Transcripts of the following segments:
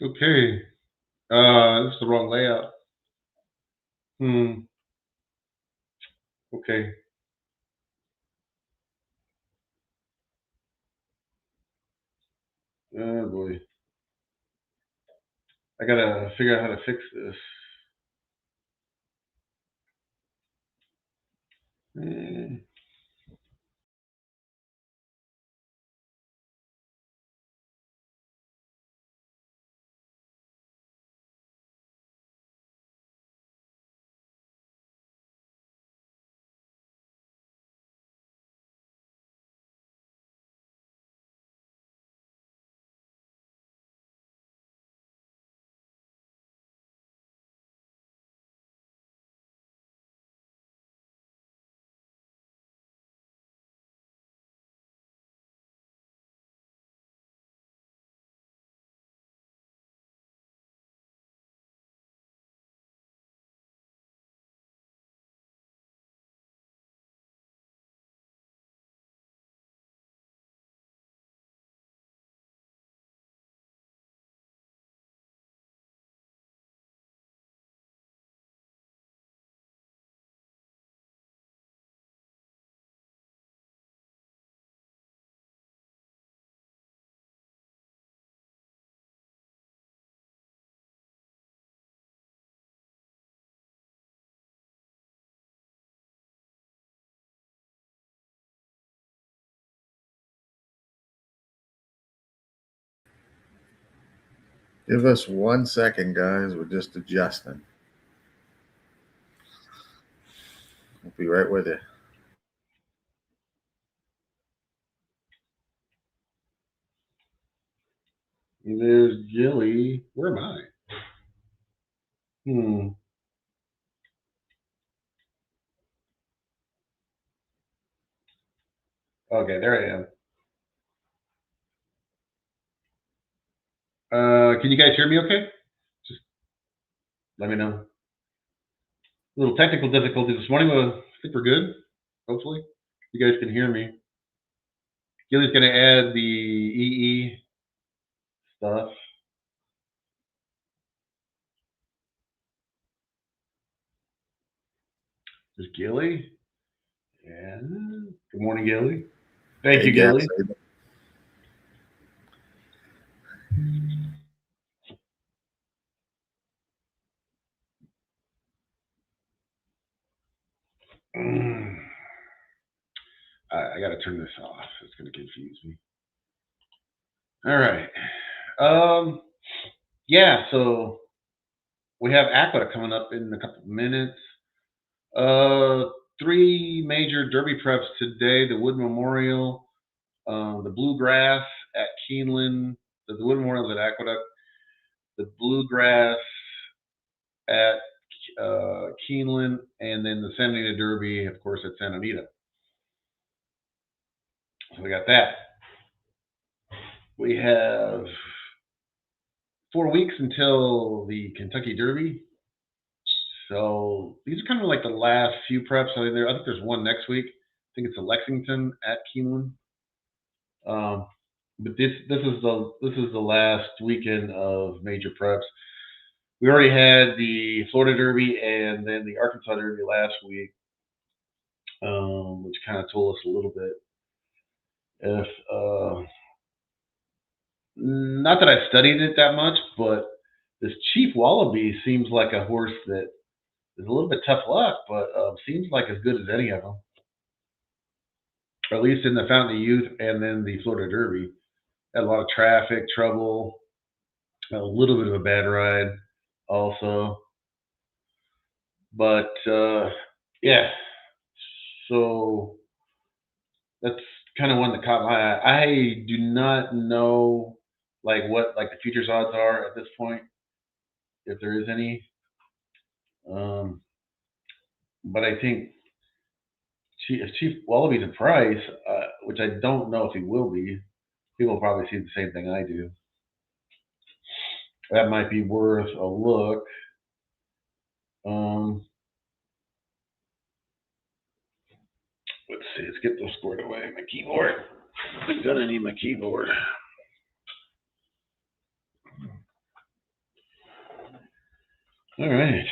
Okay. This is the wrong layout. Okay. Oh boy. I gotta figure out how to fix this. Hmm. Give us 1 second, guys. We're just adjusting. We'll be right with you. There's Jilly. Where am I? Okay, there I am. Can you guys hear me okay? Just let me know. A little technical difficulty this morning, but I think we're good. Hopefully. You guys can hear me. Gilly's going to add the EE stuff. There's Gilly. And good morning, Gilly. Thank you, Gas. Gilly. I got to turn this off. It's going to confuse me. All right. Yeah, so we have Aqueduct coming up in a couple of minutes. 3 major derby preps today: the Wood Memorial, the Bluegrass at Keeneland, the Wood Memorial at Aqueduct, the Bluegrass at Keeneland, and then the Santa Anita Derby, of course, at Santa Anita. So we got that. We have 4 weeks until the Kentucky Derby. So these are kind of like the last few preps. I think there's one next week. I think it's a Lexington at Keeneland. But this is the last weekend of major preps. We already had the Florida Derby and then the Arkansas Derby last week, which kind of told us a little bit. If not that I studied it that much, but this Chief Wallaby seems like a horse that is a little bit tough luck, but seems like as good as any of them. Or at least in the Fountain of Youth and then the Florida Derby. Had a lot of traffic, trouble, a little bit of a bad ride also. But yeah, so that's kind of one that caught my eye. I do not know what the futures odds are at this point, if there is any. But I think if Chief Wallaby's a price, which I don't know if he will be, people will probably see the same thing I do. That might be worth a look. Let's see. Let's get those squared away. My keyboard. I'm gonna need my keyboard. All right.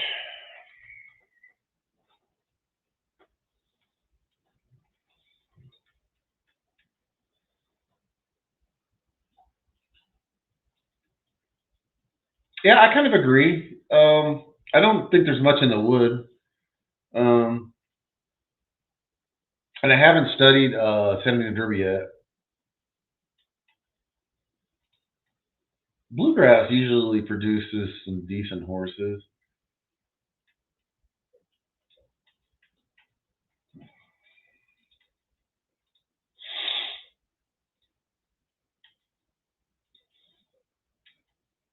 Yeah, I kind of agree. I don't think there's much in the wood. Um, and I haven't studied sending the Derby yet. Bluegrass usually produces some decent horses.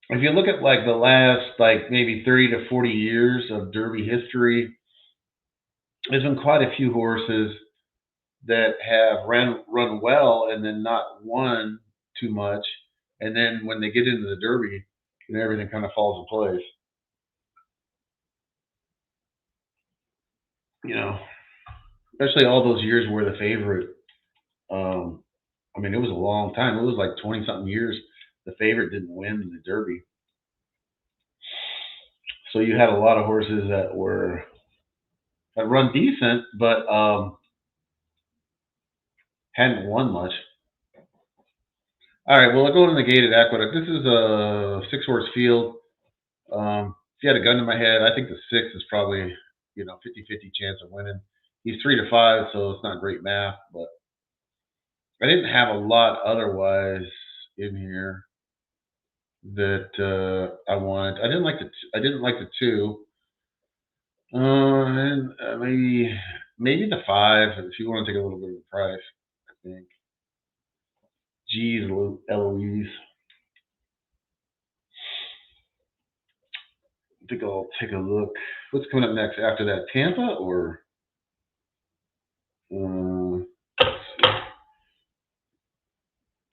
If you look at like the last like maybe 30 to 40 years of Derby history, there's been quite a few horses that have run well and then not won too much, and then when they get into the Derby, everything kind of falls in place. You know, especially all those years where the favorite. Um, I mean, it was a long time. It was like 20 something years. The favorite didn't win the Derby, so you had a lot of horses that run decent, but hadn't won much. All right, well, I'll go to the gated Aqueduct. This is a 6 horse field. If you had a gun to my head, I think the 6 is probably 50-50 chance of winning. He's 3 to 5, so it's not great math, but I didn't have a lot otherwise in here that I wanted. I didn't like the 2. And maybe the 5 if you want to take a little bit of a price. I think. Geez, Eloise. I think I'll take a look. What's coming up next after that? Tampa or uh,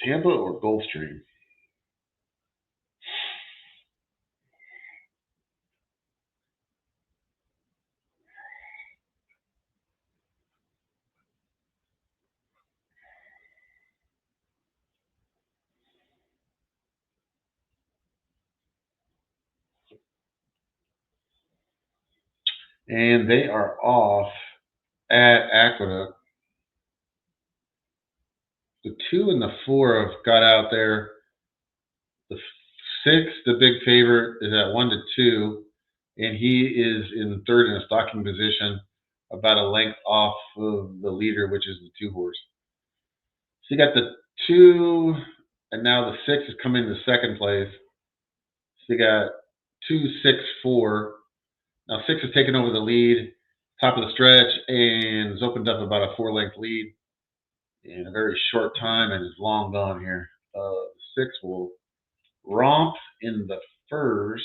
Tampa or Gulfstream? And they are off at Aqueduct. The 2 and the 4 have got out there. The 6, the big favorite, is at 1 to 2, and he is in third in a stocking position, about a length off of the leader, which is the 2 horse. So you got the 2, and now the 6 is coming to second place. So you got 2, 6, 4. Now 6 has taken over the lead, top of the stretch, and has opened up about a 4 length lead in a very short time, and is long gone here. 6 will romp in the first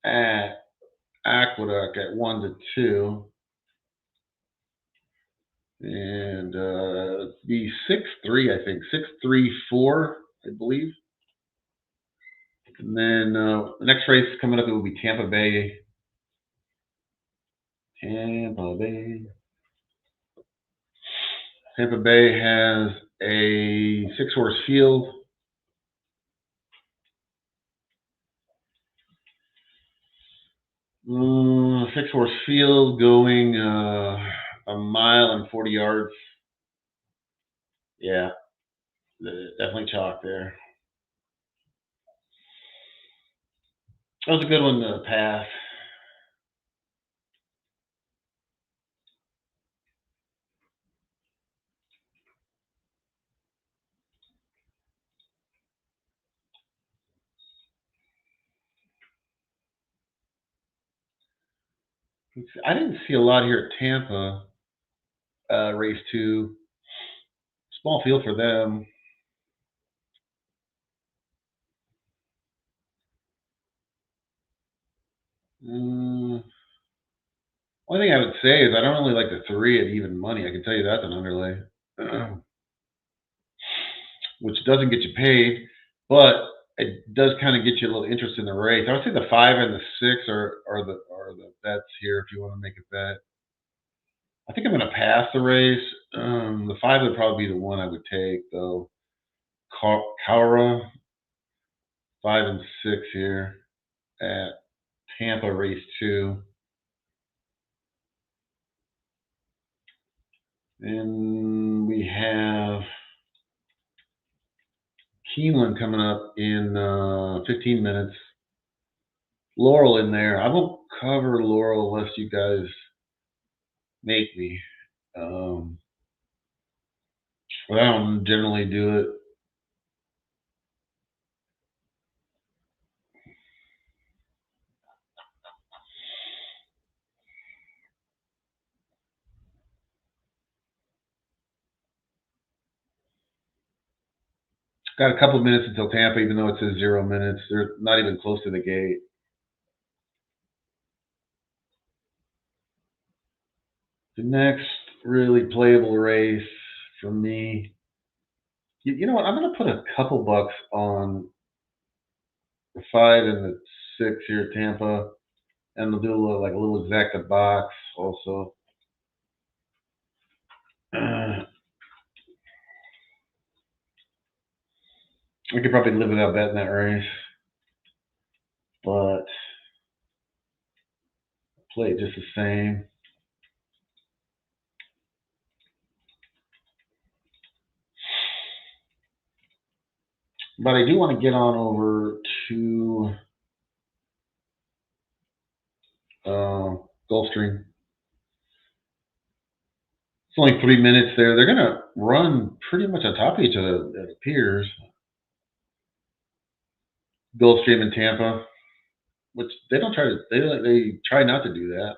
at Aqueduct at 1 to 2, and the 6-3, I think 6-3-4, I believe. And then the next race coming up, it will be Tampa Bay. Tampa Bay. Tampa Bay has a 6 horse field. Uh, 6 horse field going a mile and 40 yards. Yeah, definitely chalk there. That was a good one to pass. I didn't see a lot here at Tampa. Race 2, small field for them. One thing I would say is I don't really like the 3 at even money. I can tell you that's an underlay, which doesn't get you paid, but it does kind of get you a little interest in the race. I would say the 5 and the 6 are the bets here if you want to make a bet. I think I'm going to pass the race. The 5 would probably be the one I would take, though. Cara, 5 and 6 here at Tampa race 2. And we have Keeneland coming up in 15 minutes. Laurel in there. I won't cover Laurel unless you guys make me. But I don't generally do it. Got a couple of minutes until Tampa, even though it says 0 minutes. They're not even close to the gate. The next really playable race for me, you know what? I'm going to put a couple bucks on the 5 and the 6 here at Tampa, and we'll do a little exacta box also. I could probably live without betting that race, but play it just the same. But I do want to get on over to Gulfstream. It's only 3 minutes there. They're going to run pretty much on top of each other, it appears. Gulfstream and Tampa, which they don't try to. They try not to do that.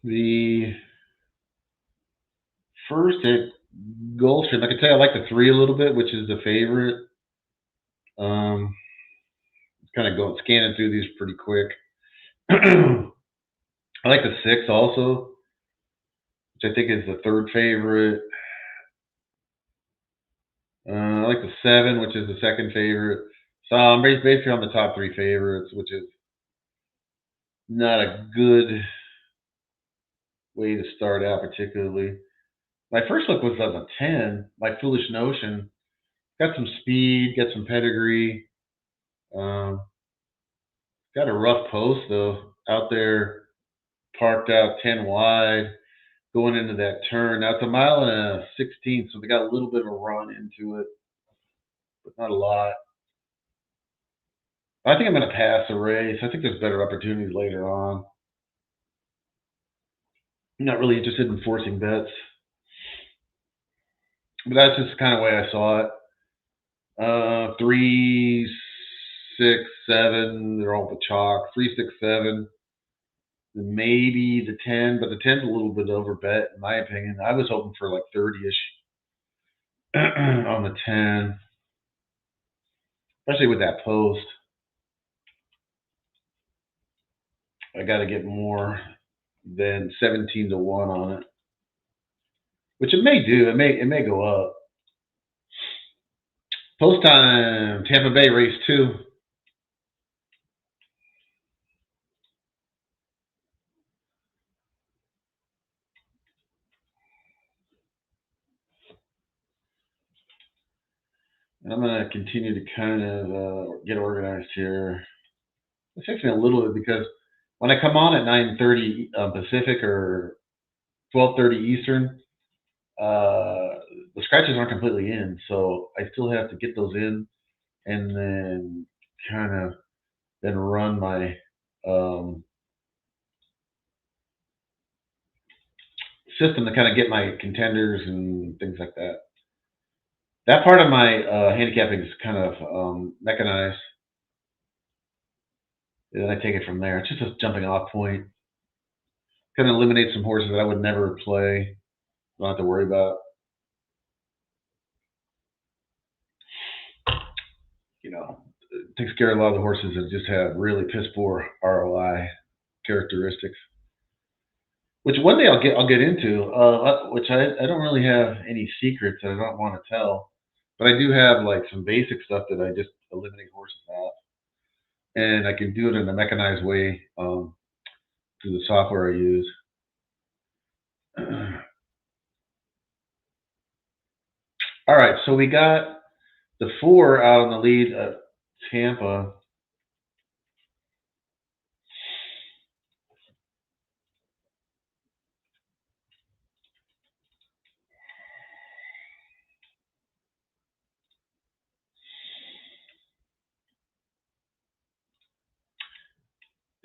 The first at Gulfstream, I can tell you I like the 3 a little bit, which is the favorite. Kind of scanning through these pretty quick. I like the 6 also, which I think is the 3rd favorite. I like the 7, which is the 2nd favorite. So I'm basically on the top 3 favorites, which is not a good way to start out particularly. My first look was on a 10, My Foolish Notion. Got some speed, got some pedigree. Got a rough post though, out there, parked out 10 wide, going into that turn. Now it's a mile and a 16, so they got a little bit of a run into it, but not a lot. I think I'm going to pass the race. I think there's better opportunities later on. I'm not really interested in forcing bets, but that's just the kind of way I saw it. 3, 6, 7, they're all the chalk. 3, 6, 7. Maybe the 10, but the 10's a little bit over bet in my opinion. I was hoping for like 30-ish on the 10, especially with that post. I got to get more than 17 to 1 on it, which it may do. It may go up. Post time, Tampa Bay race 2. And I'm going to continue to kind of get organized here. It takes me a little bit because when I come on at 9:30 Pacific or 12:30 Eastern, the scratches aren't completely in, so I still have to get those in and then kind of then run my system to kind of get my contenders and things like that. That part of my handicapping is kind of mechanized. And then I take it from there. It's just a jumping off point. Kind of eliminate some horses that I would never play. Don't have to worry about. You know, takes care of a lot of the horses that just have really piss poor ROI characteristics. Which one day I'll get into. Which I don't really have any secrets that I don't want to tell, but I do have like some basic stuff that I just eliminate horses out, and I can do it in a mechanized way through the software I use. All right, so we got the 4 out on the lead at Tampa.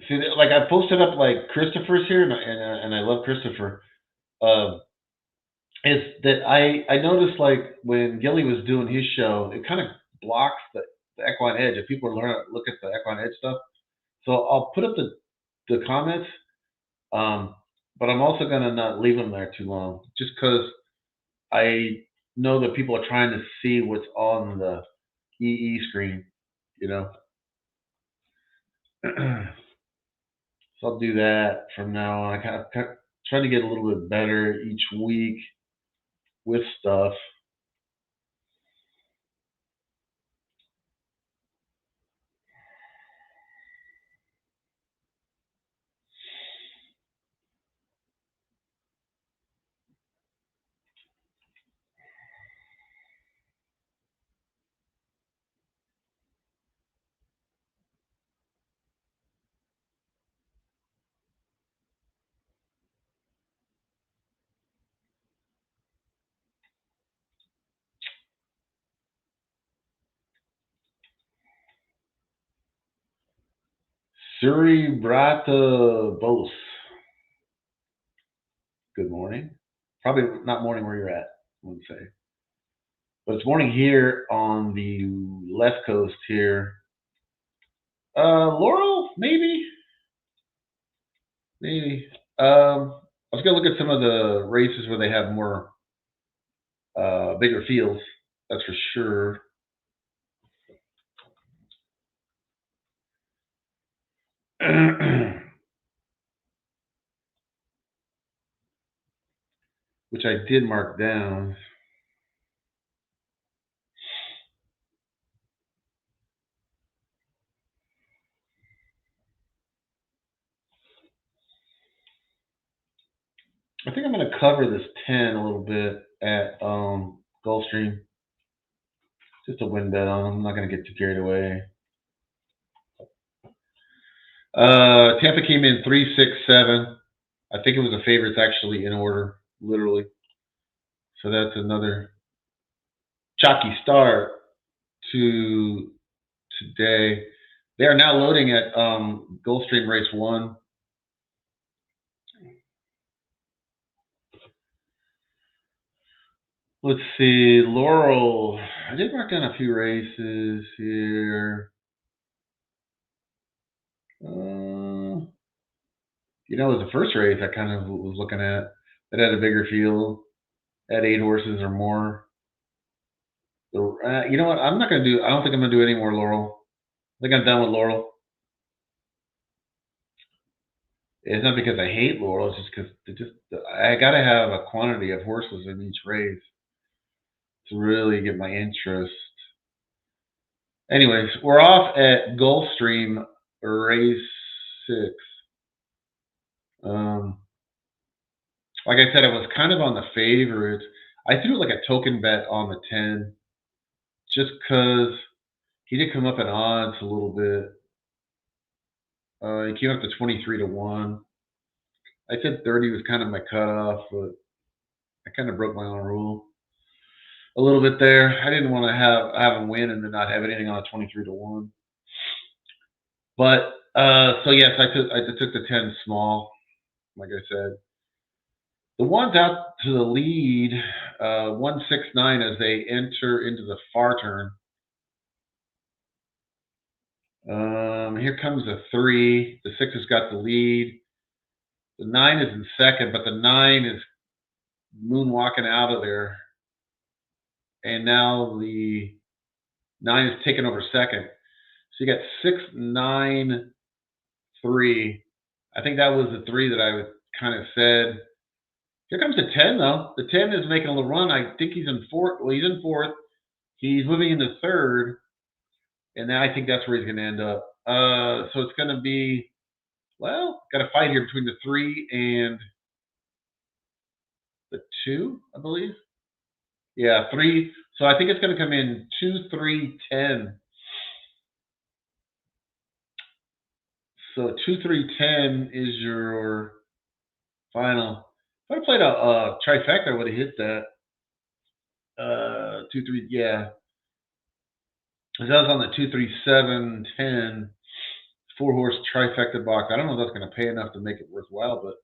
See, like I posted up like Christopher's here, and I love Christopher. Is that I noticed like when Gilly was doing his show, it kind of blocks the equine edge. If people learn to look at the equine edge stuff, so I'll put up the comments, but I'm also gonna not leave them there too long, just because I know that people are trying to see what's on the EE screen, you know. So I'll do that from now on. I kind of try to get a little bit better each week with stuff. Suribrata Bose. Good morning. Probably not morning where you're at, I would say. But it's morning here on the left coast here. Laurel, maybe? Maybe. I was going to look at some of the races where they have more bigger fields. That's for sure. Which I did mark down. I think I'm going to cover this 10 a little bit at Gulfstream. Just a win bet on them. I'm not going to get too carried away. Tampa came in 3-6-7. I think it was the favorites actually in order, literally. So that's another chalky start to today. They are now loading at Gulfstream Race 1. Let's see, Laurel. I did mark down a few races here. It was the first race I kind of was looking at that had a bigger field, had 8 horses or more. You know what? I don't think I'm going to do any more Laurel. I think I'm done with Laurel. It's not because I hate Laurel. It's just because I got to have a quantity of horses in each race to really get my interest. Anyways, we're off at Gulfstream Race 6. Like I said, I was kind of on the favorite. I threw like a token bet on the 10 just because he did come up in odds a little bit. He came up to 23-1. I said 30 was kind of my cutoff, but I kind of broke my own rule a little bit there. I didn't want to have him win and then not have anything on a 23-1. But so yes, I took the 10 small, like I said. The ones out to the lead, 169 as they enter into the far turn. Here comes the 3. The 6 has got the lead. The 9 is in second, but the 9 is moonwalking out of there. And now the 9 is taking over second. So you got 6, 9, 3. I think that was the 3 that I kind of said. Here comes the 10, though. The 10 is making a little run. I think he's in fourth. Well, he's in fourth. He's moving into third. And now I think that's where he's going to end up. So it's going to be, well, got a fight here between the 3 and the 2, I believe. Yeah, 3. So I think it's going to come in 2, 3, 10. So 2, 3, 10 is your final. If I played a trifecta, I would have hit that. 2, 3, yeah. Because I was on the 2, 3, 7, 10 4-horse trifecta box. I don't know if that's going to pay enough to make it worthwhile, but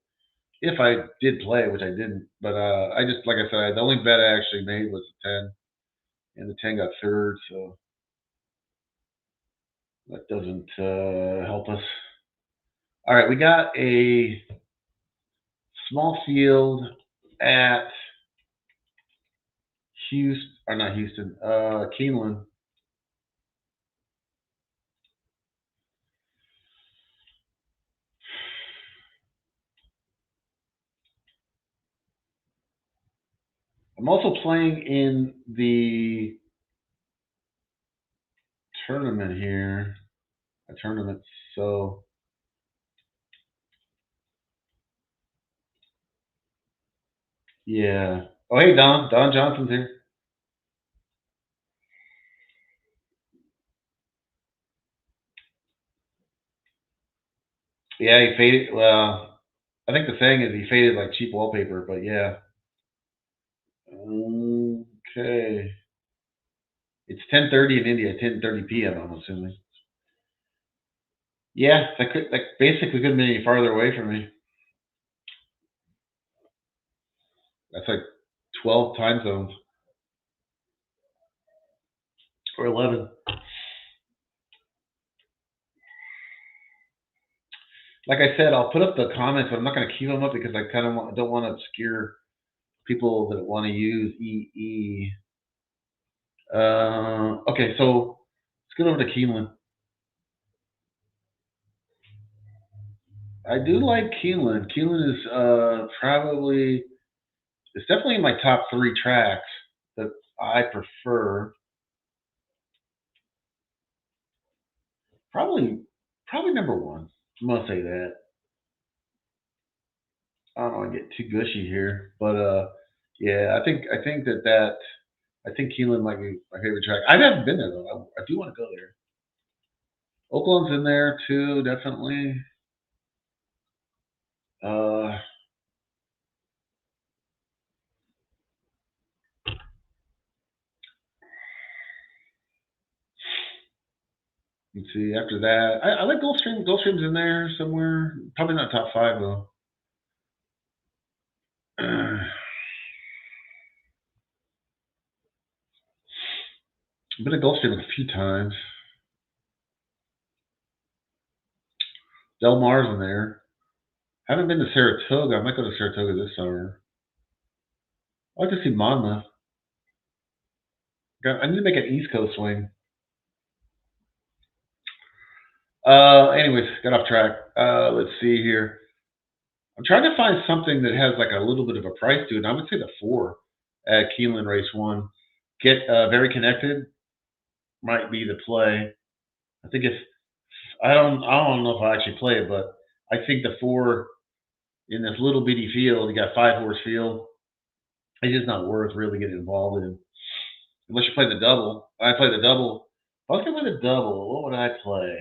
if I did play, which I didn't, but I just, like I said, the only bet I actually made was the 10, and the 10 got third, so that doesn't help us. All right, we got a small field at Houston, or not Houston, Keeneland. I'm also playing in the tournament here, so yeah. Oh, hey, Don Johnson's here. Yeah, he faded. Well, I think the thing is he faded like cheap wallpaper, but yeah. Okay. It's 10:30 in India, 10:30 p.m. I'm assuming. Yeah, that basically couldn't be any farther away from me. That's like 12 time zones or 11. Like I said, I'll put up the comments, but I'm not going to keep them up because I kind of don't want to obscure people that want to use EE. Okay, so let's get over to Keeneland. I do like Keeneland. Keeneland is probably, it's definitely in my top 3 tracks that I prefer. Probably number 1. I'm gonna say that. I don't want to get too gushy here, but yeah, I think Keeneland might be my favorite track. I haven't been there though. I do want to go there. Oaklawn's in there too, definitely. Let's see. After that, I like Gulfstream. Gulfstream's in there somewhere. Probably not top 5 though. I've been to Gulfstream a few times. Del Mar's in there. Haven't been to Saratoga. I might go to Saratoga this summer. I'd like to see Monmouth. I need to make an East Coast swing. Anyways, got off track. Let's see here. I'm trying to find something that has like a little bit of a price to it. And I would say the 4 at Keeneland Race 1. Get Very Connected might be the play. I think it's, I don't know if I actually play it, but I think the 4 in this little bitty field, you got 5-horse field. It's just not worth really getting involved in. Unless you play the double. I play the double. If I was going to play the double, what would I play?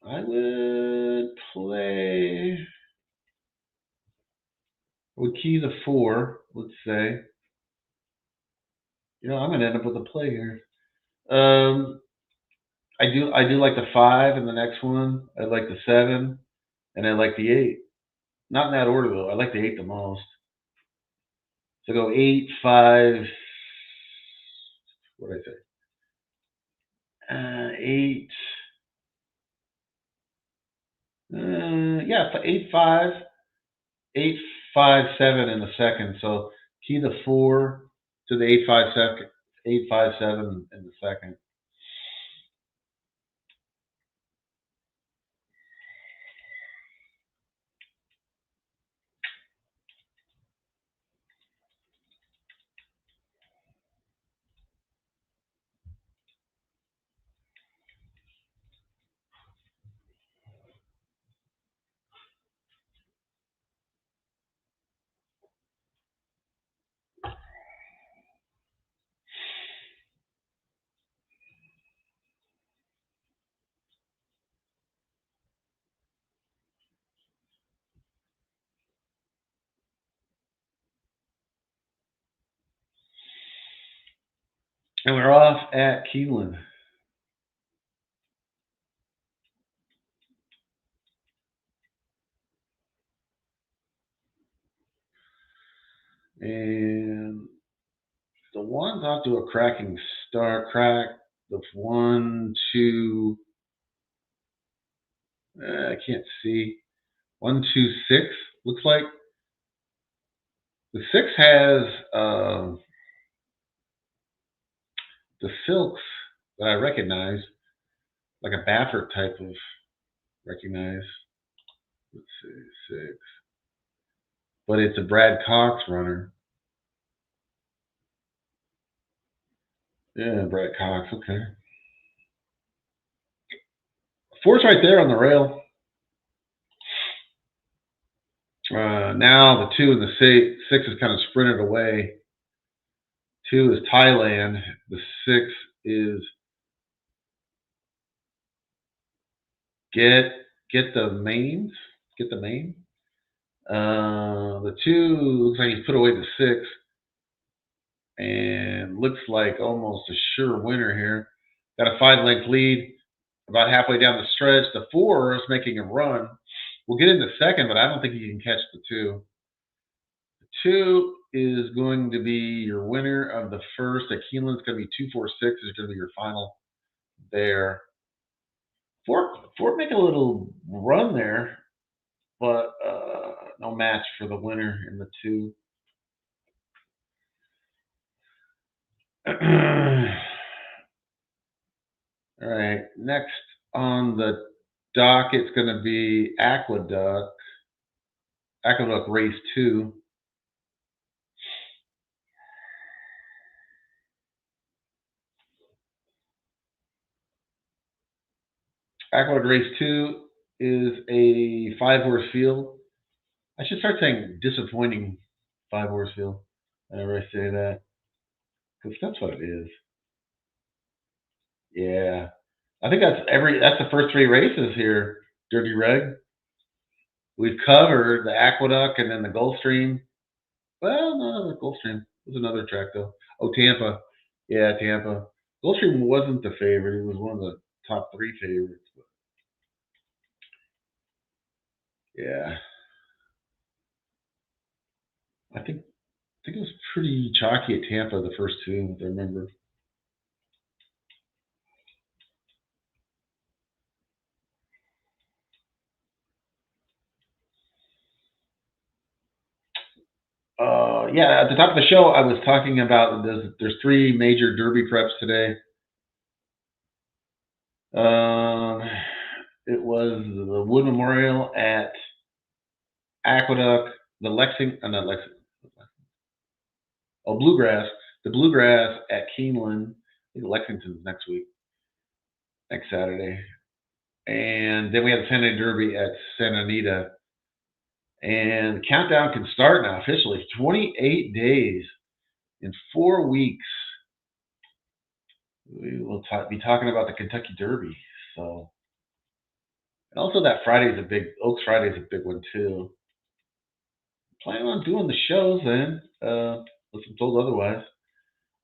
I would play. I would key the 4, let's say. You know, I'm gonna end up with a play here. I do like the 5 in the next one. I like the 7, and I like the 8. Not in that order though. I like the 8 the most. So go 8, 5. What did I say? 8. Yeah, 8, 5. 8, 5, 7 in the second. So key the 4 to the 8, 5, 7 in the second. And we're off at Keeneland. And the one's off to a cracking start. Crack. The 1, 2. I can't see. 1, 2, 6. Looks like the 6 has the silks that I recognize, like a Baffert type of recognize. Let's see, 6. But it's a Brad Cox runner. Yeah, Brad Cox. Okay. 4's right there on the rail. Now the 2 and the 6 is kind of sprinted away. 2 is Thailand. The 6 is get the mains. Get the main. The 2 looks like he's put away the 6. And looks like almost a sure winner here. Got a 5-length lead about halfway down the stretch. The 4 is making a run. We'll get into second, but I don't think he can catch the 2. The 2 is going to be your winner of the first. At Keeneland's going to be 2-4-6 is going to be your final there. 4 making a little run there, but no match for the winner in the 2. All right, next on the dock, it's going to be Aqueduct race 2. Aqueduct race 2 is a 5-horse field. I should start saying disappointing 5-horse field whenever I say that, because that's what it is. Yeah, I think that's the first 3 races here, Dirty Reg. We've covered the Aqueduct and then the Gulfstream. Well, no, the Gulfstream was another track though. Oh, Tampa. Yeah, Tampa. Gulfstream wasn't the favorite. It was one of the top 3 favorites. But yeah, I think it was pretty chalky at Tampa the first 2, if I remember. Yeah, at the top of the show, I was talking about there's 3 major Derby preps today. It was the Wood Memorial at Aqueduct, the Bluegrass. The Bluegrass at Keeneland. I think Lexington's next week, next Saturday. And then we have the Sunday Derby at Santa Anita. And the countdown can start now officially. 28 days in 4 weeks. We will be talking about the Kentucky Derby. So, and also that Oaks Friday is a big one too. Planning on doing the shows then, unless I'm told otherwise.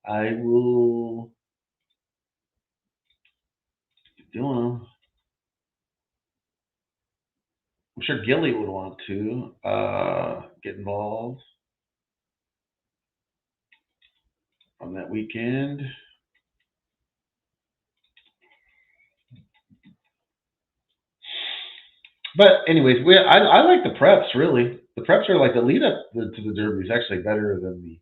I will be doing them. I'm sure Gilly would want to get involved on that weekend. But anyways, I like the preps really. The preps are like the lead up to the Derby is actually better than the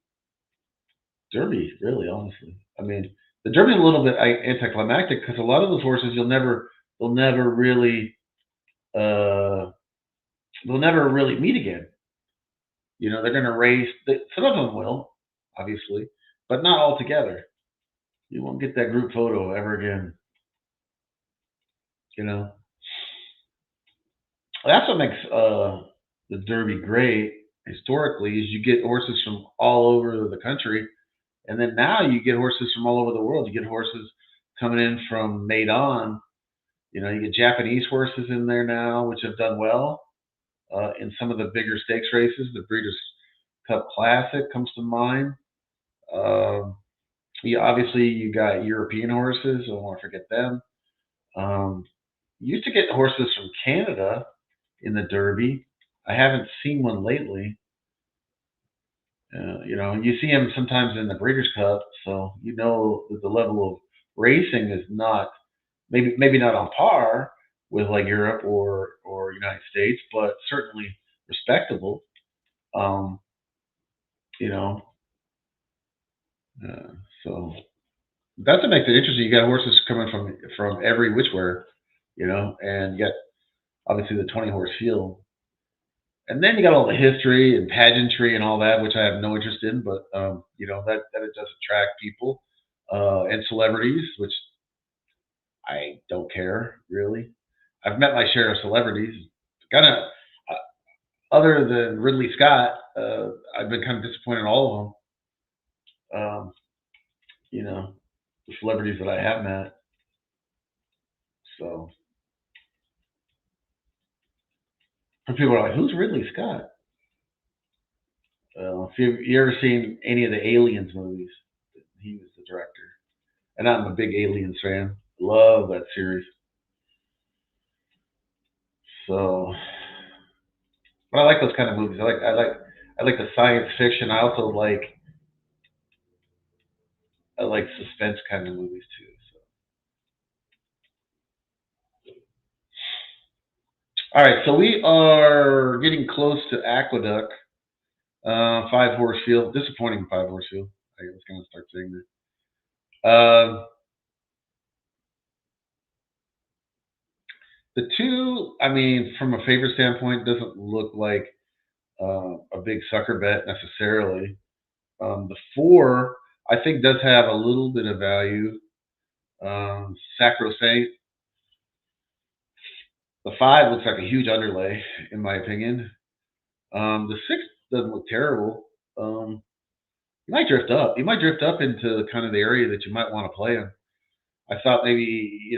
Derby, really, honestly. I mean, the Derby is a little bit anticlimactic because a lot of those horses they'll never really meet again. You know, they're going to race. Some of them will, obviously, but not all together. You won't get that group photo ever again. You know, that's what makes the Derby great historically is you get horses from all over the country, and then now you get horses from all over the world. You get horses coming in from Maidon. You know, you get Japanese horses in there now, which have done well in some of the bigger stakes races. The Breeders' Cup Classic comes to mind. Obviously you got European horses. I don't want to forget them. Um, you used to get horses from Canada in the Derby. I haven't seen one lately. You see them sometimes in the Breeders' Cup, so you know that the level of racing is not maybe not on par with like Europe or United States, but certainly respectable. Um, you know, uh, so that's what makes it interesting. You got horses coming from every which where, and you got obviously the 20 horse field, and then you got all the history and pageantry and all that, which I have no interest in, but that it does attract people and celebrities, which I don't care really. I've met my share of celebrities. Kind of other than Ridley Scott, I've been kind of disappointed in all of them. The celebrities that I have met. So people are like, "Who's Ridley Scott?" If you ever seen any of the Aliens movies, he was the director, and I'm a big Aliens fan. Love that series. So, but I like those kind of movies. I like the science fiction. I like suspense kind of movies too. So, all right, so we are getting close to Aqueduct, 5 horse field. Disappointing 5 horse field. I was going to start saying that. The two, I mean, from a favorite standpoint, doesn't look like a big sucker bet necessarily. The 4, I think, does have a little bit of value. Sacrosanct. The 5 looks like a huge underlay, in my opinion. The 6 doesn't look terrible. You might drift up. You might drift up into kind of the area that you might want to play in. I thought maybe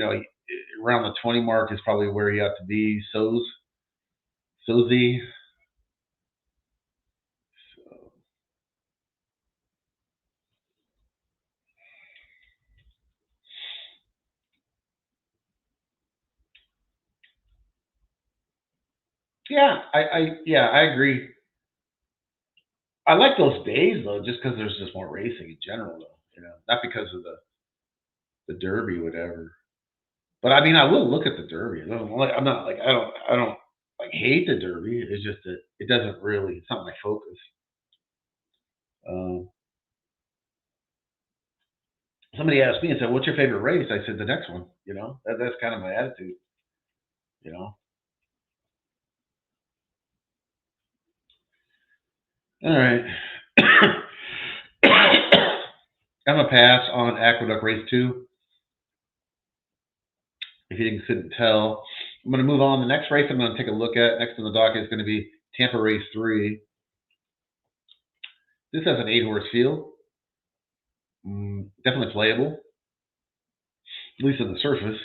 around the 20 mark is probably where you have to be. Sozy. So, I agree. I like those days though, just because there's just more racing in general though. Not because of the Derby, or whatever. But I mean, I will look at the Derby. I'm not like I don't like hate the Derby. It's just that it doesn't really. It's not my focus. Um, Somebody asked me and said, "What's your favorite race?" I said, "The next one." That's kind of my attitude. You know. All right. I'm gonna pass on Aqueduct Race 2. If you couldn't tell, I'm gonna move on. The next race I'm gonna take a look at next on the docket is going to be Tampa Race 3. This has an 8 horse field. Definitely playable, at least on the surface.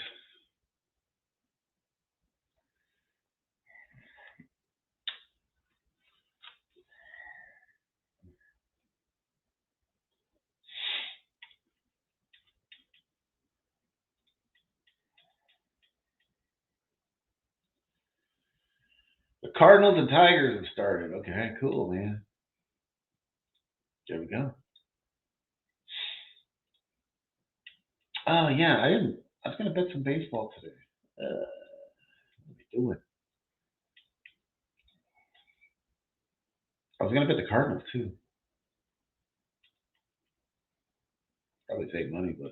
The Cardinals and Tigers have started. Okay, cool, man. There we go. Oh yeah, I didn't. I was gonna bet some baseball today. What am I doing? I was gonna bet the Cardinals too. Probably save money, but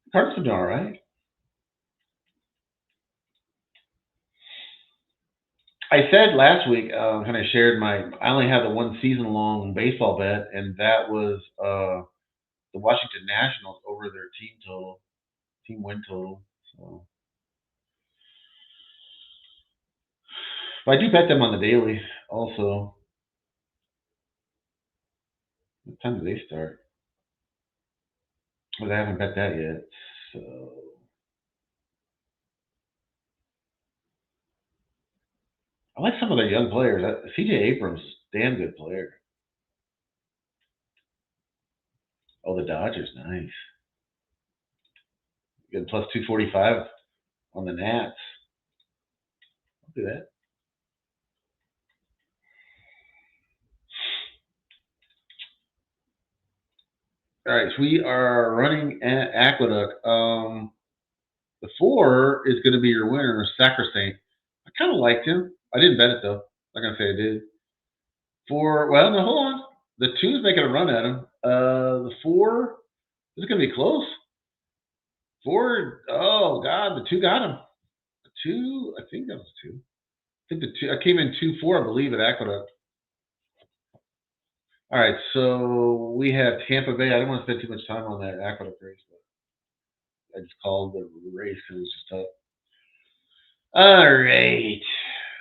the Cardinals have done all right. I said last week, kind of shared my. I only had the one season long baseball bet, and that was the Washington Nationals over their team win total. So, but I do bet them on the daily also. What time do they start? But I haven't bet that yet. So I like some of their young players. CJ Abrams, damn good player. Oh, the Dodgers, nice. Good plus 245 on the Nats. I'll do that. All right, so we are running at Aqueduct. The 4 is going to be your winner, Sacrosanct. I kind of liked him. I didn't bet it though. I'm not gonna say I did. 4. Well, no, hold on. The 2 is making a run at him. The 4 is going to be close. 4. Oh God, the 2 got him. The 2. I think that was 2. I think the 2. I came in 2-4, I believe, at Aqueduct. All right, so we have Tampa Bay. I don't want to spend too much time on that Aqueduct race, but I just called the race because it was just tough. All right,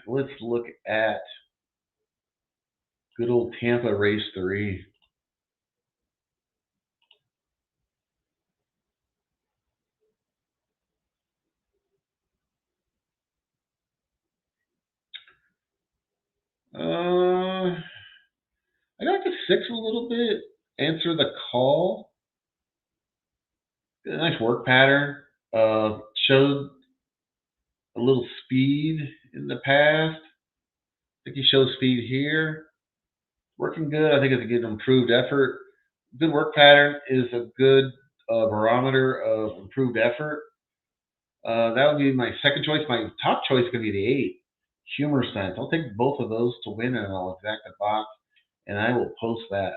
let's look at good old Tampa race 3. I got the 6 a little bit. Answer the call. A nice work pattern. Showed a little speed in the past. I think he shows speed here. Working good. I think it's a good improved effort. Good work pattern is a good barometer of improved effort. That would be my second choice. My top choice is going to be the 8, Humor Sense. I'll take both of those to win, and I'll exact the box, and I will post that.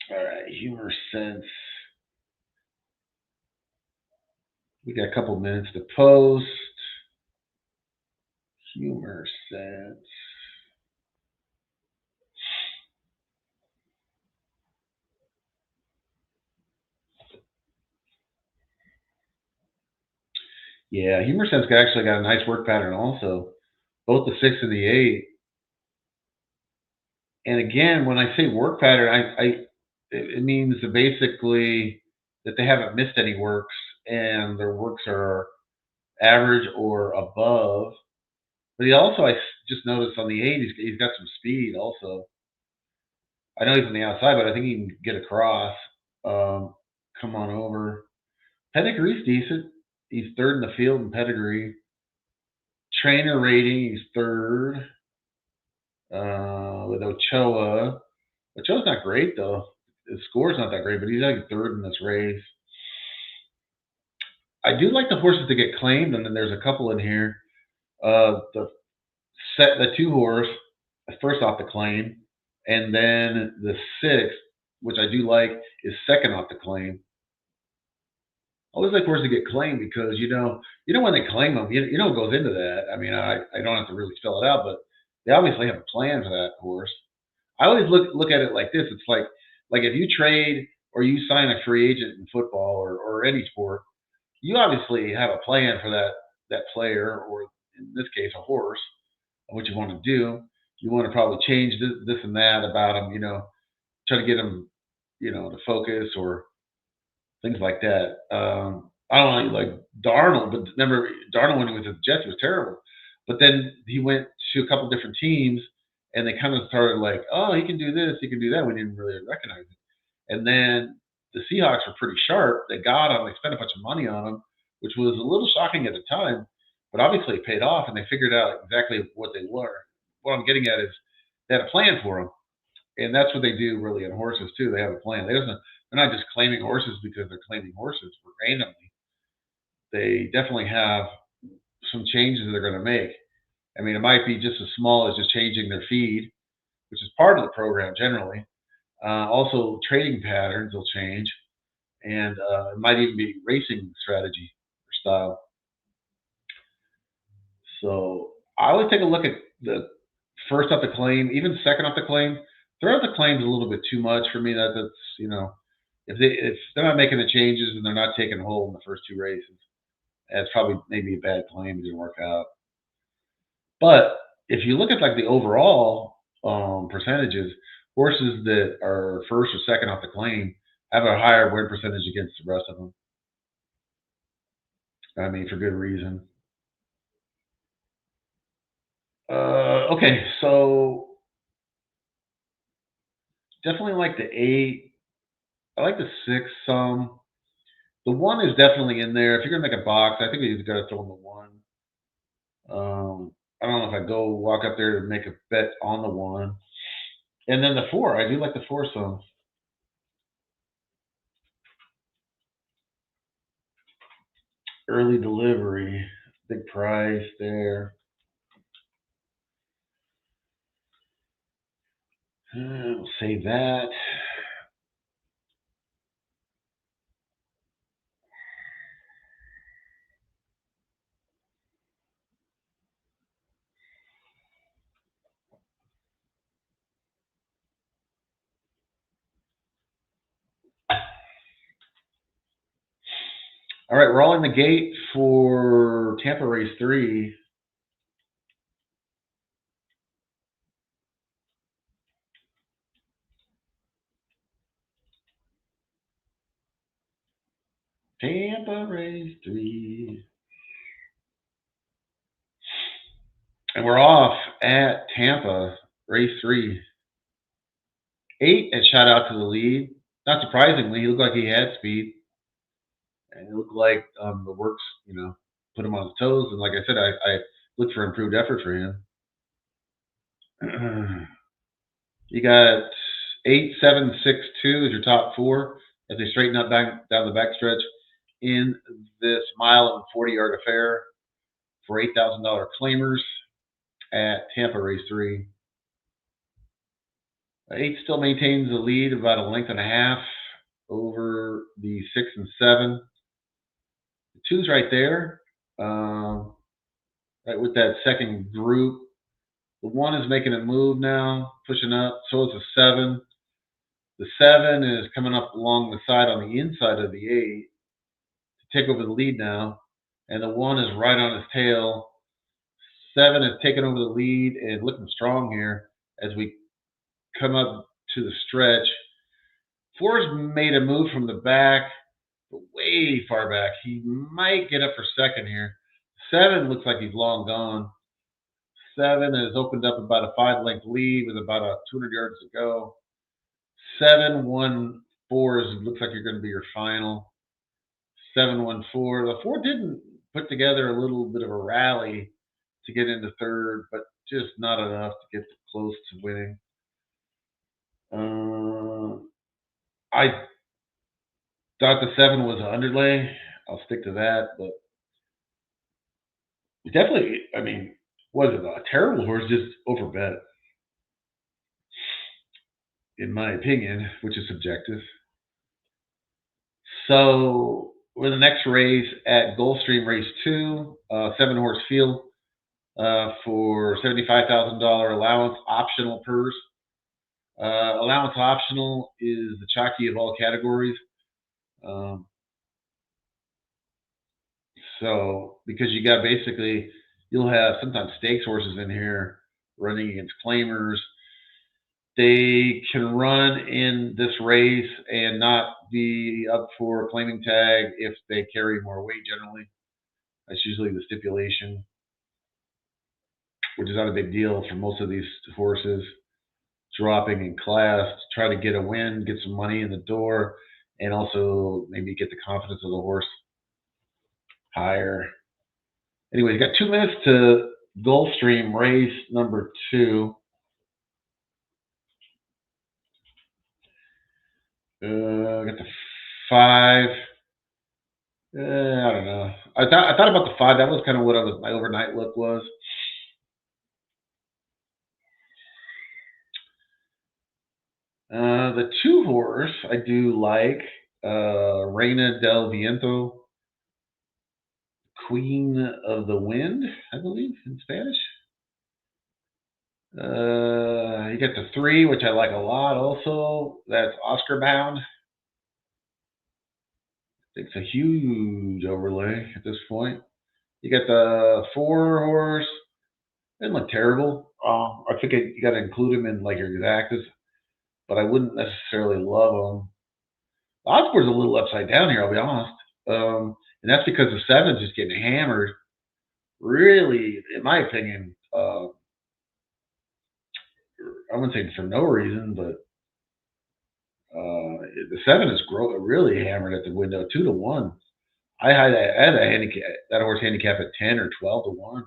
All right, Humor Sense. We got a couple minutes to post. Humor Sense. Yeah, Humor Sense actually got a nice work pattern also. Both the 6 and the 8. And again, when I say work pattern, it means basically that they haven't missed any works and their works are average or above. But he also, I just noticed on the 8, he's got some speed also. I know he's on the outside, but I think he can get across. Come on over. Pedigree's decent. He's 3rd in the field in pedigree. Trainer rating, he's 3rd with Ochoa. Ochoa's not great though. His score's not that great, but he's like 3rd in this race. I do like the horses to get claimed, and then there's a couple in here. The 2 horse, first off the claim, and then the 6, which I do like, is second off the claim. I always like horses to get claimed because you know when they claim them, you know what goes into that. I mean, I don't have to really spell it out, but they obviously have a plan for that horse. I always look at it like this. It's like if you trade or you sign a free agent in football or any sport, you obviously have a plan for that player, or in this case, a horse, what you want to do. You want to probably change this and that about him, try to get him, to focus or things like that. I don't know, like Darnold, but remember Darnold when he was at the Jets was terrible. But then he went to a couple different teams, and they kind of started like, oh, he can do this, he can do that. We didn't really recognize it. And then the Seahawks were pretty sharp. They got him. They spent a bunch of money on him, which was a little shocking at the time, but obviously it paid off, and they figured out exactly what they were. What I'm getting at is they had a plan for him, and that's what they do really in horses too. They have a plan. They're not just claiming horses because they're claiming horses randomly. They definitely have some changes they're going to make. I mean, it might be just as small as just changing their feed, which is part of the program generally. Also, trading patterns will change, and it might even be racing strategy or style. So I would take a look at the first off the claim, even second off the claim. Third off the claim is a little bit too much for me. That's if they're not making the changes and they're not taking hold in the first 2 races, that's probably maybe a bad claim. It didn't work out. But if you look at like the overall percentages, horses that are first or second off the claim have a higher win percentage against the rest of them. I mean, for good reason. Okay, so definitely like the 8. I like the 6 some. The 1 is definitely in there. If you're gonna make a box, I think we just gotta throw in the 1. I don't know if I go walk up there to make a bet on the 1. And then the 4, I do like the 4 some. Early delivery, big price there. We'll save that. All right, we're all in the gate for Tampa Race 3. Tampa Race 3. And we're off at Tampa Race 3. 8 had shot out to the lead. Not surprisingly, he looked like he had speed. And it looked like the works, put him on his toes. And like I said, I looked for improved effort for him. You got 8, 7, 6, 2 is your top 4 as they straighten up down the backstretch in this mile and 40-yard affair for $8,000 claimers at Tampa Race 3. 8 still maintains the lead about a length and a half over the 6 and 7. The 2's right there, right with that second group. The 1 is making a move now, pushing up. So is the 7. The 7 is coming up along the side on the inside of the 8 to take over the lead now. And the 1 is right on his tail. 7 is taking over the lead and looking strong here as we come up to the stretch. 4's made a move from the back, but way far back. He might get up for second here. 7 looks like he's long gone. 7 has opened up about a 5-length lead with about 200 yards to go. 7, 1, 4 looks like you're going to be your final. 7, 1, 4. The 4 didn't put together a little bit of a rally to get into third, but just not enough to get close to winning. I thought the 7 was an underlay. I'll stick to that, but definitely, I mean, wasn't a terrible horse, just overbet, in my opinion, which is subjective. So we're the next race at Gulfstream Race 2, 7-horse field for $75,000 allowance optional purse. Allowance optional is the chalky of all categories. So because you got basically, you'll have sometimes stakes horses in here running against claimers. They can run in this race and not be up for a claiming tag if they carry more weight generally. That's usually the stipulation, which is not a big deal for most of these horses dropping in class to try to get a win, get some money in the door, and also maybe get the confidence of the horse higher. Anyway, you got 2 minutes to Gulfstream race number 2. I got the 5. I don't know. I thought about the 5. That was kind of what my overnight look was. The 2 horse I do like, Reina del Viento, Queen of the Wind, I believe in Spanish. You get the 3, which I like a lot also. That's Oscar Bound. It's a huge overlay at this point. You got the 4 horse. Didn't look terrible. I think you got to include him in like your exactas, but I wouldn't necessarily love him. The odds board's a little upside down here, I'll be honest. and that's because the 7's just getting hammered. Really, in my opinion, I wouldn't say for no reason, but the 7 is really hammered at the window, 2-1. I had that horse handicap at 10 or 12-1,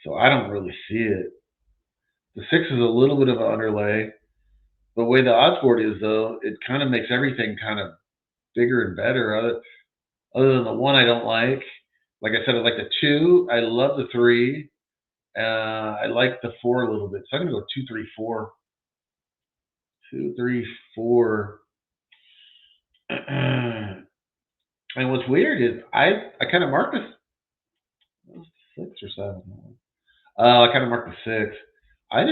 so I don't really see it. The 6 is a little bit of an underlay. The way the odds board is, though, it kind of makes everything kind of bigger and better. Other than the 1 I don't like. Like I said, I like the 2. I love the 3. I like the 4 a little bit. So I'm going to go 2, 3, 4. 2, 3, 4. And what's weird is I kind of marked this 6 or 7. I kind of marked the 6. I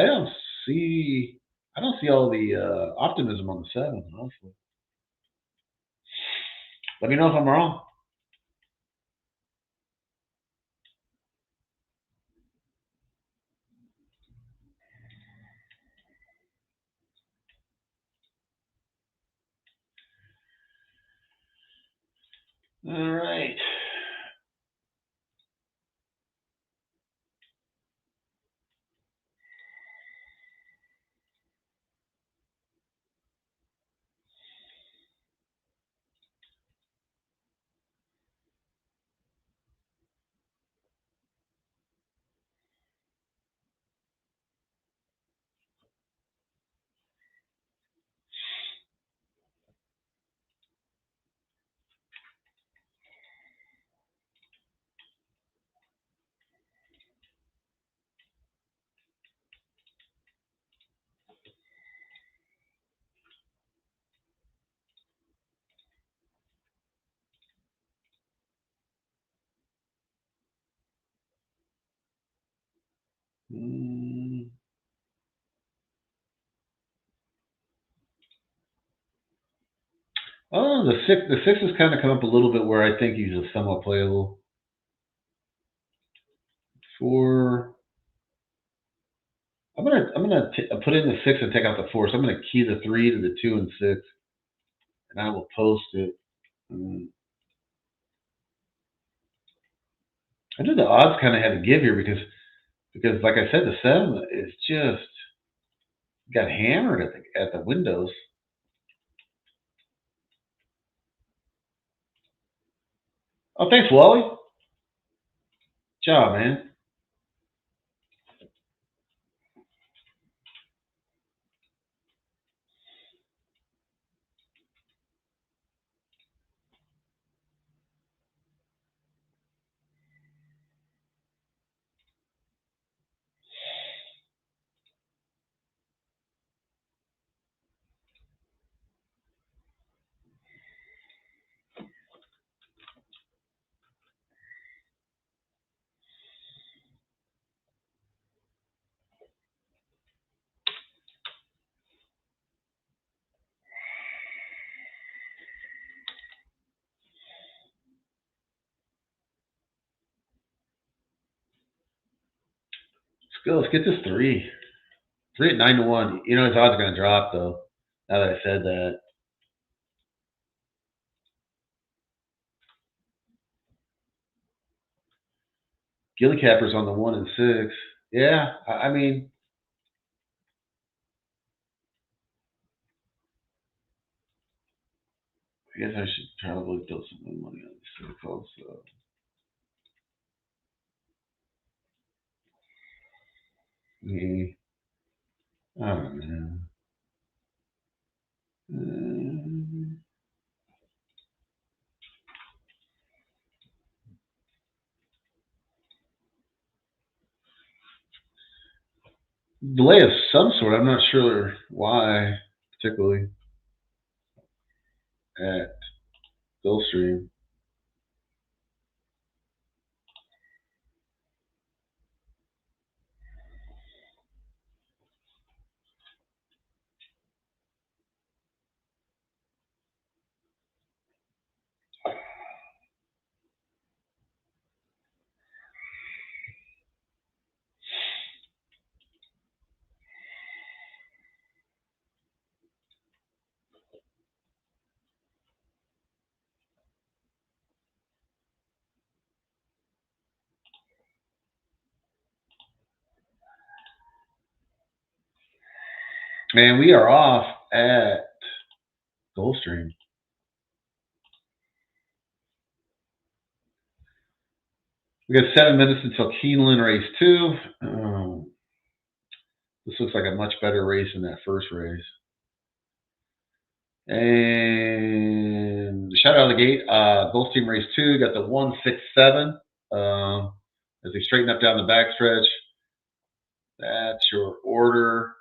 don't see all the optimism on the 7, honestly. Let me know if I'm wrong. All right. Oh, the 6. The 6 has kind of come up a little bit where I think he's a somewhat playable. 4. I'm gonna put in the 6 and take out the 4. So I'm gonna key the 3 to the 2 and 6, and I will post it. I knew the odds kind of had to give here because like I said, the 7 is just got hammered at the windows. Oh, thanks, Wally. Good job, man. Let's go. Let's get this 3. 3 at 9-1. You know his odds are gonna drop though. Now that I said that. Gilly Capper's on the 1 and 6. Yeah, I mean, I guess I should probably throw some more money on this 6 also. Yeah. I don't know. Delay of some sort. I'm not sure why, particularly at Gulfstream. Man, we are off at Gulfstream. We got 7 minutes until Keeneland race 2. This looks like a much better race than that first race. And shout out of the gate, Gulfstream race 2 got the 167 as they straighten up down the backstretch. That's your order.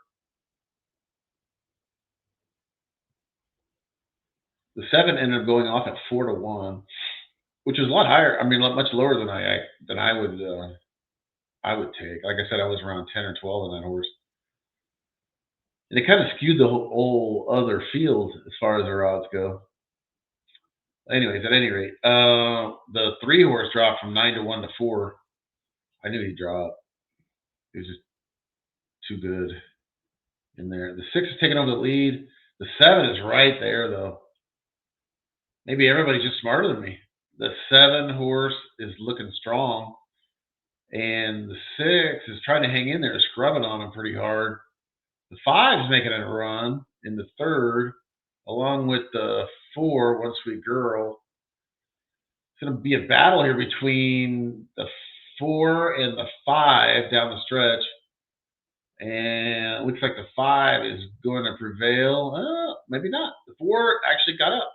The 7 ended up going off at 4-1, which is a lot higher. I mean, much lower than I would take. Like I said, I was around 10 or 12 on that horse. And it kind of skewed the whole other field as far as their odds go. Anyways, at any rate, the 3 horse dropped from 9-1 to 4. I knew he'd drop. He was just too good in there. The 6 is taking over the lead. The 7 is right there, though. Maybe everybody's just smarter than me. The 7 horse is looking strong, and the 6 is trying to hang in there, scrubbing on him pretty hard. The 5 is making a run in the 3rd, along with the 4, One Sweet Girl. It's going to be a battle here between the 4 and the 5 down the stretch. And it looks like the 5 is going to prevail. Maybe not. The 4 actually got up.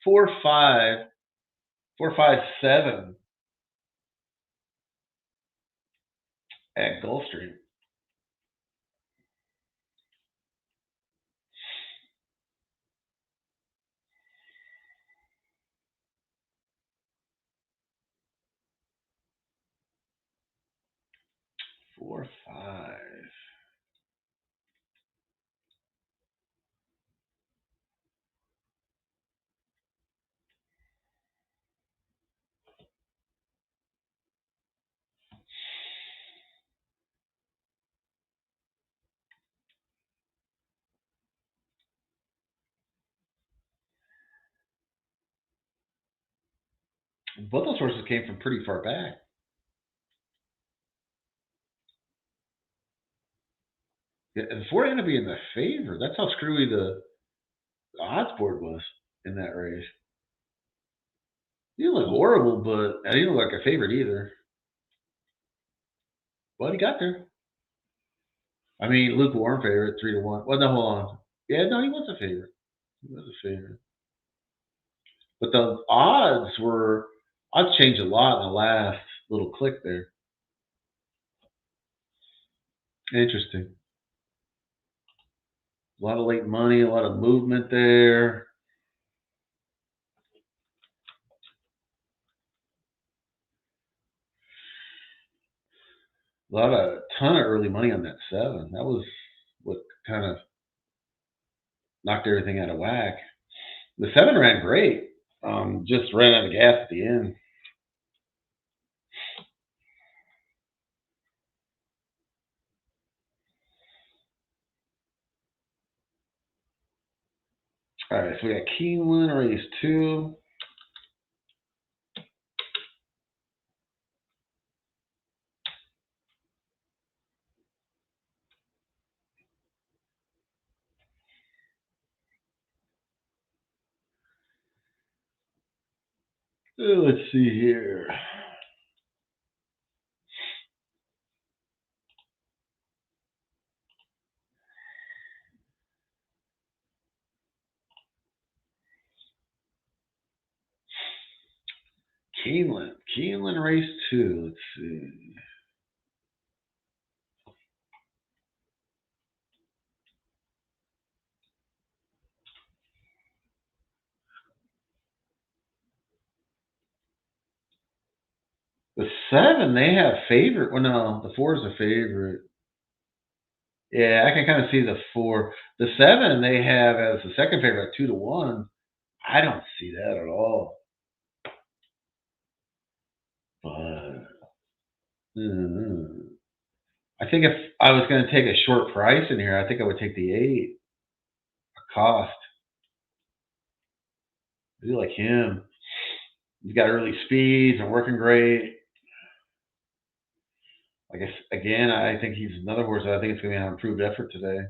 4-5, 4-5-7 at Gulfstream. Four, 5. Both those horses came from pretty far back. Yeah, and the 4 ended up being the favorite. That's how screwy the odds board was in that race. He didn't look horrible, but he didn't look like a favorite either. But he got there. I mean, lukewarm favorite, 3-1. Well, no, hold on. Yeah, no, he was a favorite. He was a favorite. But the odds changed a lot in the last little click there. Interesting. A lot of late money, a lot of movement there. Ton of early money on that 7. That was what kind of knocked everything out of whack. The 7 ran great. Just ran out of gas at the end. All right, so we got Keeneland race 2. Let's see here. Keeneland race 2. Let's see. The 7, they have favorite. Well, no, the 4 is a favorite. Yeah, I can kind of see the 4. The 7 they have as the second favorite at 2-1. I don't see that at all. But I think if I was going to take a short price in here, I think I would take the 8. A cost. I do like him. He's got early speeds and working great. I guess again, I think he's another horse that I think it's going to be an improved effort today.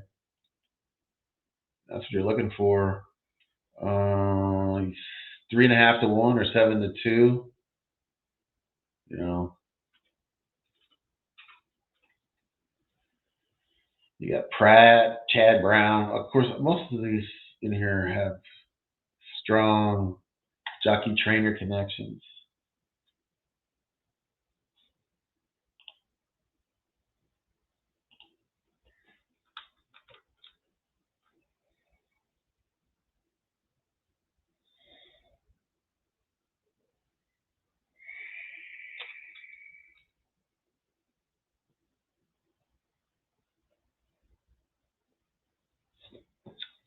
That's what you're looking for. 3.5 to 1 or 7 to 2. You know, you got Pratt, Chad Brown. Of course, most of these in here have strong jockey trainer connections.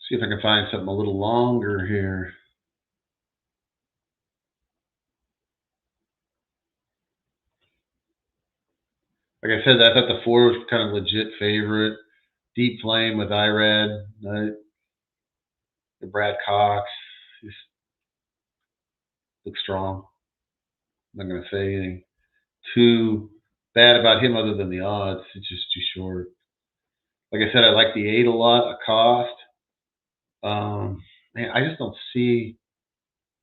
See if I can find something a little longer here. Like I said, I thought the 4 was kind of legit favorite. Deep Flame with IRAD, the Brad Cox. He looks strong. I'm not going to say anything too bad about him other than the odds. It's just too short. Like I said, I like the 8 a lot, a cost. Man, I just don't see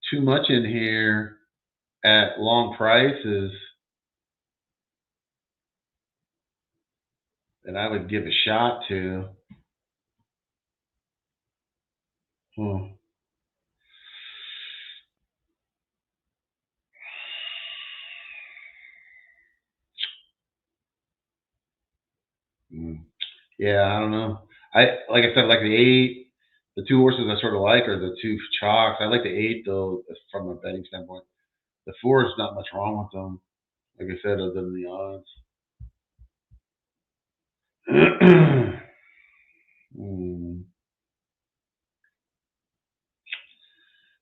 too much in here at long prices that I would give a shot to. Yeah, I don't know. Like I said, like the 8. The 2 horses I sort of like are the 2 chalks. I like the 8 though, from a betting standpoint. The 4 is not much wrong with them. Like I said, other than the odds.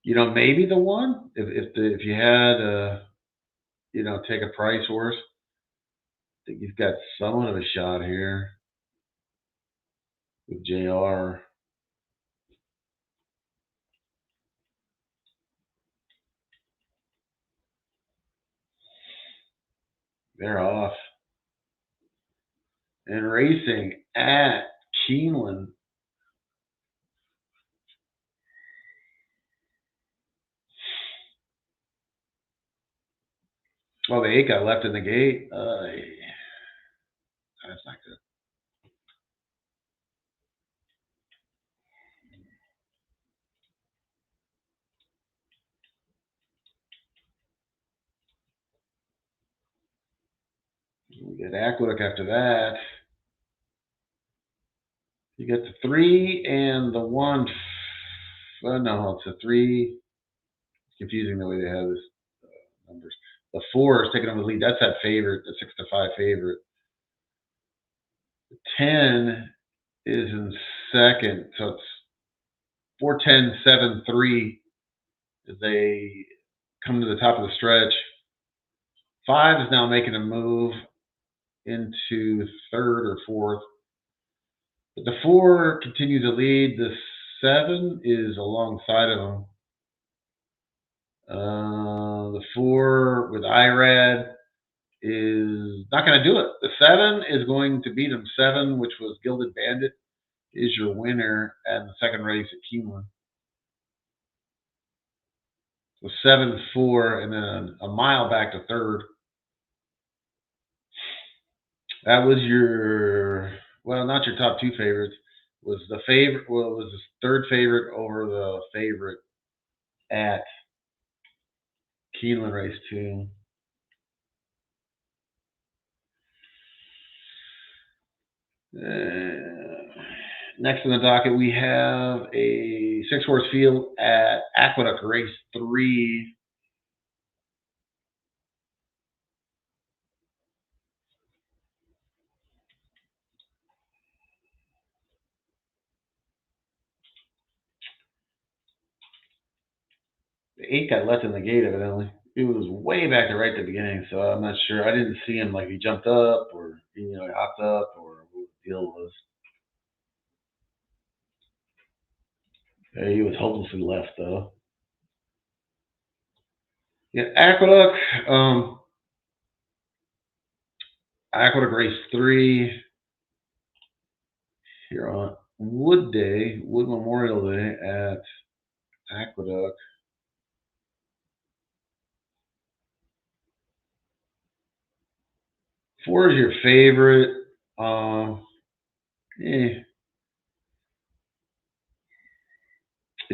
You know, maybe the 1 if you had take a price horse. I think he's got somewhat of a shot here with JR. They're off. And racing at Keeneland. Well, the 8 got left in the gate. That's not good. We get Aqueduct after that. You get the 3 and the 1. No, it's a 3. It's confusing the way they have this numbers. The 4 is taking on the lead. That's that favorite, the 6 to 5 favorite. The 10 is in second, so it's 4-10-7-3 as they come to the top of the stretch. 5 is now making a move into third or fourth. But the 4 continues to lead. The 7 is alongside of them. The 4 with IRAD is not going to do it. The 7 is going to beat him. 7, which was Gilded Bandit, is your winner at the second race at Keeneland. So 7-4, and then a mile back to third. That was your, well, not your top 2 favorites. Was the favorite? Well, it was the third favorite over the favorite at Keeneland race 2. Next on the docket, we have a 6-horse field at Aqueduct race 3. The 8 got left in the gate, evidently. It was way back to right at the beginning, so I'm not sure. I didn't see him like he jumped up or he hopped up or what the deal was. He was hopelessly left though. Yeah, Aqueduct. Aqueduct race 3. Here on Wood Memorial Day at Aqueduct. Four is your favorite. It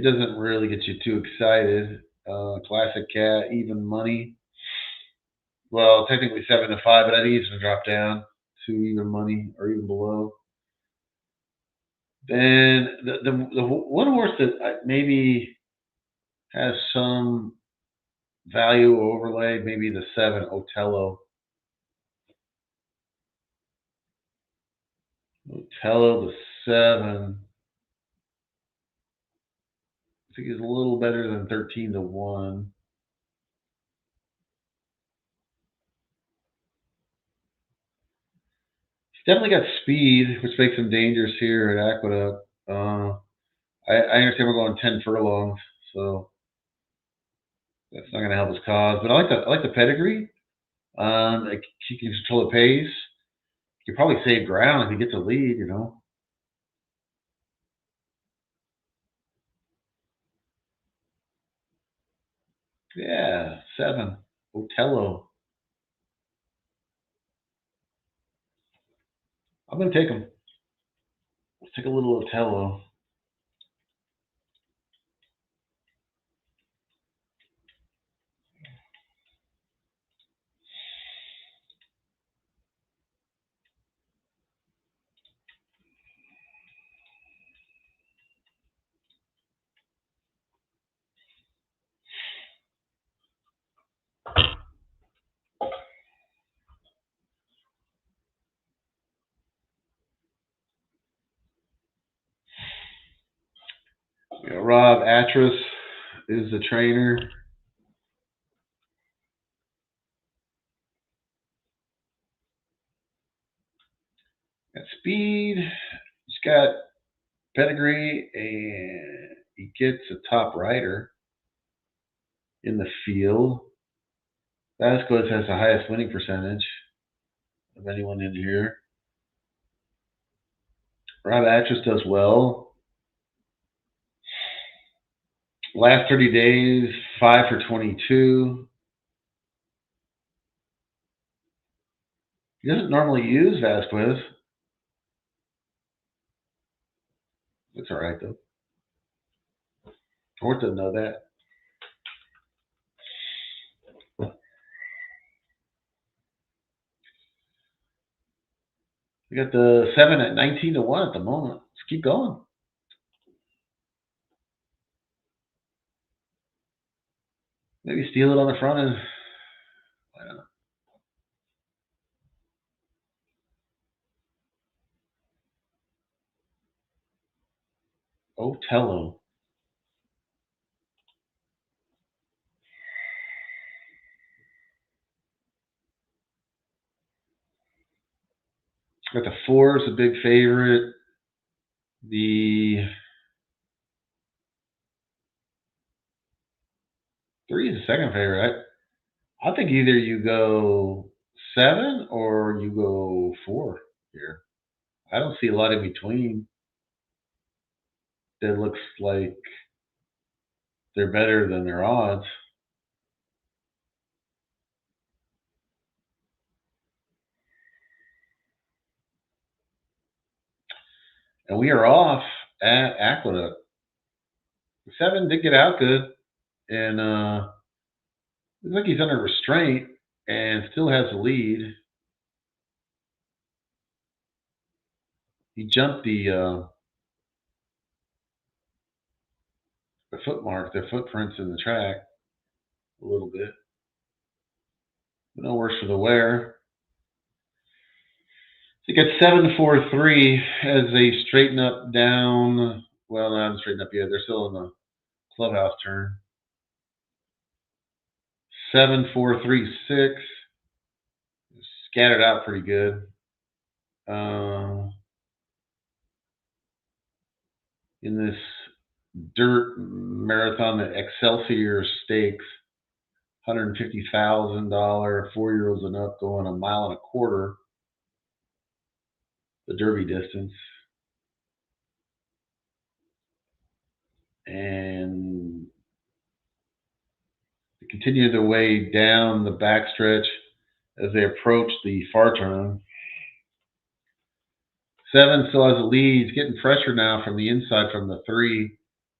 doesn't really get you too excited. Classic Cat, even money. Well, technically 7-5, but I think it's going to drop down to even money or even below. Then the one horse that maybe has some value overlay, maybe the 7, Otello. Otello, the 7. I think he's a little better than 13-1. He's definitely got speed, which makes him dangerous here at Aqueduct. I understand we're going 10 furlongs, so that's not going to help his cause. But I like the pedigree. He can control the pace. He could probably save ground if he gets a lead, Yeah, 7, Otello. I'm going to take him. Let's take a little Otello. Rob Atras is the trainer. Got speed. He's got pedigree, and he gets a top rider in the field. Vasquez has the highest winning percentage of anyone in here. Rob Atras does well. Last 30 days, 5 for 22. He doesn't normally use Vasquez. That's all right, though. Horse doesn't know that. We got the 7 at 19-1 at the moment. Let's keep going. Maybe steal it on the front end. I don't know. Otello. Got the 4 is a big favorite. The 3 is the second favorite. I think either you go 7 or you go 4 here. I don't see a lot in between that looks like they're better than their odds. And we are off at Aqueduct. 7 did get out good, and looks like he's under restraint and still has the lead. He jumped the footprints in the track a little bit. But no worse for the wear. He got 7-4-3 as they straighten up down. Well, not straighten up yet. They're still in the clubhouse turn. 7-4-3-6. Scattered out pretty good. In this dirt marathon, the Excelsior Stakes, $150,000, 4-year-olds and up, going 1.25 miles, the Derby distance. And they continue their way down the backstretch as they approach the far turn. 7 still has a lead. He's getting pressure now from the inside from the 3,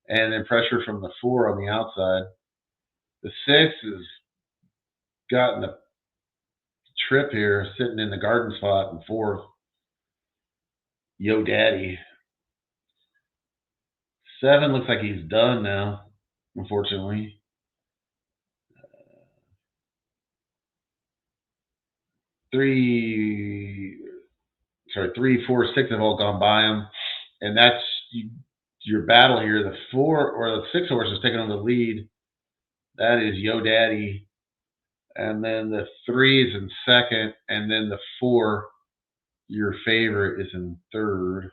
and then pressure from the 4 on the outside. The 6 has gotten a trip here, sitting in the garden spot in 4th. Yo Daddy. 7 looks like he's done now, unfortunately. 3, 4, 6 have all gone by him, and that's your battle here. The 4 or the 6 horse is taking on the lead. That is Yo Daddy, and then the 3 is in 2nd, and then the 4, your favorite, is in 3rd.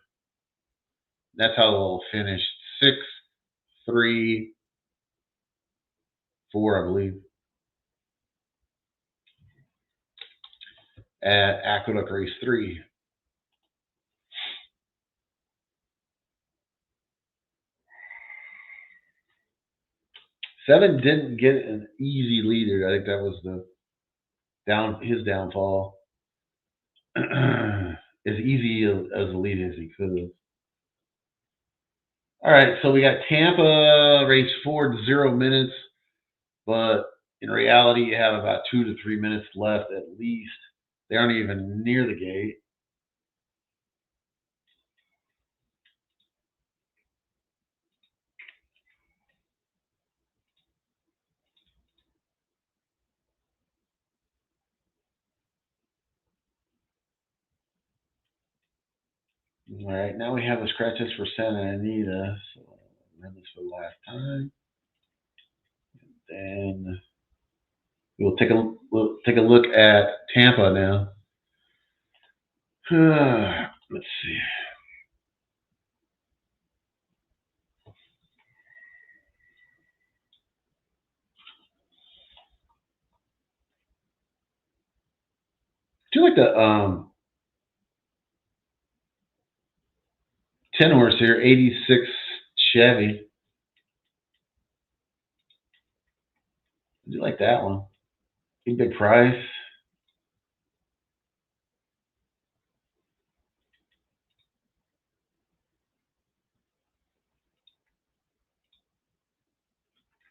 That's how they'll finish. 6, 3, 4, I believe, at Aqueduct Race 3. Seven didn't get an easy leader. I think that was his downfall. As easy as a lead as he could have. All right, so we got Tampa race 4 to 0 minutes, but in reality, you have about 2 to 3 minutes left at least. They aren't even near the gate. All right, now we have the scratches for Santa Anita. So I'll run this for the last time. And then we'll take a look at Tampa now. Let's see. I do like the 10 horse here, 86 Chevy. I do like that one. Big price.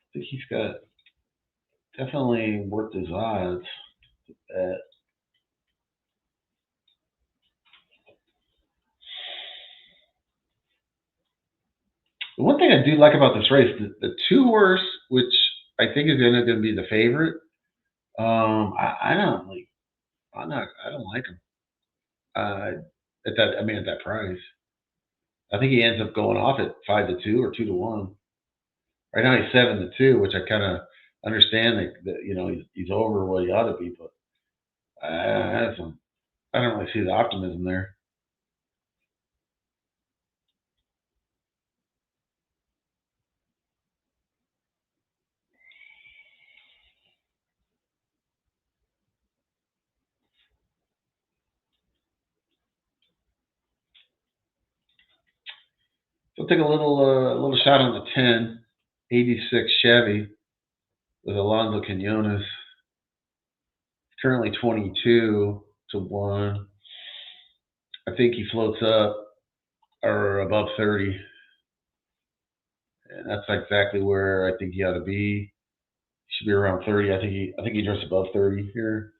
I think he's got definitely worth his odds at. The one thing I do like about this race, the 2 horse, which I think is going to be the favorite. I don't like. I don't like him. At that price. I think he ends up going off at 5 to 2 or 2 to 1. Right now he's 7 to 2, which I kind of understand that he's over what he ought to be, but I don't really see the optimism there. So I'll take a little shot on the 10, 86 Chevy with Alonso Quinones. Currently 22 to 1. I think he floats up or above 30. And that's exactly where I think he ought to be. He should be around 30. I think he drops above 30 here.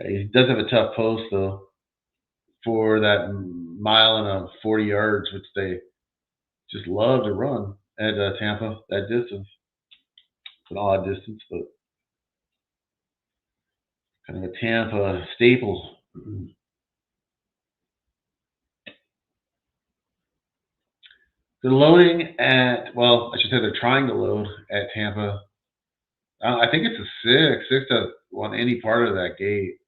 He does have a tough post though for that 1.40 yards, which they just love to run at Tampa, that distance. It's an odd distance, but kind of a Tampa staple. They're loading at, well, I should say they're trying to load at Tampa. I think it's a 6. 6 doesn't want any part of that gate.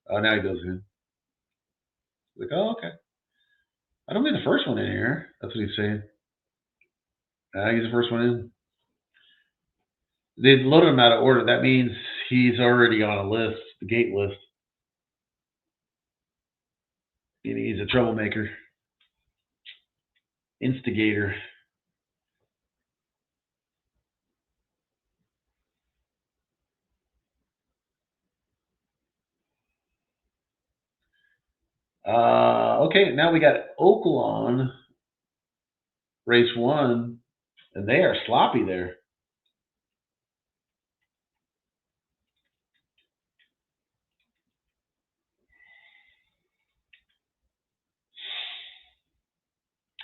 Oh, now he goes in. Like, oh, okay. I don't mean the first one in here. That's what he's saying. He's the first one in. They loaded him out of order. That means he's already on a list, the gate list. And he's a troublemaker. instigator. Okay, now we got Oaklawn, race 1, and they are sloppy there.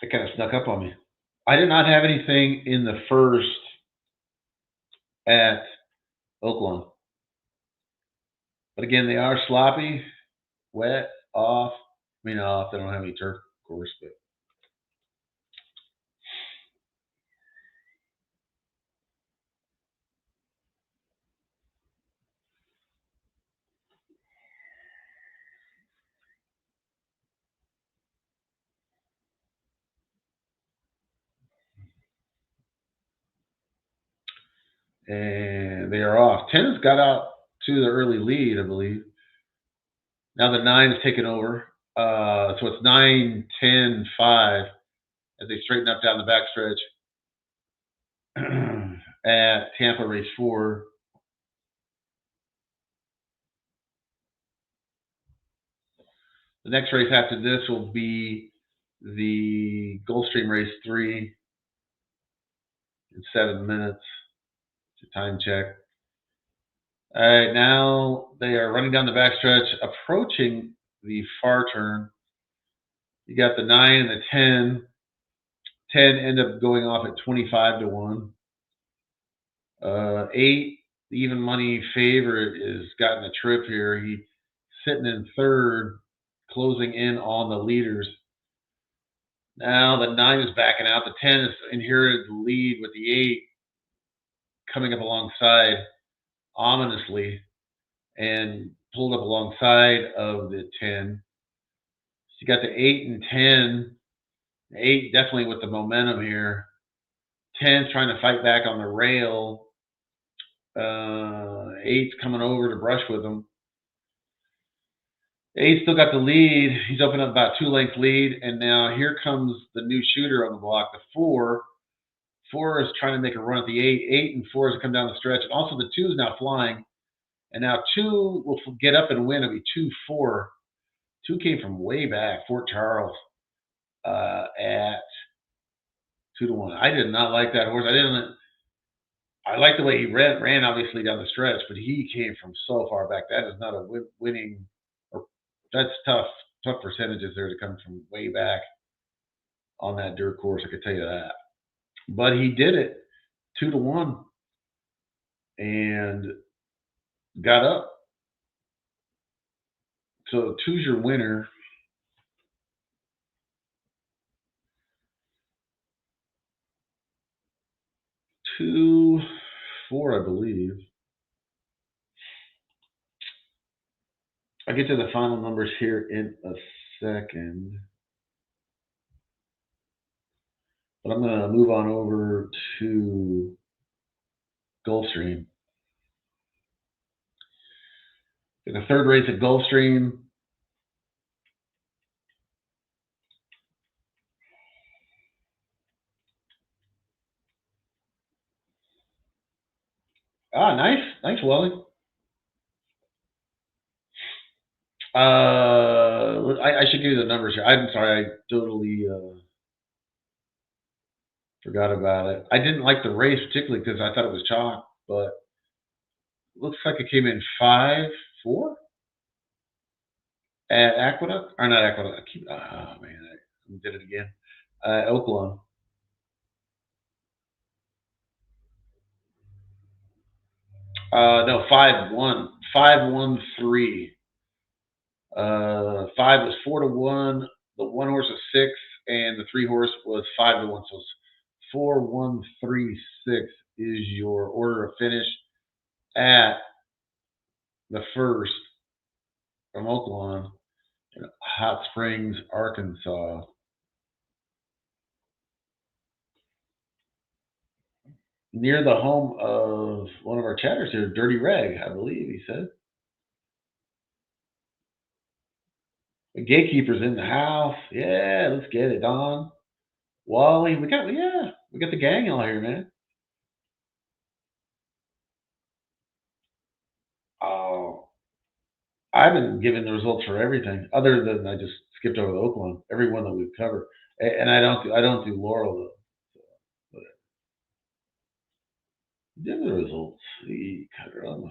It kind of snuck up on me. I did not have anything in the first at Oaklawn. But again, they are sloppy, wet, off. I mean, off. They don't have any turf, of course, but. And they are off. 10's got out to the early lead, I believe. Now the 9 is taken over. So it's 9, 10, 5 as they straighten up down the backstretch at Tampa race 4. The next race after this will be the Gulfstream race 3 in 7 minutes. It's a time check. All right, now they are running down the backstretch, approaching the far turn. You got the 9 and the 10. 10 end up going off at 25 to 1. 8, the even money favorite, is gotten a trip here. He's sitting in third, closing in on the leaders. Now the 9 is backing out. The 10 has inherited the lead with the 8 coming up alongside ominously and pulled up alongside of the 10. So you got the 8 and 10. 8 definitely with the momentum here. 10's trying to fight back on the rail. 8's coming over to brush with him. 8 still got the lead. He's opened up about 2-length lead, and now here comes the new shooter on the block, the 4. 4 is trying to make a run at the 8. 8 and 4 has come down the stretch, and also the 2 is now flying. And now 2 will get up and win. It'll be 2-4. 2 came from way back, Fort Charles, at 2 to 1. I did not like that horse. I like the way he ran obviously down the stretch, but he came from so far back. That is not a winning, or that's tough percentages there to come from way back on that dirt course. I could tell you that. But he did it 2 to 1 and got up. So 2's your winner. 2, 4, I believe. I'll get to the final numbers here in a second. But I'm going to move on over to Gulfstream. In the third race at Gulfstream, nice, Wally. I should give you the numbers here. I'm sorry, I totally forgot about it. I didn't like the race particularly because I thought it was chalk, but it looks like it came in 5-4 at Aqueduct, or not Aqueduct. I did it again. Oaklawn. No, 5-1, 5-1-3. 5 was 4 to 1. The 1 horse was 6, and the 3 horse was 5 to 1. So it's 4, 1, 3, 6 is your order of finish at the first from Oaklawn in Hot Springs, Arkansas. Near the home of one of our chatters here, Dirty Reg, I believe he said. The gatekeeper's in the house. Yeah, let's get it, Don. Wally, we got the gang all here, man. Oh, I've been giving the results for everything, other than I just skipped over the Oaklawn. Every one that we've covered, and I don't do Laurel though. But give the results. See, caramba.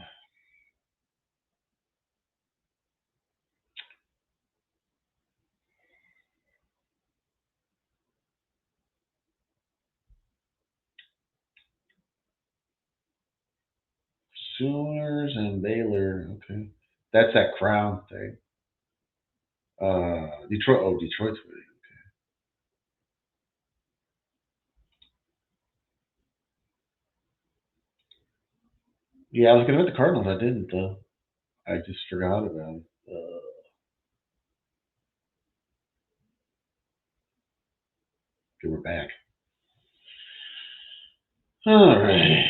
Sooners and Baylor. Okay, that's that crown thing. Detroit. Oh, Detroit's winning. Yeah, I was gonna bet the Cardinals. I didn't though. I just forgot about it. Okay, we're back. All right.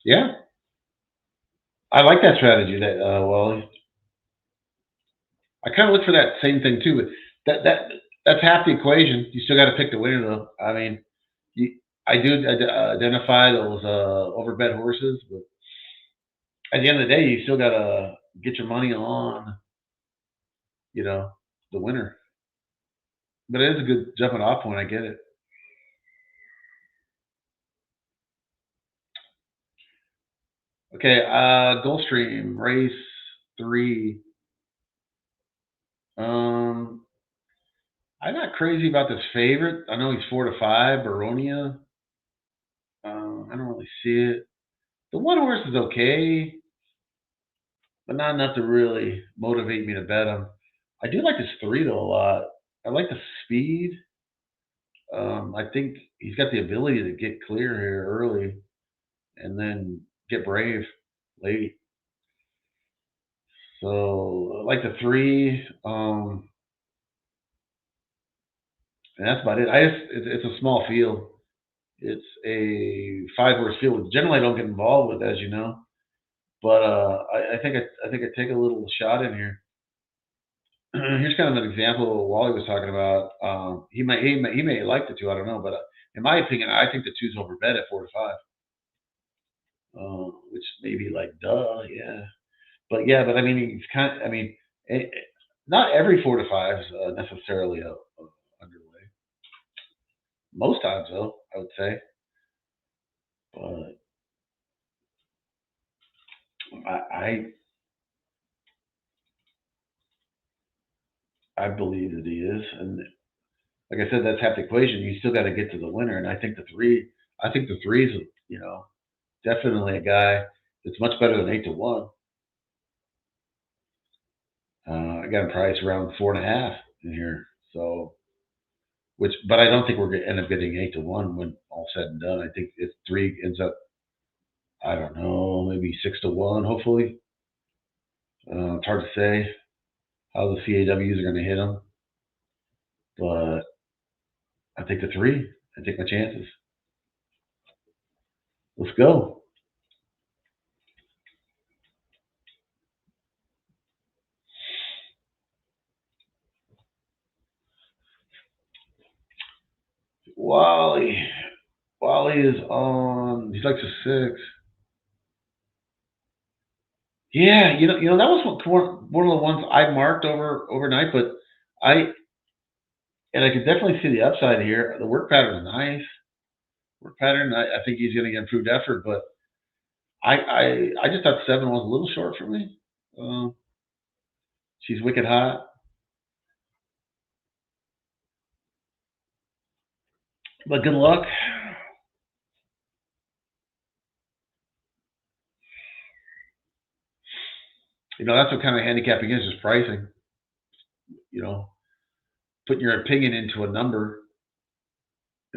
Yeah, I like that strategy. Well, I kind of look for that same thing too. But that's half the equation. You still got to pick the winner though. I mean, you, I do identify those overbet horses, but at the end of the day, you still got to get your money on you know the winner. But it is a good jumping off point. I get it. Okay, Gulfstream race 3. Um, I'm not crazy about this favorite. I know he's 4-5, Baronia. I don't really see it. The one horse is okay, but not enough to really motivate me to bet him. I do like this 3 though a lot. I like the speed. I think he's got the ability to get clear here early and then get brave late. So I like the 3. And that's about it. It's a small field. It's a 5 horse field. Generally, I don't get involved with, as you know. But I think I take a little shot in here. Here's kind of an example of what Wally was talking about. He may like the 2. I don't know, but in my opinion, I think the 2's overbet at 4-5. Which may be like duh, yeah. But yeah, but I mean, it's kind. I mean, not every 4-5 is necessarily a underway. Most times, though, I would say. But I I believe that he is, and like I said, that's half the equation. You still got to get to the winner, and I think the 3. I think the 3 is definitely a guy that's much better than 8-1. I got him priced around 4.5 in here, so but I don't think we're going to end up getting 8-1 when all said and done. I think if 3 ends up, I don't know, maybe 6-1. Hopefully, it's hard to say how the CAWs are going to hit them, but I think the 3. I take my chances. Let's go. Wally. Wally is on. He likes a 6. Yeah, that was one of the ones I marked overnight, but I I could definitely see the upside here. The work pattern is nice. Work pattern. I think he's going to get improved effort, but I just thought 7 was a little short for me. Uh, she's wicked hot, but good luck. That's what kind of handicapping is, just pricing. You know, putting your opinion into a number,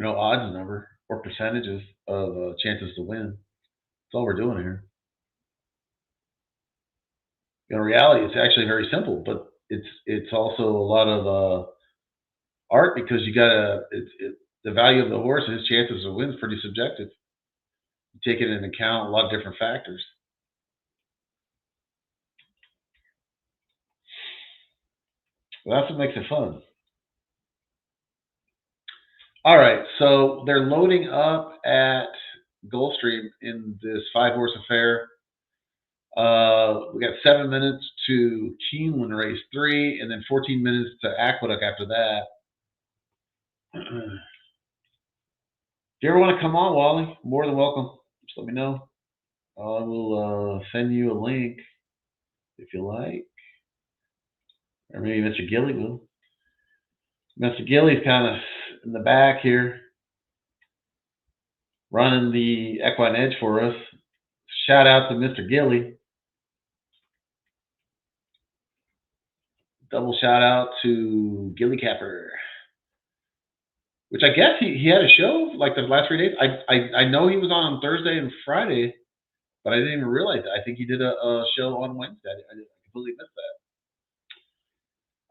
odds number or percentages of chances to win. That's all we're doing here. In reality, it's actually very simple, but it's also a lot of art because you gotta the value of the horse and his chances of win is pretty subjective. You take it into account a lot of different factors. Well, that's what makes it fun. All right, so they're loading up at Gulfstream in this 5-horse affair. We got 7 minutes to Keeneland race 3, and then 14 minutes to Aqueduct after that. If you ever want to come on, Wally, more than welcome. Just let me know. I will send you a link if you like. Or maybe Mr. Gilly will. Mr. Gilly's kind of in the back here, running the equine edge for us. Shout out to Mr. Gilly. Double shout out to Gilly Capper, which I guess he had a show like the last 3 days. I know he was on Thursday and Friday, but I didn't even realize that. I think he did a show on Wednesday. I completely missed that.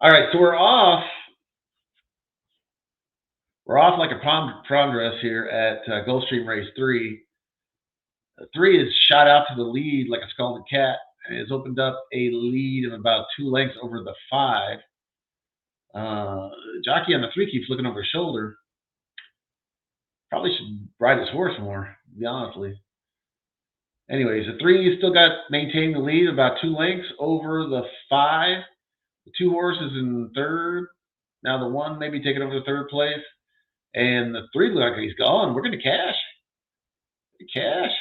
All right, so we're off. We're off like a prom dress here at Gulfstream Race 3. 3 is shot out to the lead like a scalded cat and has opened up a lead of about 2 lengths over the 5. Jockey on the 3 keeps looking over his shoulder. Probably should ride his horse more, to be honestly. Anyways, the 3 still got maintaining the lead about 2 lengths over the 5. The 2 horses in third. Now the 1 maybe taking over the third place. And the 3 looks like he's gone. We're going to cash. Cash.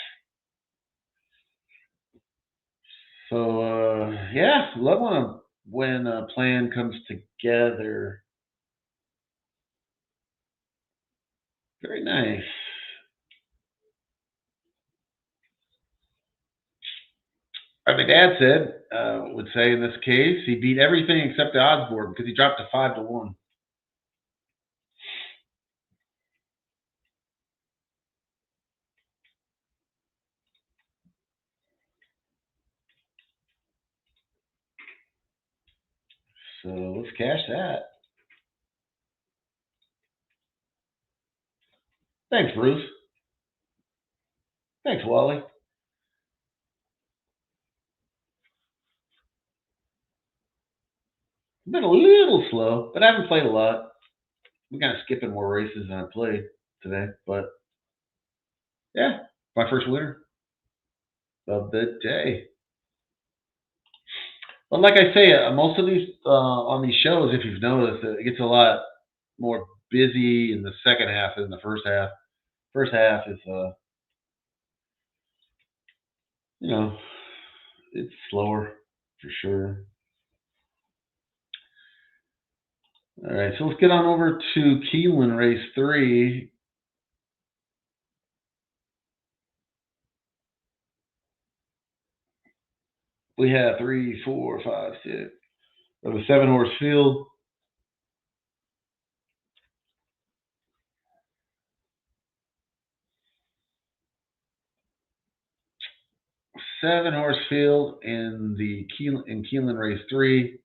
So, yeah, love when a plan comes together. Very nice. My dad would say in this case, he beat everything except the odds board because he dropped to 5-1. So let's cash that. Thanks, Bruce. Thanks, Wally. Been a little slow, but I haven't played a lot. I'm kind of skipping more races than I played today, but yeah, my first winner of the day. But like I say, most of these on these shows, if you've noticed, it gets a lot more busy in the second half than the first half. First half is, it's slower for sure. All right, so let's get on over to Keeneland Race 3. We have 3, 4, 5, 6. We have a 7-horse field. Seven-horse field in the Keeneland Race 3.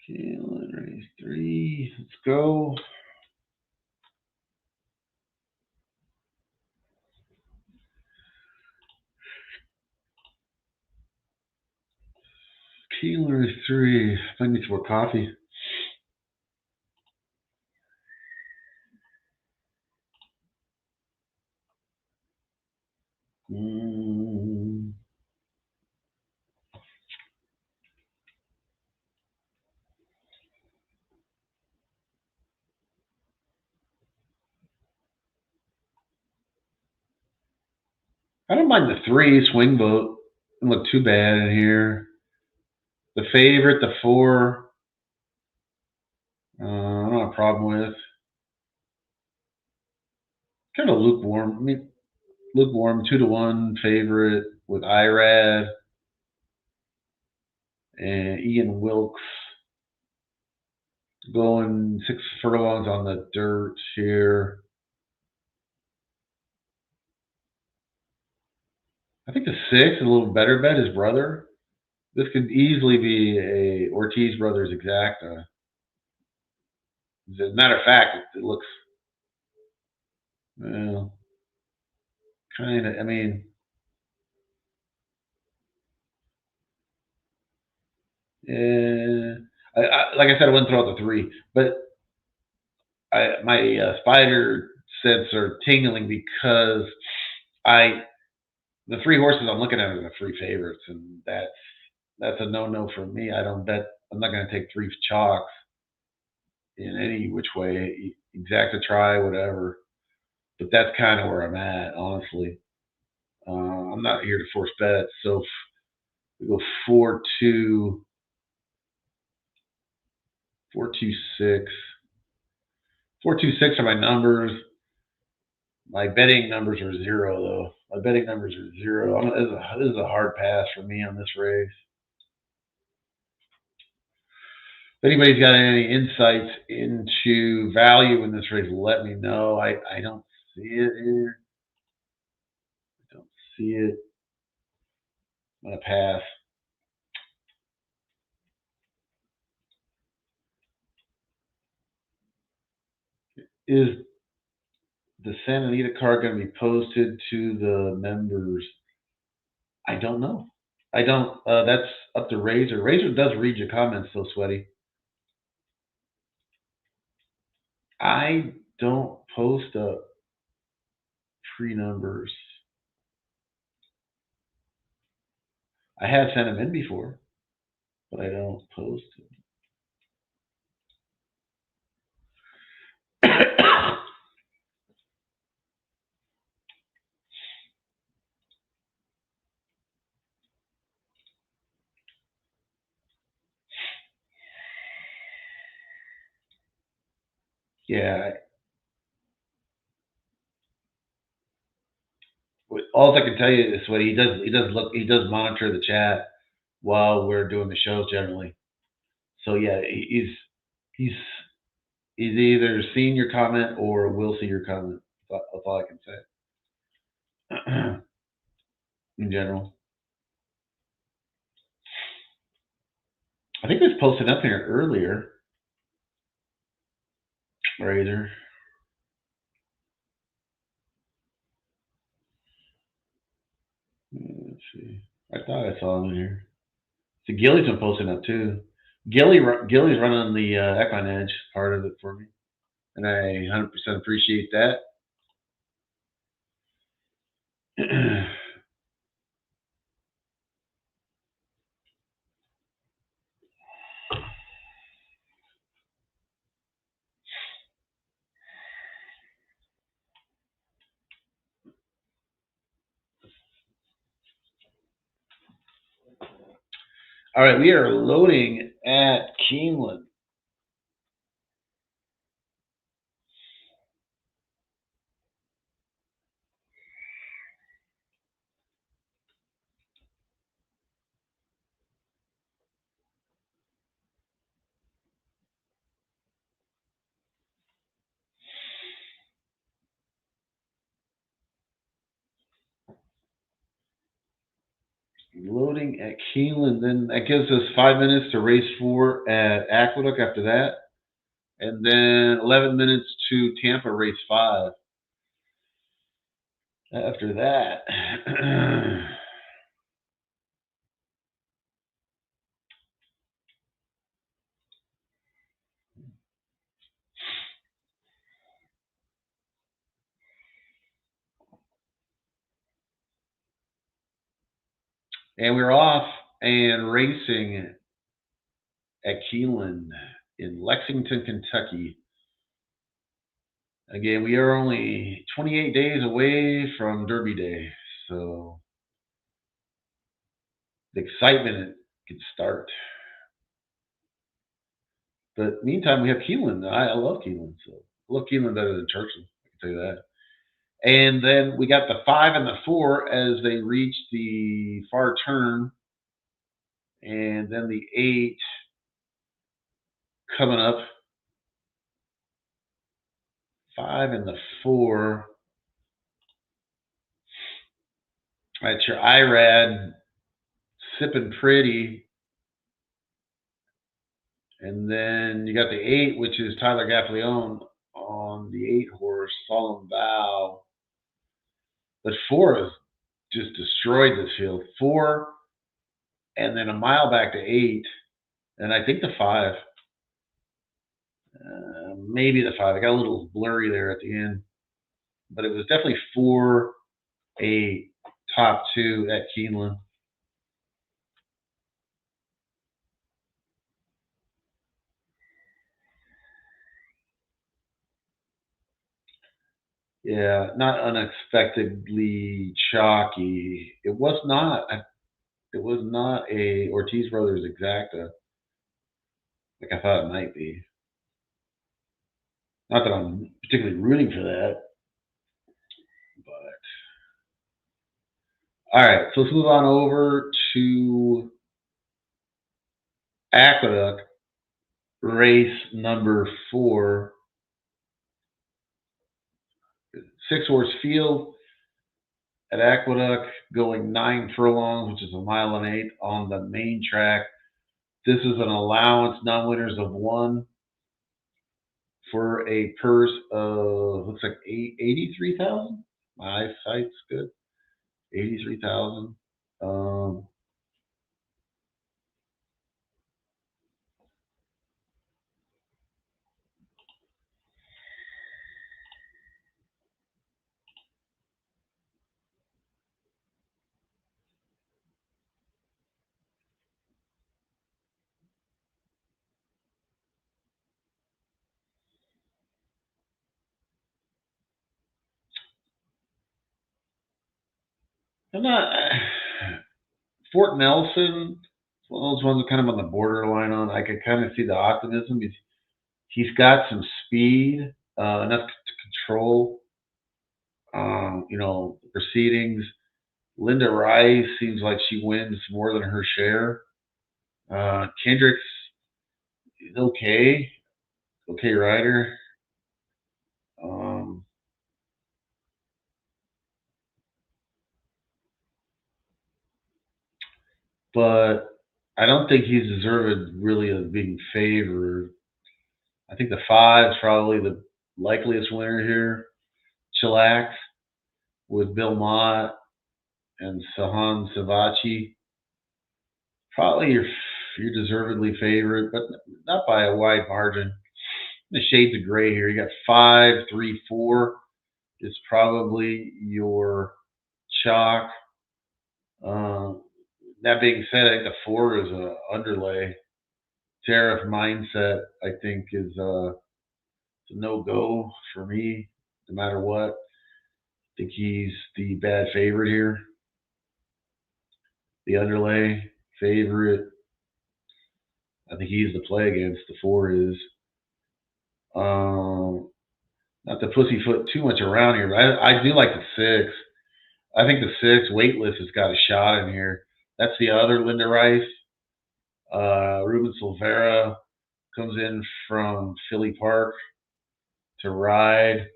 Keeneland Race 3. Let's go. Keeneland Race 3. I need some more coffee. I don't mind the 3 swing vote. Doesn't look too bad in here. The favorite, the 4. I don't have a problem with. Kind of lukewarm. I mean, lukewarm 2-1 favorite with Irad and Ian Wilkes going 6 furlongs on the dirt here. I think the 6 is a little better bet. His brother. This could easily be a Ortiz Brothers exacta. As a matter of fact, it looks, well, kind of. I mean, Like I said, I wouldn't throw out the 3, but my spider sense are tingling because the 3 horses I'm looking at are the 3 favorites, and that's a no for me. I don't bet. I'm not going to take 3 chalks in any which way, exact a try, whatever. But that's kind of where I'm at, honestly. I'm not here to force bets, so we go 4-2, 4-2-6. 4-2-6 are my numbers. My betting numbers are 0, though. My betting numbers are 0. This is a hard pass for me on this race. If anybody's got any insights into value in this race, let me know. I don't see it here. I don't see it. I'm going to pass. Is the Santa Anita card going to be posted to the members? I don't know. I don't. That's up to Razor. Razor does read your comments, though, Sweaty. I don't post up free numbers. I have sent them in before, but I don't post them. Yeah. All I can tell you is what he does. He does monitor the chat while we're doing the shows generally. So yeah, he's either seen your comment or will see your comment. That's all I can say. In general, I think this posted up here earlier. Razor. Let's see. I thought I saw him in here. So Gilly's been posting up too. Gilly's running the Equine Edge part of it for me, and I 100% appreciate that. All right, we are loading at Keeneland. Loading at Keeneland. Then that gives us 5 minutes to race 4 at Aqueduct after that. And then 11 minutes to Tampa race 5. After that. And we're off and racing at Keeneland in Lexington, Kentucky. Again, we are only 28 days away from Derby Day, so the excitement can start. But meantime, we have Keeneland. I love Keeneland, so I love Keeneland better than Churchill. I can tell you that. And then we got the 5 and the 4 as they reach the far turn, and then the 8 coming up. 5 and the 4. That's your IRAD sipping pretty. And then you got the 8, which is Tyler Gaffleone on the 8 horse, Solemn Vow. But 4 has just destroyed this field. 4, and then a mile back to 8. And I think the 5. Maybe the 5. I got a little blurry there at the end. But it was definitely for a top 2 at Keeneland. Yeah, not unexpectedly chalky. It was not. It was not a Ortiz Brothers exacta like I thought it might be. Not that I'm particularly rooting for that, but all right. So let's move on over to Aqueduct race number 4, 6-horse field at Aqueduct, going 9 furlongs, which is 1.8 miles on the main track. This is an allowance, non-winners of 1 for a purse of looks like 83,000. My eyesight's good. 83,000. I'm not. Fort Nelson. It's one of those ones kind of on the borderline on. I could kind of see the optimism. He's got some speed, enough to control, the proceedings. Linda Rice seems like she wins more than her share. Kendrick's is okay rider. Um, but I don't think he's deserved really of being favored. I think the 5 is probably the likeliest winner here. Chillax with Bill Mott and Sahan Savachi. Probably your deservedly favorite, but not by a wide margin. The shades of gray here. You got 5, 3, 4 is probably your chalk. That being said, I think the 4 is a underlay. Tariff mindset, I think, is a no-go for me, no matter what. I think he's the bad favorite here. The underlay favorite. I think he's the play against. The 4 is. Not to pussyfoot too much around here, but I do like the 6. I think the 6 weightless has got a shot in here. That's the other Linda Rice. Ruben Silvera comes in from Philly Park to ride.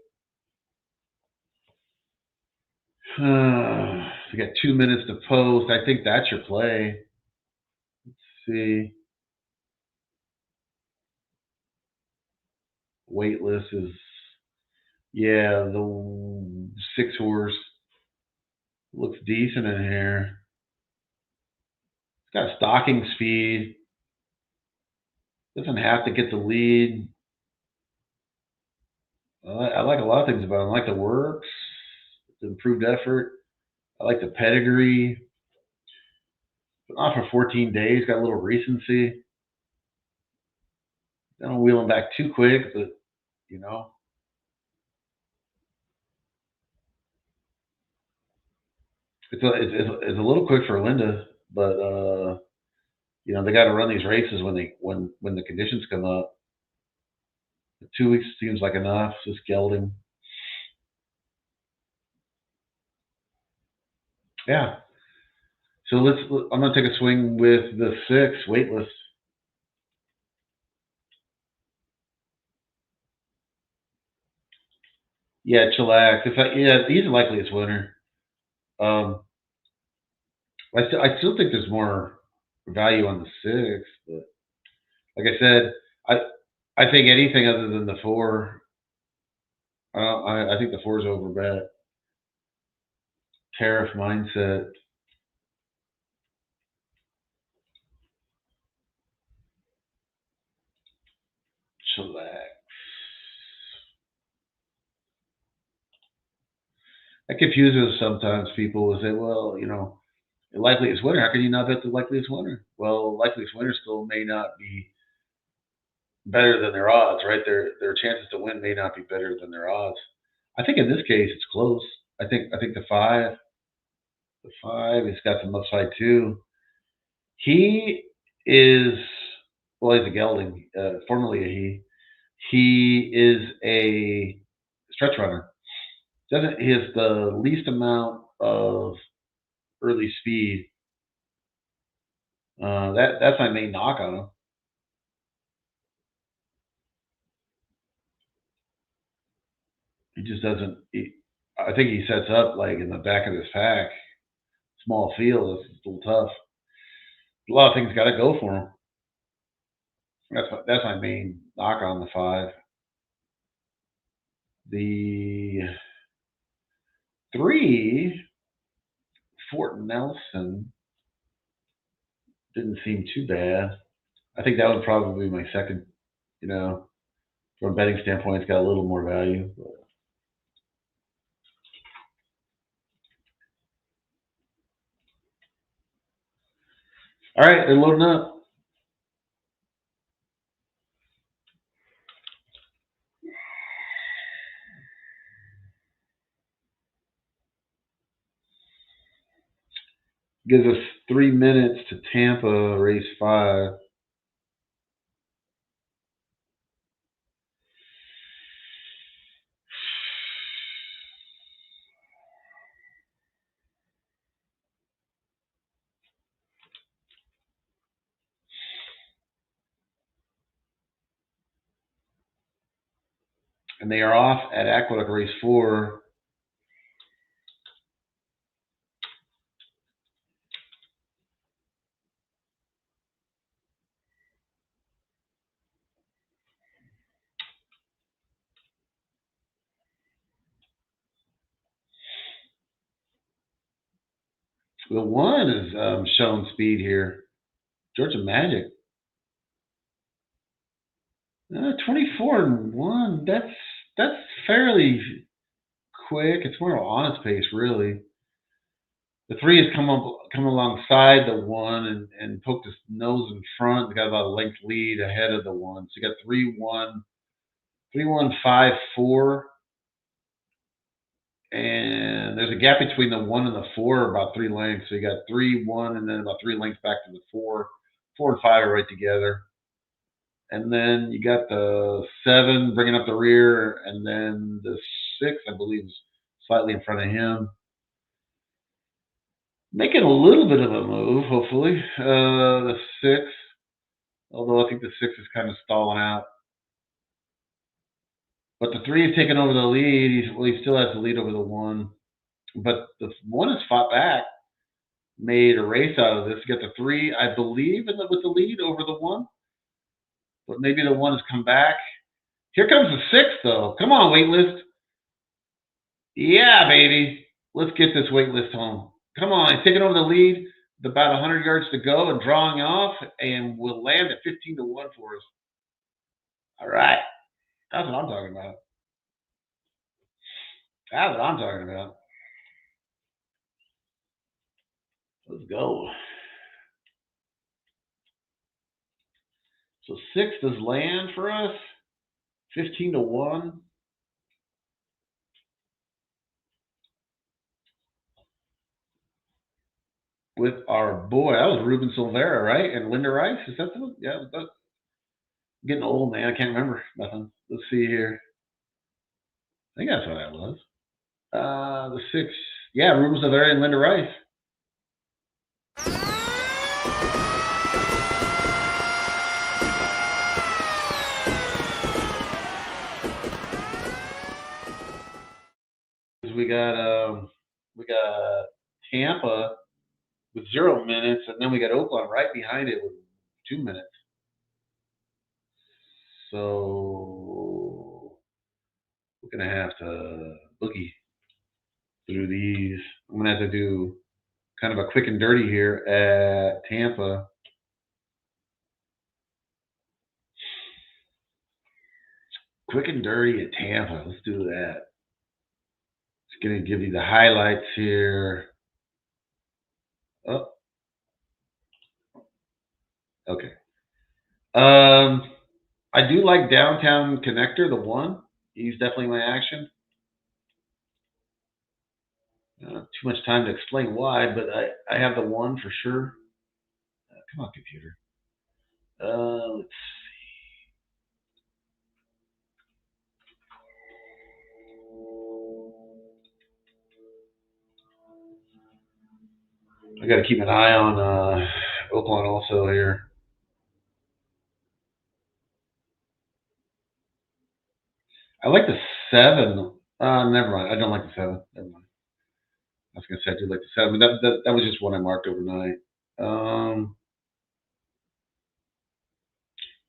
You got 2 minutes to post. I think that's your play. Let's see. Weightless is, yeah, the 6-horse looks decent in here. It's got stocking speed. Doesn't have to get the lead. I like a lot of things about him. I like the works, the improved effort. I like the pedigree. Been off for 14 days, got a little recency. Don't wheel him back too quick, but you know, it's a little quick for Linda, but they got to run these races when the conditions come up. 2 weeks seems like enough. Just gelding. Yeah. So I'm gonna take a swing with the 6 weightless. Yeah, chillax. He's the likeliest winner. Um, I still think there's more value on the 6, but like I said, I think anything other than the 4. I think the 4 is overbet. Tariff mindset. Chillax. That confuses sometimes people who say, well, the likeliest winner. How can you not bet the likeliest winner? Well, likeliest winner still may not be better than their odds, right? Their chances to win may not be better than their odds. I think in this case it's close. I think the five has got some upside too. He is he's a gelding, formerly a he. He is a stretch runner. He has the least amount of early speed. That's my main knock on him. He just doesn't. I think he sets up like in the back of his pack. Small field, it's a little tough. A lot of things got to go for him. That's my main knock on the five. The three, Fort Nelson, didn't seem too bad. I think that would probably be my second. From a betting standpoint, it's got a little more value. But. All right, they're loading up. Gives us 3 minutes to Tampa, race 5. And they are off at Aqueduct, race 4. The 1 is showing speed here. Georgia Magic. 24-1. That's fairly quick. It's more of an honest pace, really. The 3 has come alongside the 1 and poked his nose in front. They got about a length lead ahead of the 1. So you got 3-1, 3-1, 5-4. And there's a gap between the 1 and the 4, about 3 lengths. So you got 3-1, and then about 3 lengths back to the 4. 4 and 5 are right together. And then you got the 7 bringing up the rear, and then the 6, I believe, is slightly in front of him. Making a little bit of a move, hopefully. The 6, although I think the 6 is kind of stalling out. But the 3 is taking over the lead. He still has the lead over the 1. But the 1 has fought back, made a race out of this. You got the 3, I believe, with the lead over the 1. But maybe the 1 has come back. Here comes the 6, though. Come on, waitlist. Yeah, baby. Let's get this waitlist home. Come on, he's taking over the lead. About 100 yards to go and drawing off, and we'll land at 15-1 for us. All right. That's what I'm talking about. That's what I'm talking about. Let's go. So 6 does land for us. 15-1. With our boy, that was Ruben Silvera, right? And Linda Rice. Is that the one? Yeah, I'm getting old, man. I can't remember nothing. Let's see here. I think that's what that was. The 6. Yeah, Ruben Silvera and Linda Rice. We got Tampa with 0 minutes, and then we got Oaklawn right behind it with 2 minutes. So we're gonna have to boogie through these. I'm gonna have to do kind of a quick and dirty here at Tampa. Quick and dirty at Tampa. Let's do that. It's going to give you the highlights here. Oh, okay. I do like Downtown Connector, the one. He's definitely my action. Too much time to explain why, but I have the one for sure. Come on, computer. Let's see. I got to keep an eye on Oaklawn also here. I like the 7. Never mind. I don't like the 7. Never mind. I was going to say I do like the 7, but that was just one I marked overnight.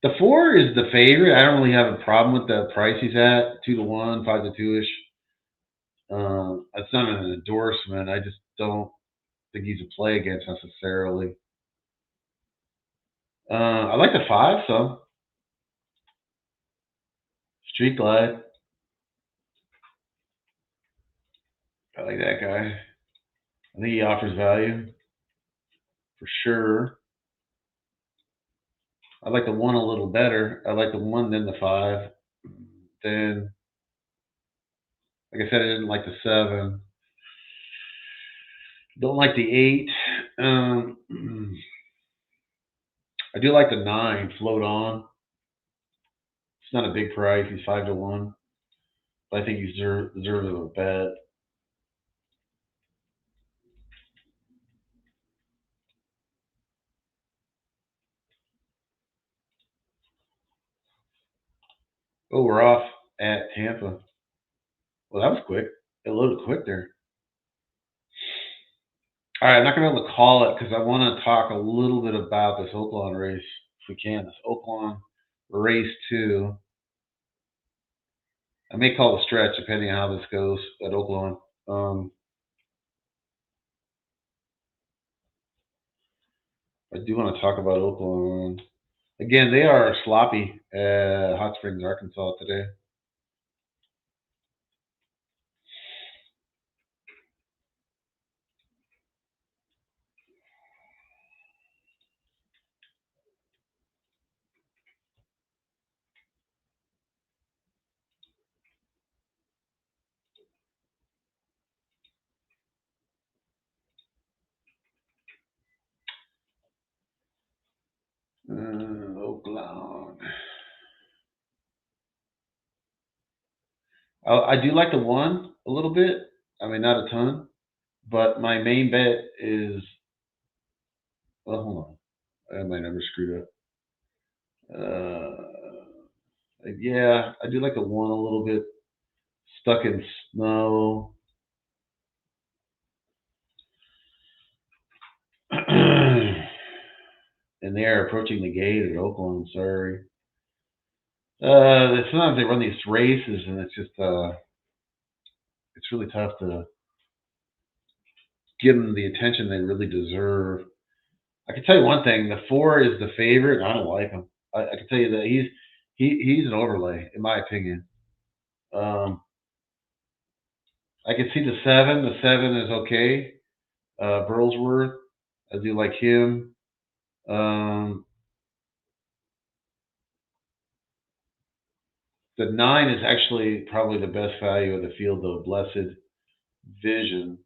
The 4 is the favorite. I don't really have a problem with the price he's at, 2-1, 5-2 ish. It's not an endorsement. I just don't think he's a play against necessarily. I like the 5 some. Street Glide. I like that guy. I think he offers value for sure. I like the 1 a little better. I like the 1 than the 5. Then, like I said, I didn't like the 7. Don't like the 8. I do like the 9. Float on. It's not a big price. He's 5-1. But I think he's deserves of a bet. Oh, we're off at Tampa. Well, that was quick. It loaded quick there. All right, I'm not going to be able to call it because I want to talk a little bit about this Oaklawn race, if we can. This Oaklawn race 2. I may call it a stretch depending on how this goes at Oaklawn. I do want to talk about Oaklawn. Again, they are sloppy at Hot Springs, Arkansas today. Oaklawn. I do like the 1 a little bit. I mean, not a ton. But my main bet is, well, hold on. I have my number screwed up. Yeah, I do like the 1 a little bit. Stuck in snow. And they're approaching the gate at Oaklawn, sorry. Sometimes they run these races and it's just, it's really tough to give them the attention they really deserve. I can tell you one thing: the 4 is the favorite. I don't like him. I can tell you that he's an overlay, in my opinion. I can see the 7. The 7 is okay. Burlsworth, I do like him. The 9 is actually probably the best value of the field, though. Blessed Vision.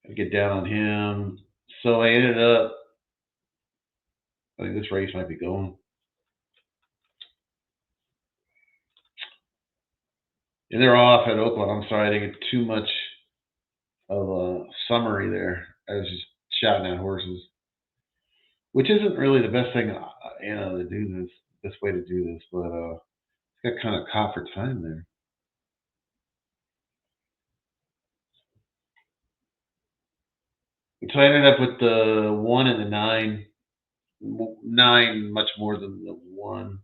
I get down on him. So I ended up, I think this race might be going. And they're off at Oaklawn. I'm sorry, I didn't get too much of a summary there. I was just shouting at horses, which isn't really the best thing, to do this. Best way to do this, but got kind of caught for time there. So I ended up with the 1 and the 9. 9 much more than the 1.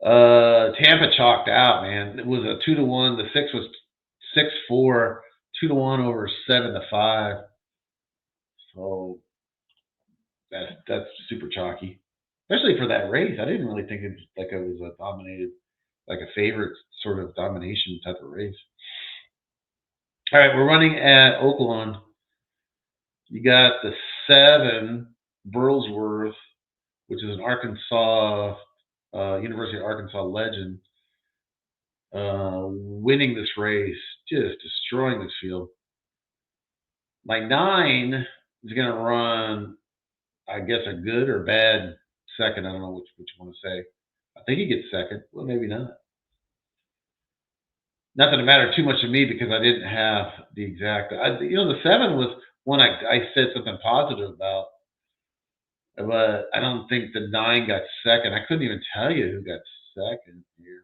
Tampa chalked out, man. It was a 2-1. The 6 was 6-4, 2-1 over 7-5. So that's super chalky. especially for that race. I didn't really think it was a dominated, like a favorite sort of domination type of race. All right, we're running at Oaklawn. You got the 7 Burlsworth, which is an Arkansas, University of Arkansas legend, winning this race, just destroying this field. My 9 is going to run, I guess, a good or bad second. I don't know which you want to say. I think he gets second. Well, maybe not. Not that it mattered too much to me because I didn't have the exact. The 7 was one I said something positive about, but I don't think the 9 got second. I couldn't even tell you who got second here.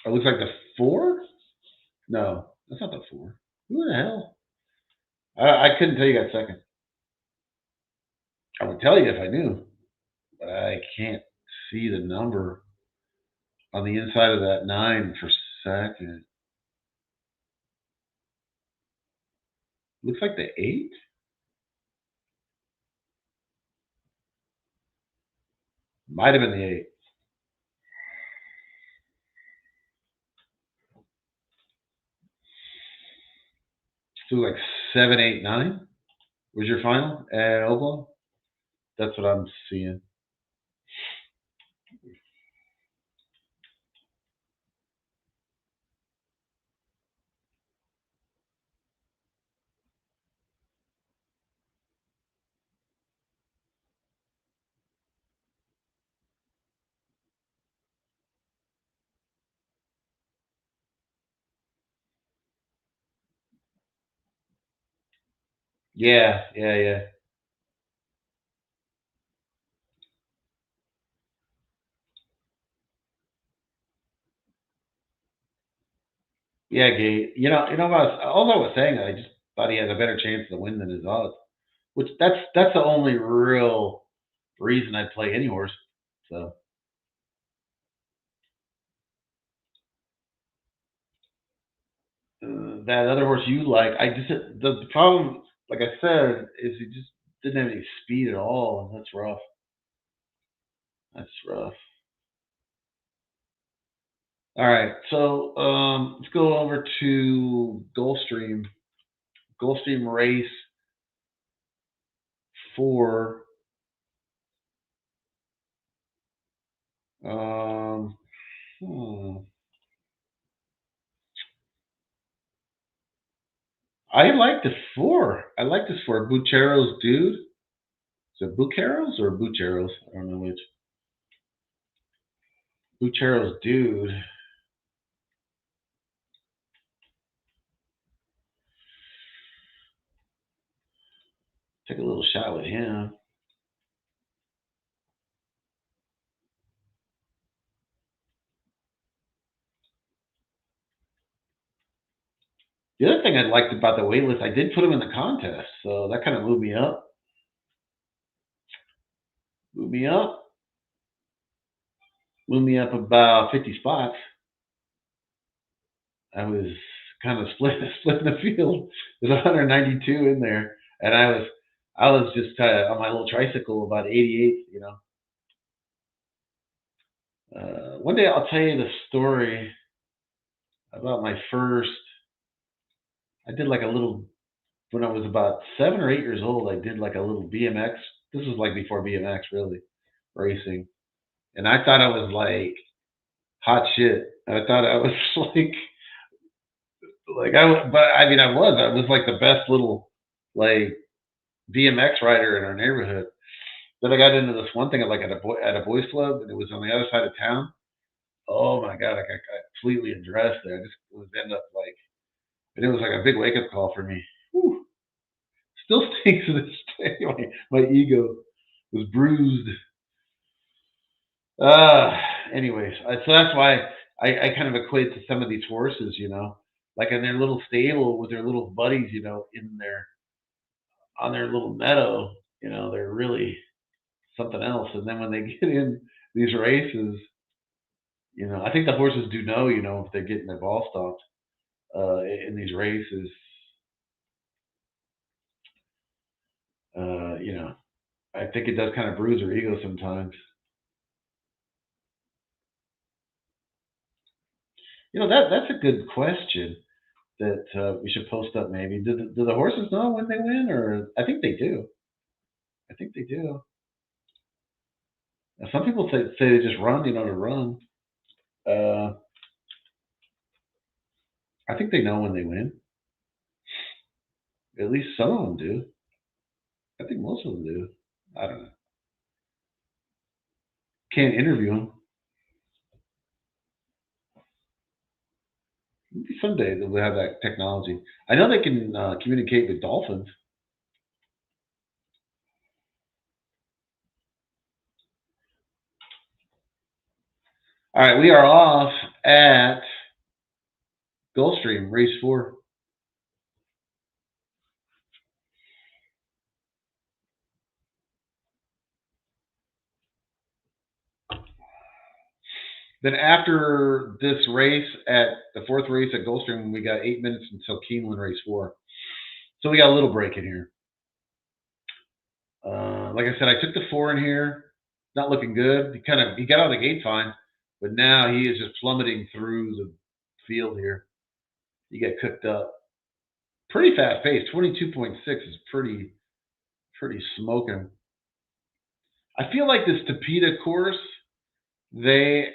It looks like the 4? No, that's not the 4. Who the hell? I couldn't tell you got second. I would tell you if I knew, but I can't see the number on the inside of that 9 for second. Looks like the 8. Might have been the 8. So like 7, 8, 9 was your final at Oaklawn? That's what I'm seeing. Yeah. Yeah, Gate. All I was saying, I just thought he had a better chance to win than his odds. Which that's the only real reason I'd play any horse. So that other horse you like, the problem, like I said, is he just didn't have any speed at all, and that's rough. That's rough. All right, so let's go over to Gulfstream. Gulfstream race 4. Um, I like the 4. I like this 4. Buchero's Dude. Is it Buchero's or Buchero's? I don't know which. Buchero's Dude. Take a little shot with him. The other thing I liked about the waitlist, I did put him in the contest, so that kind of moved me up. Moved me about 50 spots. I was kind of splitting the field. There's 192 in there, and I was just on my little tricycle about 88. One day I'll tell you the story about my first. I did like a little when I was about 7 or 8 years old. I did like a little BMX. This was like before BMX really racing, and I thought I was like hot shit. I thought I was I was like the best little like BMX rider in our neighborhood. Then I got into this one thing at a boys club, and it was on the other side of town. Oh my god, I got completely undressed there. I just was end up like, and it was like a big wake up call for me. Whew. Still stinks to this day. My ego was bruised. Anyways, so that's why I kind of equate to some of these horses, like in their little stable with their little buddies, in their on their little meadow, they're really something else. And then when they get in these races, I think the horses do know, if they're getting their ball stopped in these races. I think it does kind of bruise their ego sometimes. That's a good question that we should post up. Maybe do the horses know when they win, or I think they do. I think they do. Now, some people say they just run, to run. Uh, I think they know when they win. At least some of them do. I think most of them do. I don't know. Can't interview them. Maybe someday they'll have that technology. I know they can communicate with dolphins. All right, we are off at Gulfstream, race 4. Then after this race at the 4th race at Gulfstream, we got 8 minutes until Keeneland race 4. So we got a little break in here. Like I said, I took the 4 in here. Not looking good. He got out of the gate fine, but now he is just plummeting through the field here. He got cooked up. Pretty fast pace. 22.6 is pretty smoking. I feel like this Tapeta course, they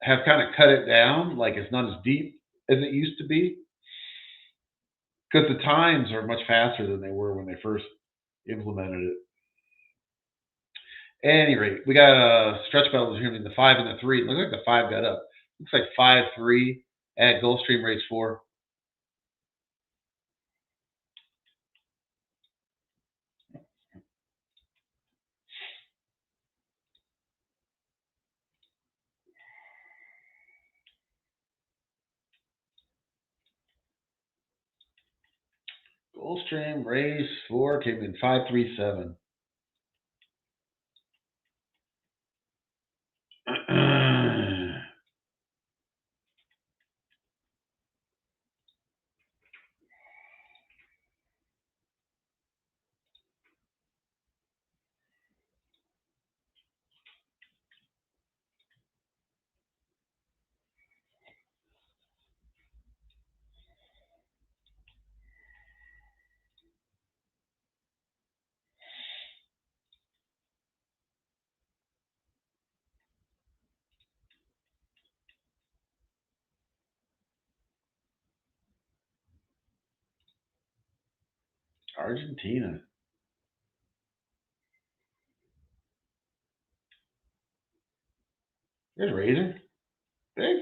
have kind of cut it down. Like it's not as deep as it used to be, because the times are much faster than they were when they first implemented it. At any rate, we got a stretch battle between the 5 and the 3. It looks like the 5 got up. Looks like 5-3 at Gulfstream race 4. Gulfstream race 4 came in 5-3-7. Argentina. There's Razor. Big.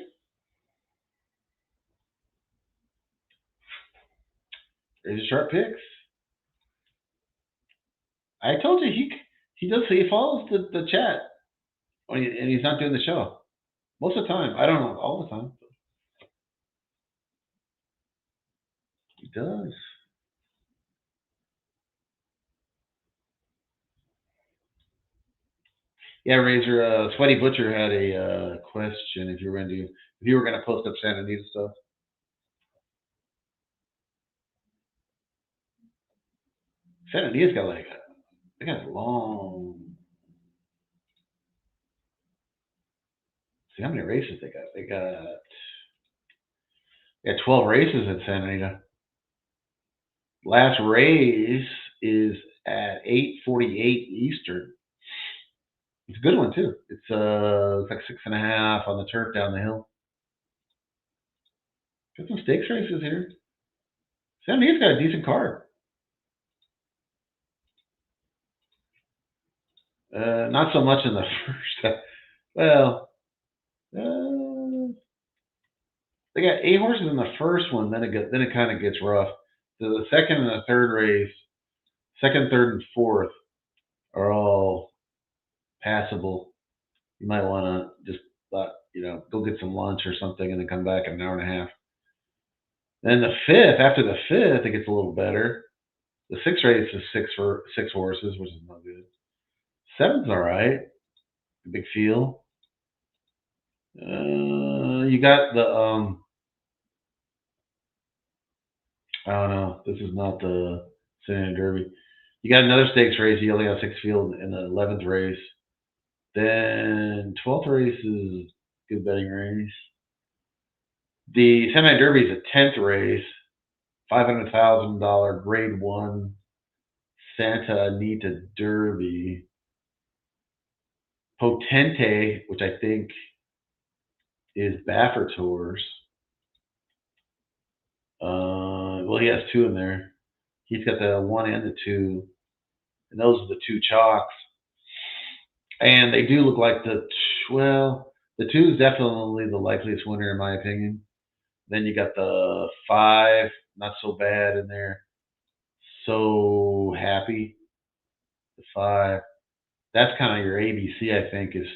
RazorSharpPicks. I told you he follows the chat and he's not doing the show most of the time. I don't know all the time. He does. Yeah, Razor. Sweaty Butcher had a question. If you were gonna post up Santa Anita stuff. Santa Anita's got they got a long. See how many races they got. They got 12 races at Santa Anita. Last race is at 8:48 Eastern. It's a good one too. It's like 6.5 on the turf down the hill. Got some stakes races here. Santa Anita's got a decent card. Not so much in the first. Well, they got 8 horses in the first one. Then it kind of gets rough. So the second and the third race, second, third, and fourth are all passable. You might want to just go get some lunch or something, and then come back in an hour and a half. Then the fifth, after the fifth, it gets a little better. The sixth race is six horses, which is not good. Seven's all right. Big field. You got the I don't know. This is not the Cincinnati Derby. You got another stakes race. You only got six field in the 11th race. Then 12th race is good betting race. The Cincinnati Derby is a 10th race. $500,000 Grade 1 Santa Anita Derby. Potente, which I think is Baffert's horse. Well, he has two in there. He's got the one and the two, and those are the two chalks. And they do look like the two is definitely the likeliest winner in my opinion. Then you got the five, not so bad in there. So happy. The five. That's kind of your ABC, I think, is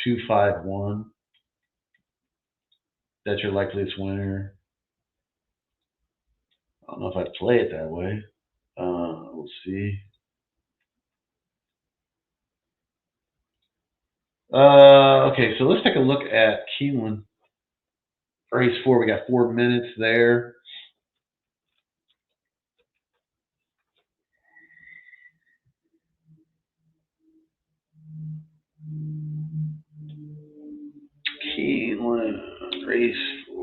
2-5-1. That's your likeliest winner. I don't know if I'd play it that way. We'll see. Okay, so let's take a look at Keeneland. Race 4, we got 4 minutes there. Keeneland, race 4.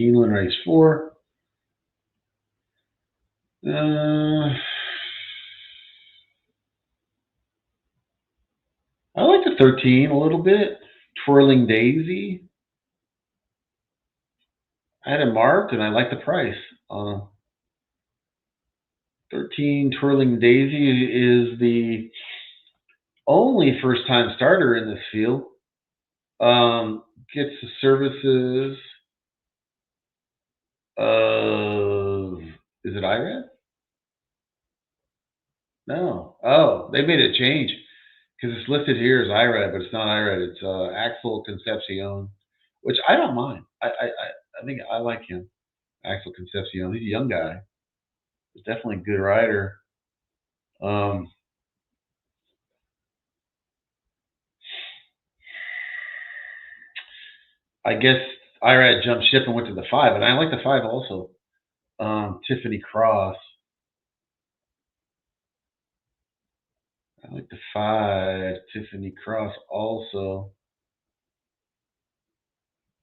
Keeneland race 4. I like the 13 a little bit. Twirling Daisy. I had it marked and I like the price. 13 Twirling Daisy is the only first time starter in this field. Gets the services of, is it IRAD? No. Oh, they made a change because it's listed here as IRAD, but it's not IRAD. It's Axel Concepcion, which I don't mind. I think I like him. Axel Concepcion. He's a young guy. He's definitely a good rider. I guess IRAD jumped ship and went to the 5, and I like the 5 also. Tiffany Cross. I like the 5, Tiffany Cross also.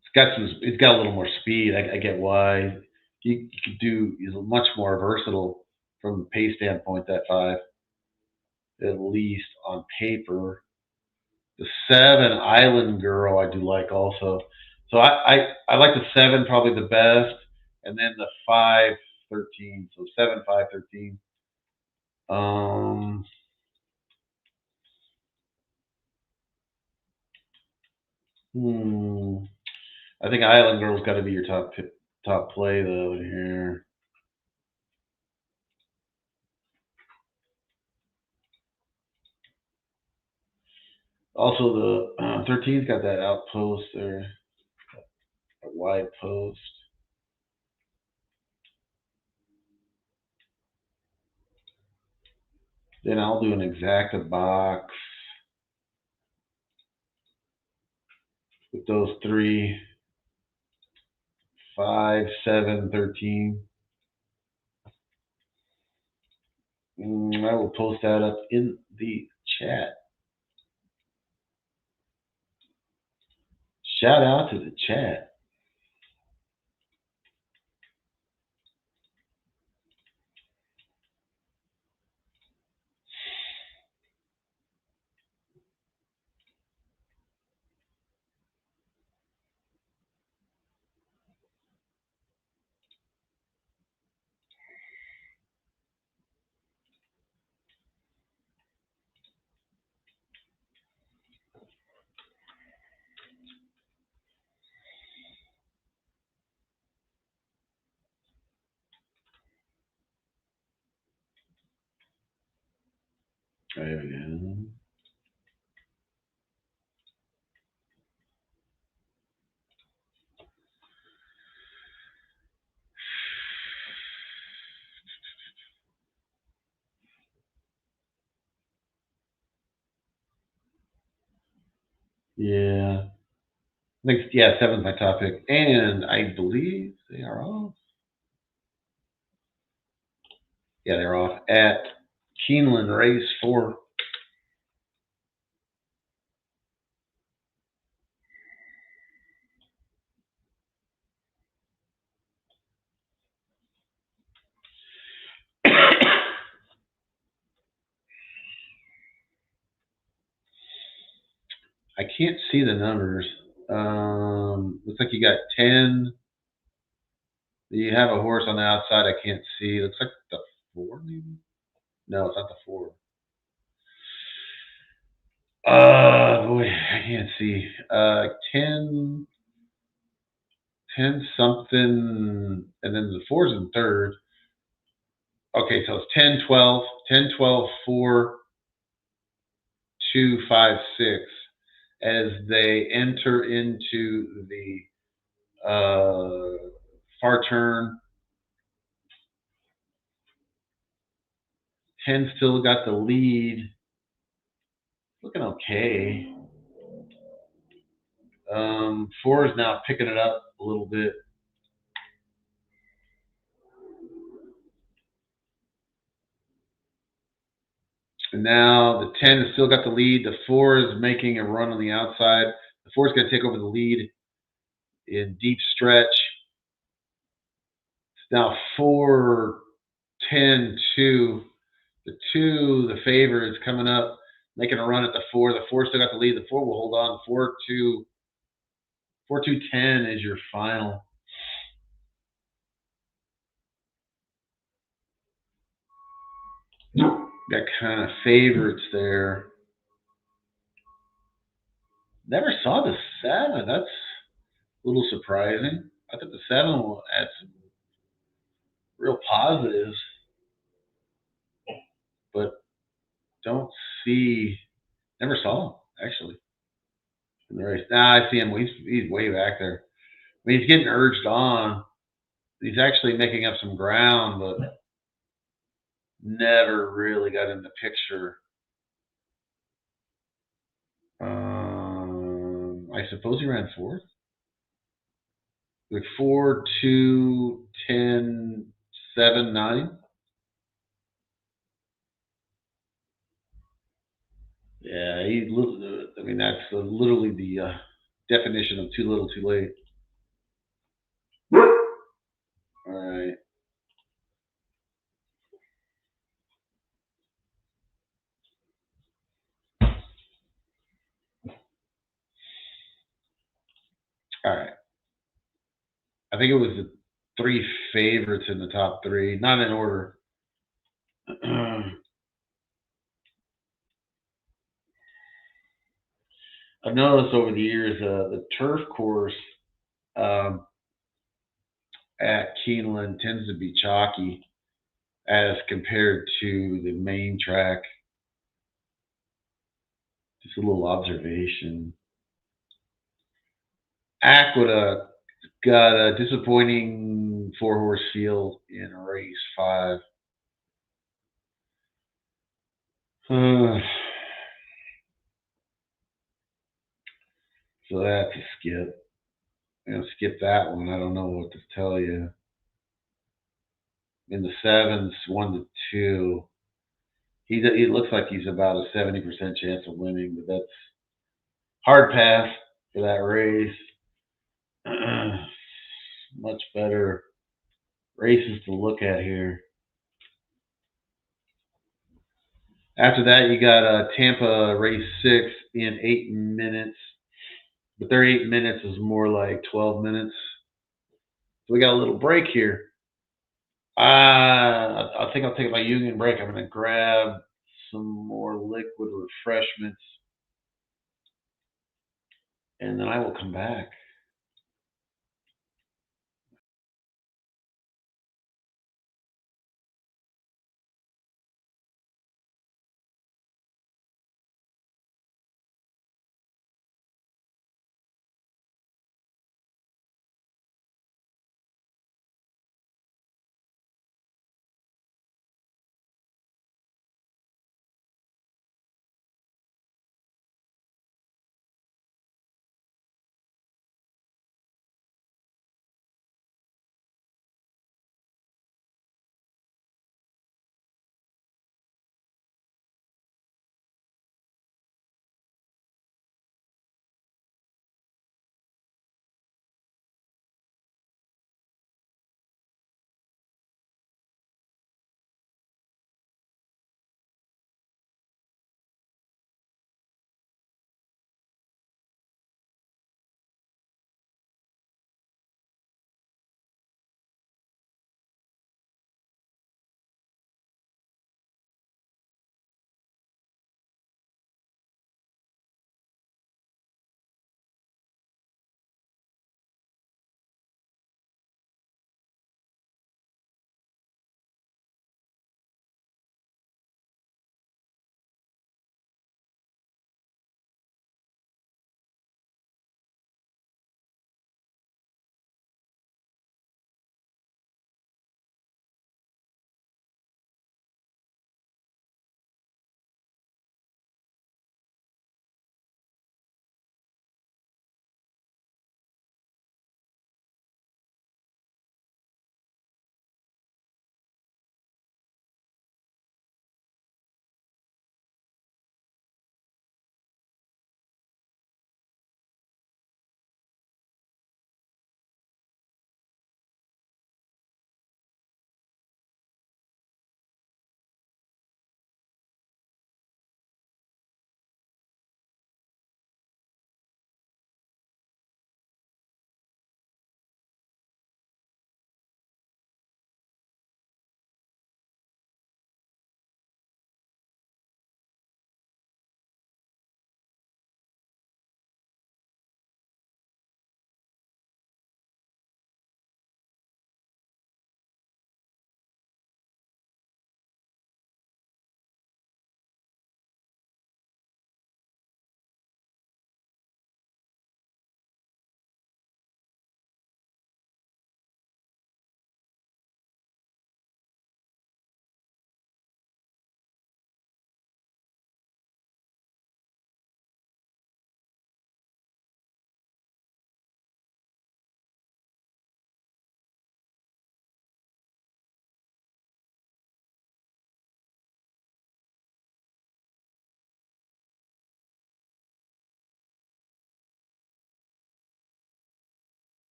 It's got a little more speed. I get why. He could do. He's much more versatile from the pace standpoint. That 5, at least on paper. The 7, Island Girl, I do like also. So I like the 7 probably the best, and then the 5, 13. So 7, 5, 13. I think Island Girl's got to be your top play though here. Also, the 13's got that outpost there, a wide post. Then I'll do an exacta box with those 3, 5, 7, 13. I will post that up in the chat. Shout out to the chat. There we go. Yeah. I think, yeah, 7's my top pick. And I believe they are off. Yeah, they're off at Keeneland, race 4. I can't see the numbers. Looks like you got 10. You have a horse on the outside. I can't see. Looks like the 4, maybe. No, it's not the 4. Boy, I can't see. 10, 10 something, and then the 4's in third. Okay, so it's 10, 12, 10, 12, 4, 2, 5, 6. As they enter into the far turn, 10 still got the lead. Looking okay. 4 is now picking it up a little bit. And now the 10 has still got the lead. The 4 is making a run on the outside. The 4 is going to take over the lead in deep stretch. It's now 4, 10, 2. The 2, the favorite, is coming up, making a run at the 4. The 4 still got the lead. The 4 will hold on. 4, 2, 4, 2, 10 is your final. Got kind of favorites there. Never saw the 7. That's a little surprising. I thought the 7 will add some real positives, but don't see. Never saw him actually in the race. Nah, I see him. He's way back there. I mean, he's getting urged on. He's actually making up some ground, but never really got in the picture. I suppose he ran 4th. Like 4, 2, 10, 7, 9. Yeah, I mean, that's literally the definition of too little, too late. All right. All right. I think it was the 3 favorites in the top 3, not in order. I've noticed over the years the turf course um, at Keeneland tends to be chalky as compared to the main track. Just a little observation. Aqueduct got a disappointing 4-horse field in race 5. So that's a skip. I'm gonna skip that one. I don't know what to tell you. In the 7s, 1 to 2, he looks like he's about a 70% chance of winning, but that's hard pass for that race. Much better races to look at here. After that, you got Tampa race 6 in 8 minutes, but their 8 minutes is more like 12 minutes. So we got a little break here. I think I'll take my union break. I'm going to grab some more liquid refreshments, and then I will come back.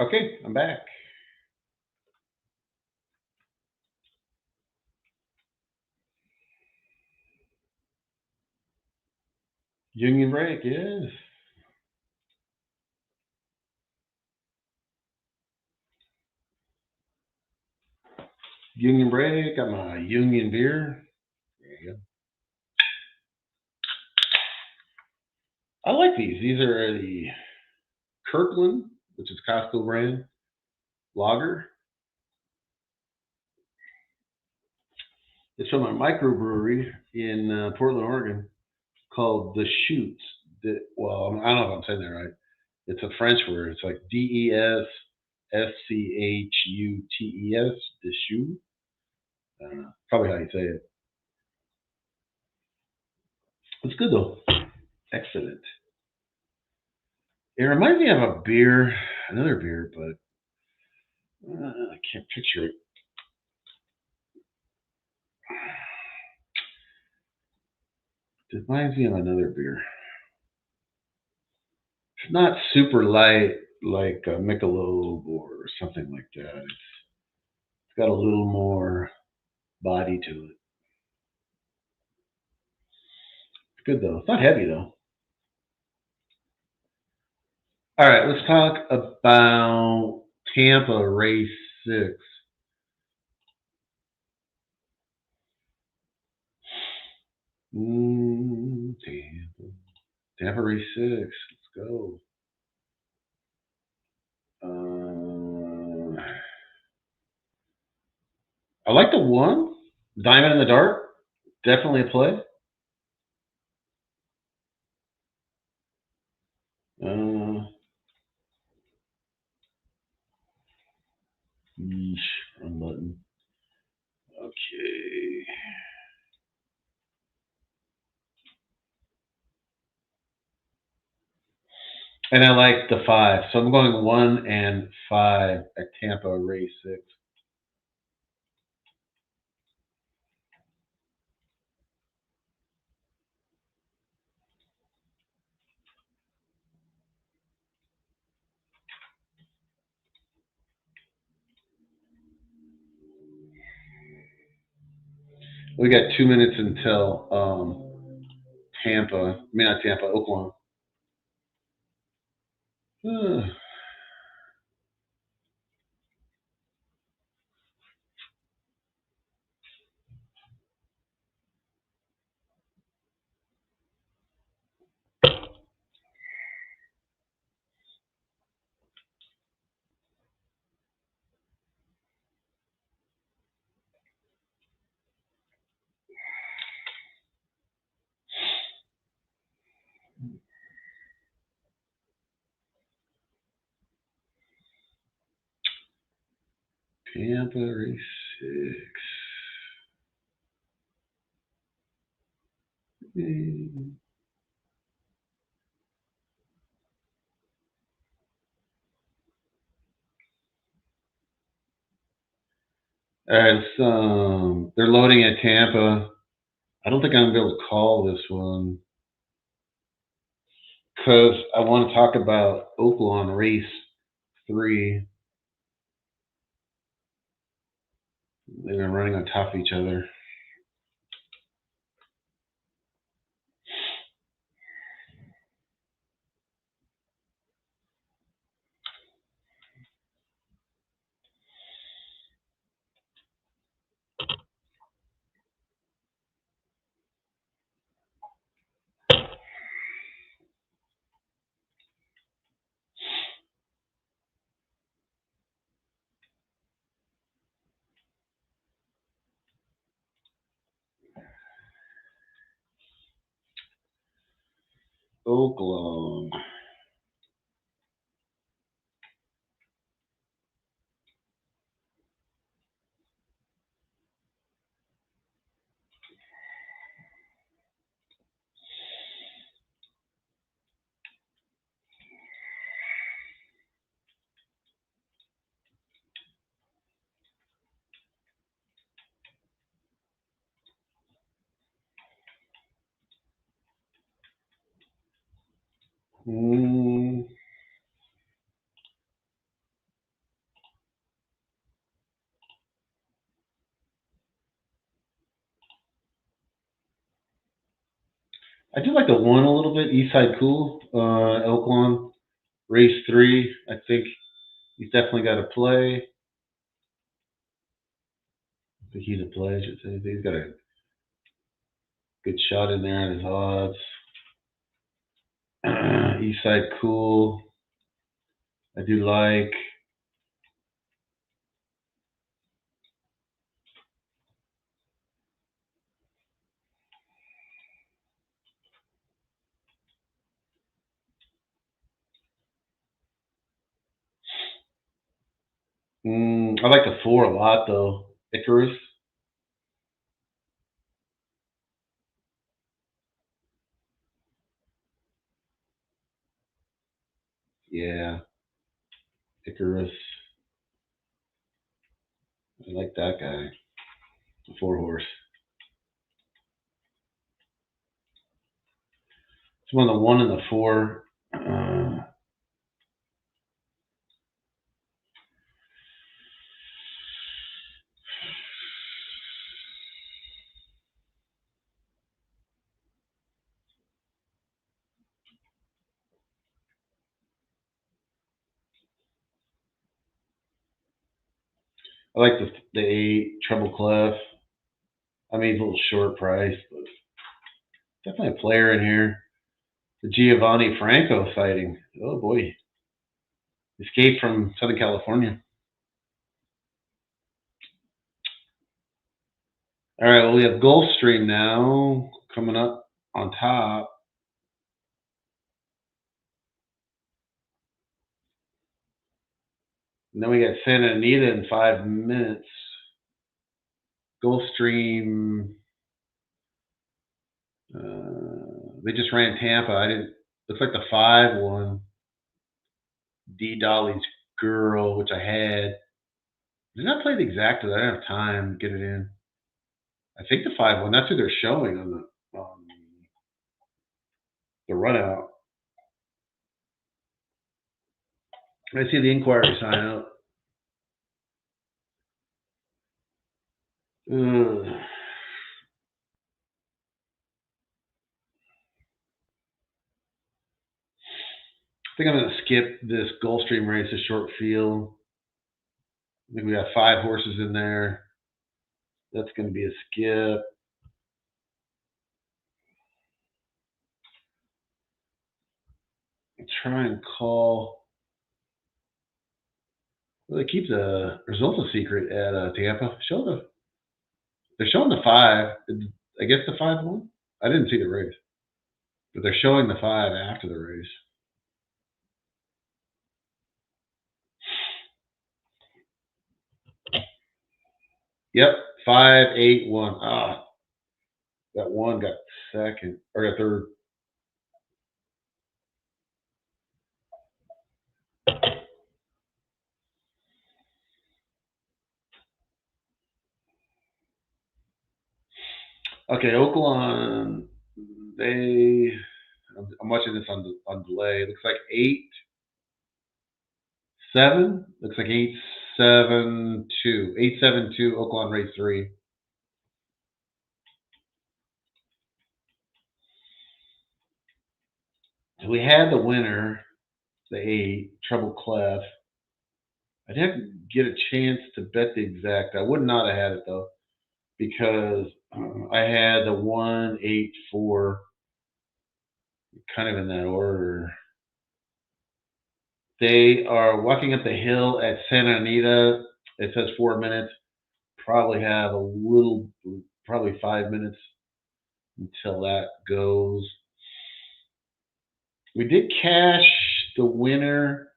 Okay, I'm back. Union break, yes. Union break. Got my Union beer. There you go. I like these. These are the Kirkland, which is Costco brand lager. It's from a microbrewery in Portland, Oregon, called The Shoots. Well, I don't know if I'm saying that right. It's a French word. It's like DESSCHUTES. The Shoot. I don't know. Probably how you say it. It's good though. Excellent. It reminds me of a beer, another beer, but I can't picture it. It reminds me of another beer. It's not super light like a Michelob or something like that. It's got a little more body to it. It's good though. It's not heavy though. All right, let's talk about Tampa Race 6. Tampa Race 6. Let's go. I like the one. Diamond in the Dark. Definitely a play. Wrong button. Okay. And I like the 5. So I'm going 1 and 5 at Tampa Race 6. We got 2 minutes until not Tampa, Oaklawn. Tampa Race 6. All right, they're loading at Tampa. I don't think I'm going to be able to call this one because I want to talk about Oaklawn Race 3. They've been running on top of each other. Oaklawn. I do like the one a little bit. Eastside Cool, Oaklawn, race 3. I think he's definitely got to play. I think he's a play, I should say. He's got a good shot in there at his odds. Eastside Cool, I do like. I like the 4 a lot, though. Icarus. Yeah, Icarus. I like that guy. The 4 horse. It's one of the 1 and the 4. I like the 8 Treble Clef. I mean, it's a little short price, but definitely a player in here. The Giovanni Franco sighting. Oh boy, escaped from Southern California. All right, well, we have Gulfstream now coming up on top. And then we got Santa Anita in 5 minutes. Gulfstream, they just ran Tampa. I didn't. Looks like the 5 one. D Dolly's Girl, which I had. Did not play the exacta. I didn't have time to get it in. I think the 5 one. That's who they're showing on the run out. I see the inquiry sign out. I think I'm going to skip this Gulfstream race, a short field. I think we got 5 horses in there. That's going to be a skip. I'll try and call. Well, they keep the results a secret at Tampa. They're showing the 5. I guess the 5 one. I didn't see the race, but they're showing the 5 after the race. Yep, 5, 8, 1. That 1 got second or got third. Okay, Oaklawn. I'm watching this on delay. It looks like 8, 7. Looks like 8, 7, 2. 8, 7, 2. Oaklawn race 3. So we had the winner, the 8 Treble Clef. I didn't get a chance to bet the exact. I would not have had it though, because I had the 1, 8, 4, kind of in that order. They are walking up the hill at Santa Anita. It says 4 minutes. Probably 5 minutes until that goes. We did cash the winner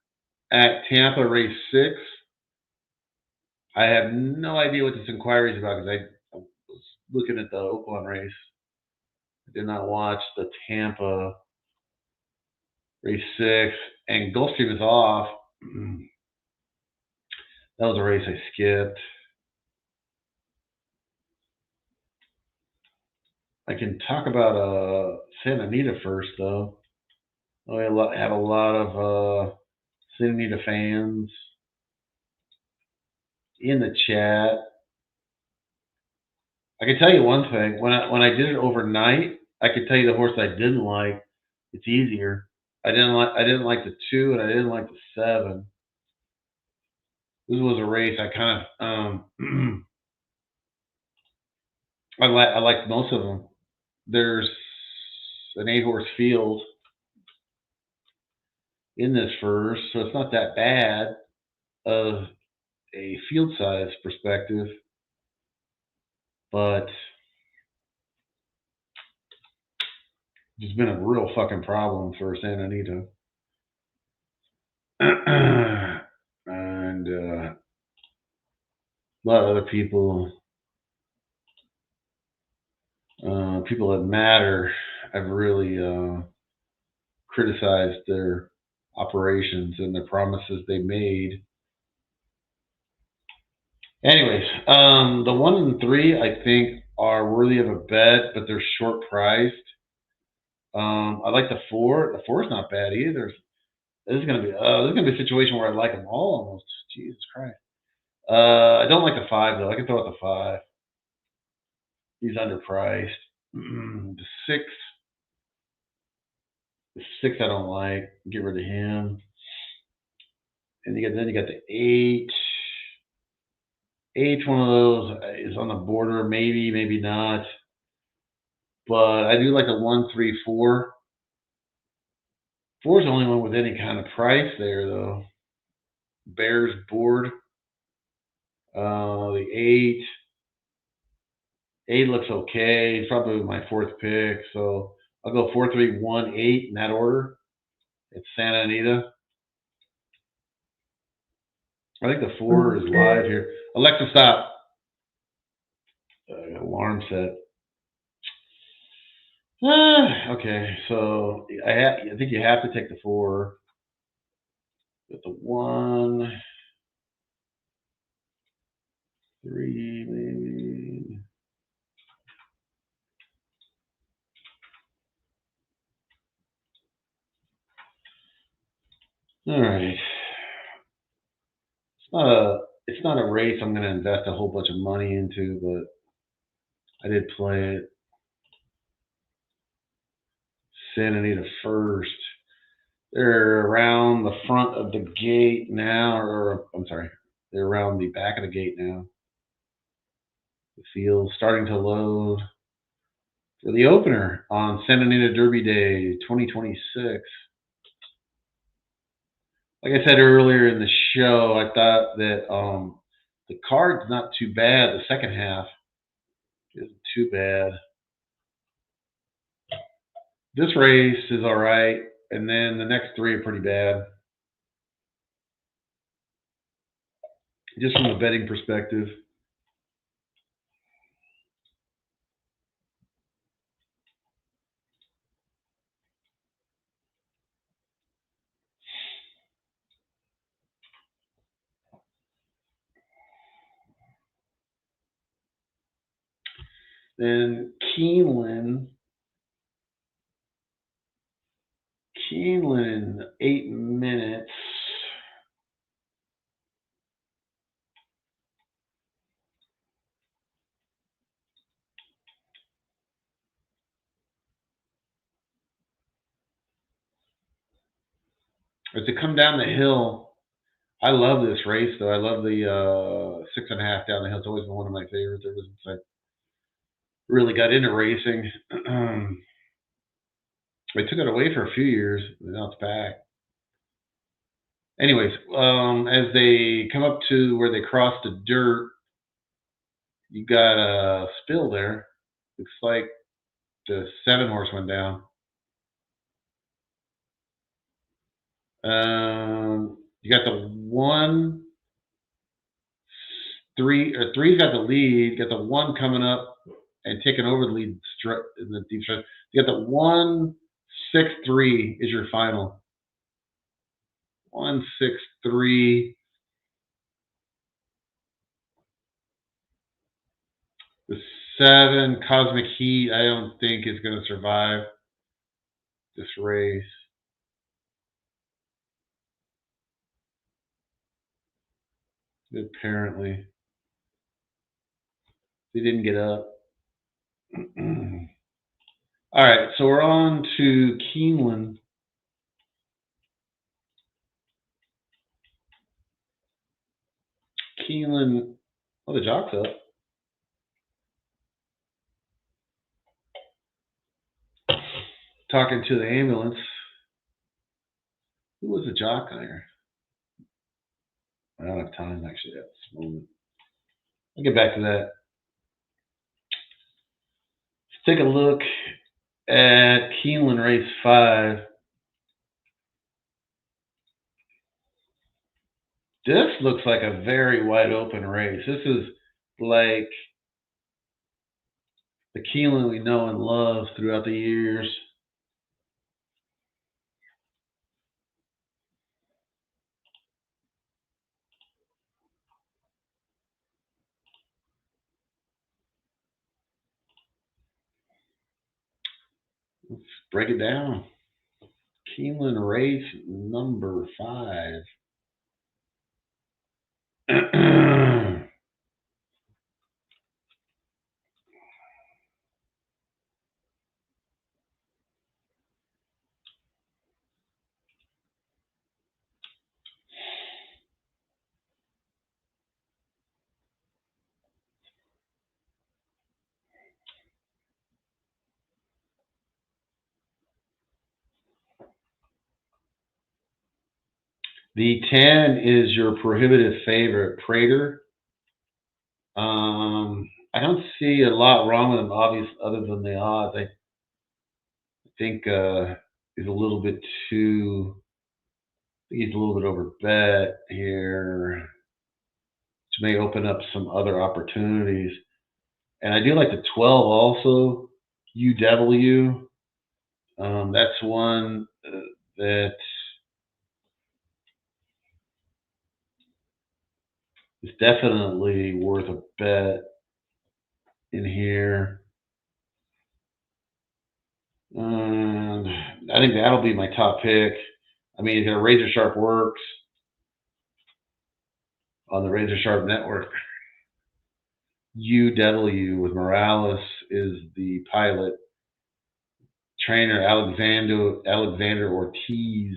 at Tampa race 6. I have no idea what this inquiry is about because I was looking at the Oaklawn race. I did not watch the Tampa race 6, and Gulfstream is off. That was a race I skipped. I can talk about Santa Anita first, though. I have a lot of Santa Anita fans in the chat. I can tell you one thing. When I did it overnight, I could tell you the horse I didn't like. It's easier. I didn't like the 2 and I didn't like the 7. This was a race I kind of I liked most of them. There's an 8-horse field in this first, so it's not that bad of a field size perspective, but it's been a real fucking problem for Santa Anita. And a lot of other people that matter have really criticized their operations and the promises they made. Anyways, the 1 and 3 I think are worthy of a bet, but they're short priced. I like the 4. The 4 is not bad either. This is gonna be a situation where I like them all almost. Jesus Christ. I don't like the 5 though. I can throw out the 5. He's underpriced. The 6. The 6 I don't like. Get rid of him. And then you got the 8. 8's one of those is on the border, maybe not. But I do like the 1, 3, 4. 4 is the only one with any kind of price there though. Bears board. The 8. 8 looks okay. It's probably my 4th pick. So I'll go 4, 3, 1, 8 in that order. It's Santa Anita. I think the 4 is live here. Alexa, stop. Alarm set. Okay, so I think you have to take the 4. Get the 1, 3, maybe. All right. It's not a race I'm going to invest a whole bunch of money into, but I did play it. Santa Anita first. They're around the front of the gate now, or I'm sorry, they're around the back of the gate now. The field's starting to load for the opener on Santa Anita Derby Day 2026. Like I said earlier in the show, I thought that the card's not too bad. The second half isn't too bad. This race is all right, and then the next 3 are pretty bad. Just from a betting perspective. Then Keeneland, 8 minutes. As they come down the hill, I love this race though. I love the 6.5 down the hill. It's always been one of my favorites ever since I really got into racing. I took it away for a few years, but now it's back. Anyways, as they come up to where they cross the dirt, you got a spill there. Looks like the 7 horse went down. You got the 1, 3, or 3's got the lead. You got the 1 coming up and taking over the lead in the deep stretch. You got the 1, 6, 3 is your final. 1, 6, 3. The 7 Cosmic Heat, I don't think is going to survive this race. Apparently, they didn't get up. All right, so we're on to Keeneland. Keeneland, oh, the jock's up. Talking to the ambulance. Who was the jock there? I don't have time actually at this moment. I'll get back to that. Let's take a look at Keeneland race 5. This looks like a very wide open race. This is like the Keeneland we know and love throughout the years. Let's break it down. Keeneland race number 5. The 10 is your prohibitive favorite, Prater. I don't see a lot wrong with him, obviously, other than the odds. I think he's a little bit too. I think he's a little bit over bet here, which may open up some other opportunities. And I do like the 12 also, UW. That's one that is definitely worth a bet in here. And I think that'll be my top pick. I mean, you got Razor Sharp Works on the Razor Sharp Network. UW with Morales is the pilot. Trainer Alexander Ortiz.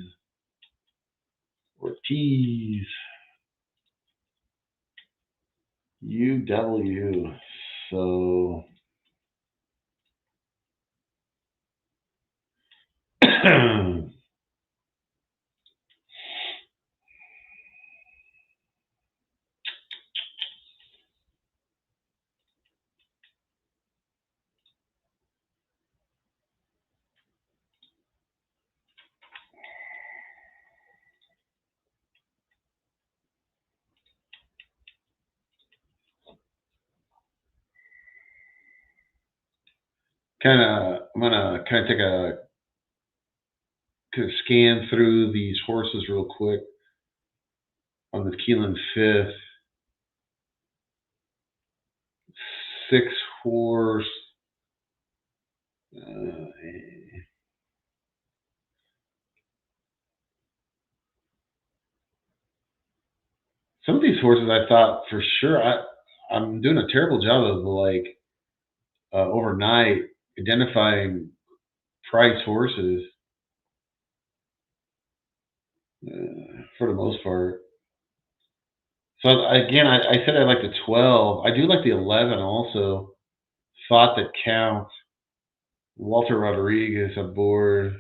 UW. So I'm gonna kind of take a scan through these horses real quick on the Keeneland 5th. 6 horse. Some of these horses I thought for sure I'm doing a terrible job of like overnight identifying price horses for the most part. So again, I said I like the 12. I do like the 11 also. Thought that counts. Walter Rodriguez aboard.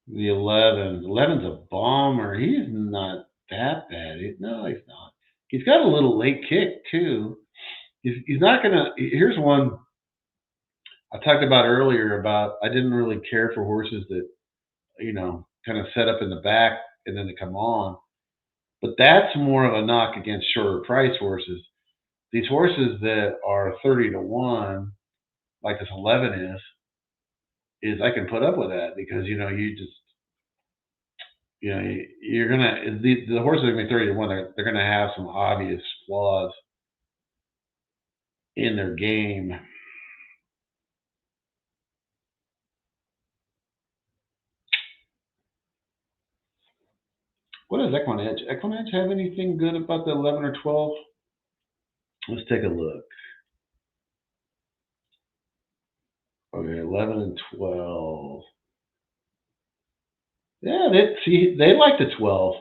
The 11. 11's a bomber. He's not that bad. No, he's not. He's got a little late kick too. He's not gonna. Here's one I talked about earlier about I didn't really care for horses that kind of set up in the back and then they come on. But that's more of a knock against shorter price horses. These horses that are 30-1, like this 11 is I can put up with that because you just you're gonna the horses are gonna be 30-1. They're gonna have some obvious flaws in their game. What does Equine Edge? Equine Edge have anything good about the 11 or 12? Let's take a look. Okay, 11 and 12. Yeah, they like the 12.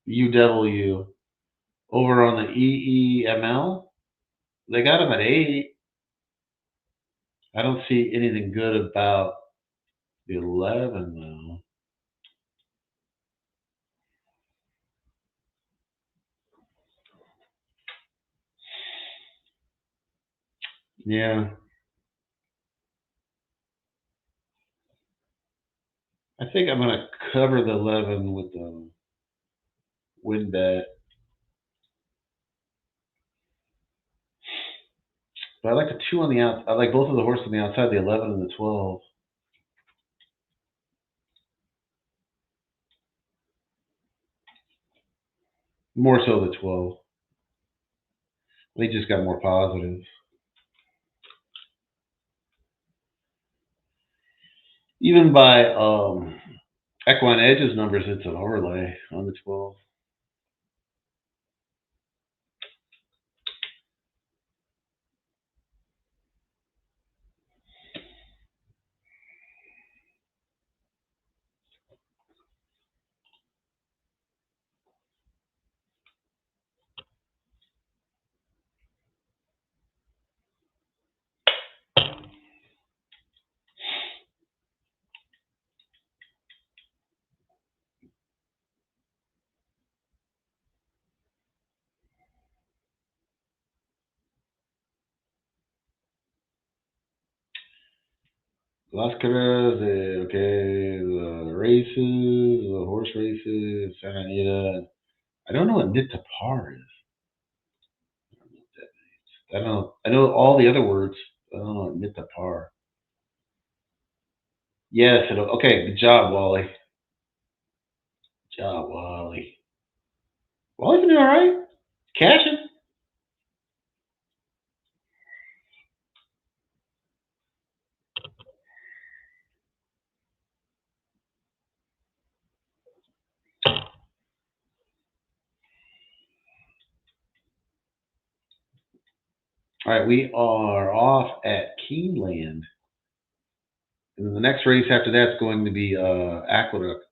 UW over on the EEML. They got them at 8. I don't see anything good about the 11 though. Yeah, I think I'm gonna cover the 11 with the win bet. But I like the 2 on the out. I like both of the horses on the outside, the 11 and the 12. More so the 12. They just got more positive. Even by Equine Edge's numbers, it's an overlay on the 12. Las Carreras, okay, the races, the horse races, Santa Anita. I don't know what Nit to Par is. I don't know. I know all the other words. I don't know what Nit to Par. Yes, okay, good job, Wally. Good job, Wally. Wally's doing all right. Cashing. All right, we are off at Keeneland. And the next race after that's going to be Aqueduct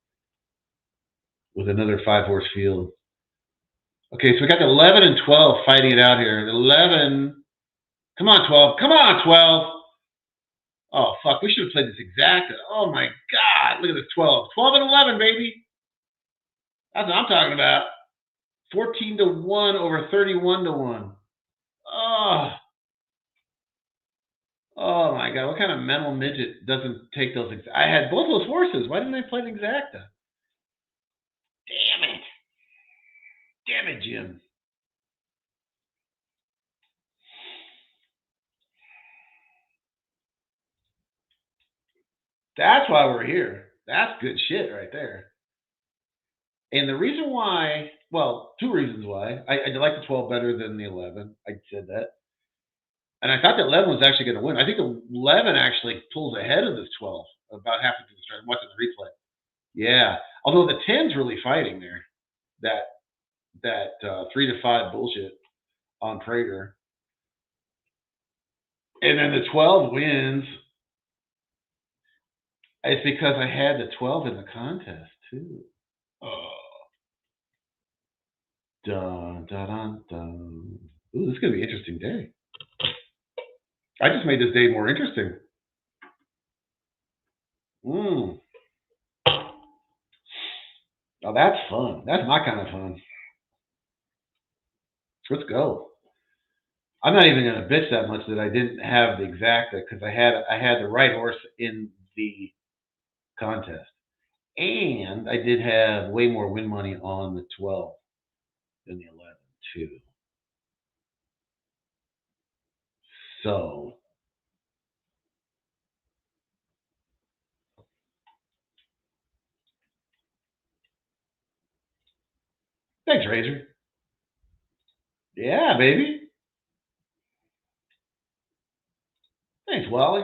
with another 5-horse field. Okay, so we got the 11 and 12 fighting it out here. The 11. Come on, 12. Come on, 12. Oh, fuck. We should have played this exact. Oh, my God. Look at this 12. 12 and 11, baby. That's what I'm talking about. 14 to 1 over 31 to 1. Oh. Oh, my God. What kind of mental midget doesn't take those? I had both those horses. Why didn't I play the exacta? Damn it. Damn it, Jim. That's why we're here. That's good shit right there. And the reason why, well, 2 reasons why. I like the 12 better than the 11. I said that. And I thought that 11 was actually going to win. I think the 11 actually pulls ahead of this 12 about halfway through the start. I'm watching the replay. Yeah. Although the 10's really fighting there. That 3 to 5 bullshit on Prater. And then the 12 wins. It's because I had the 12 in the contest, too. Oh. Dun, dun, dun, dun. Ooh, this is going to be an interesting day. I just made this day more interesting. Now that's fun. That's my kind of fun. Let's go. I'm not even going to bitch that much that I didn't have the exacta because I had the right horse in the contest, and I did have way more win money on the 12 than the 11 too. So thanks, Razor. Yeah, baby. Thanks, Wally.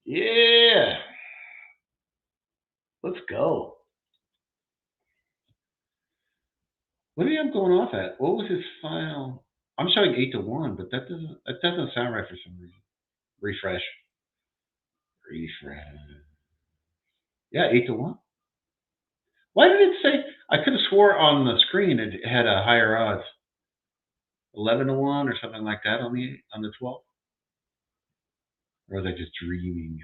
Yeah. Let's go. What did he end up going off at? What was his final? I'm showing 8-1, but that doesn't sound right for some reason. Refresh. Yeah, 8-1. Why did it say? I could have swore on the screen it had a higher odds, 11-1 or something like that on the 12th. Or was I just dreaming?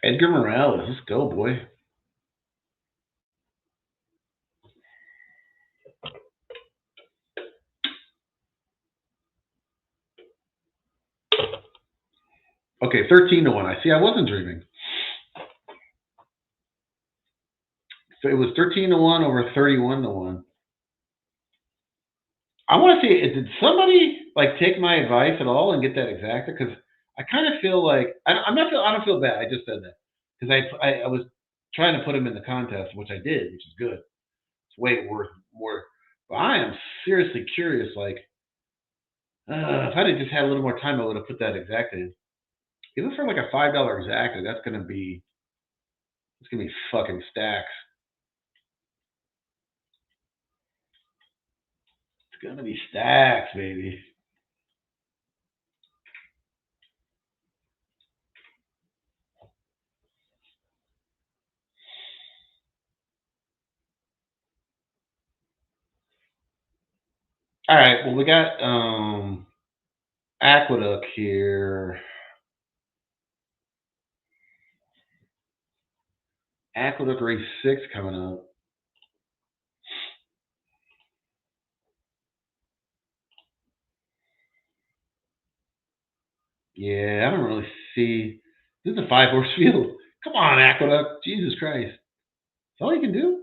Edgar Morales, let's go, boy. Okay, 13-1. I see. I wasn't dreaming. So it was 13-1 over 31-1. I want to see. Did somebody like take my advice at all and get that exacta? Because I kind of feel like I don't feel bad. I just said that because I was trying to put him in the contest, which I did, which is good. It's way worth more. But I am seriously curious. Like, if I'd just had a little more time, I would have put that exacta in. Even for like a $5 exacta, it's gonna be fucking stacks. It's gonna be stacks, baby. All right. Well, we got Aqueduct here. Aqueduct race 6 coming up. Yeah, I don't really see. This is a 5-horse field. Come on, Aqueduct. Jesus Christ. That's all you can do?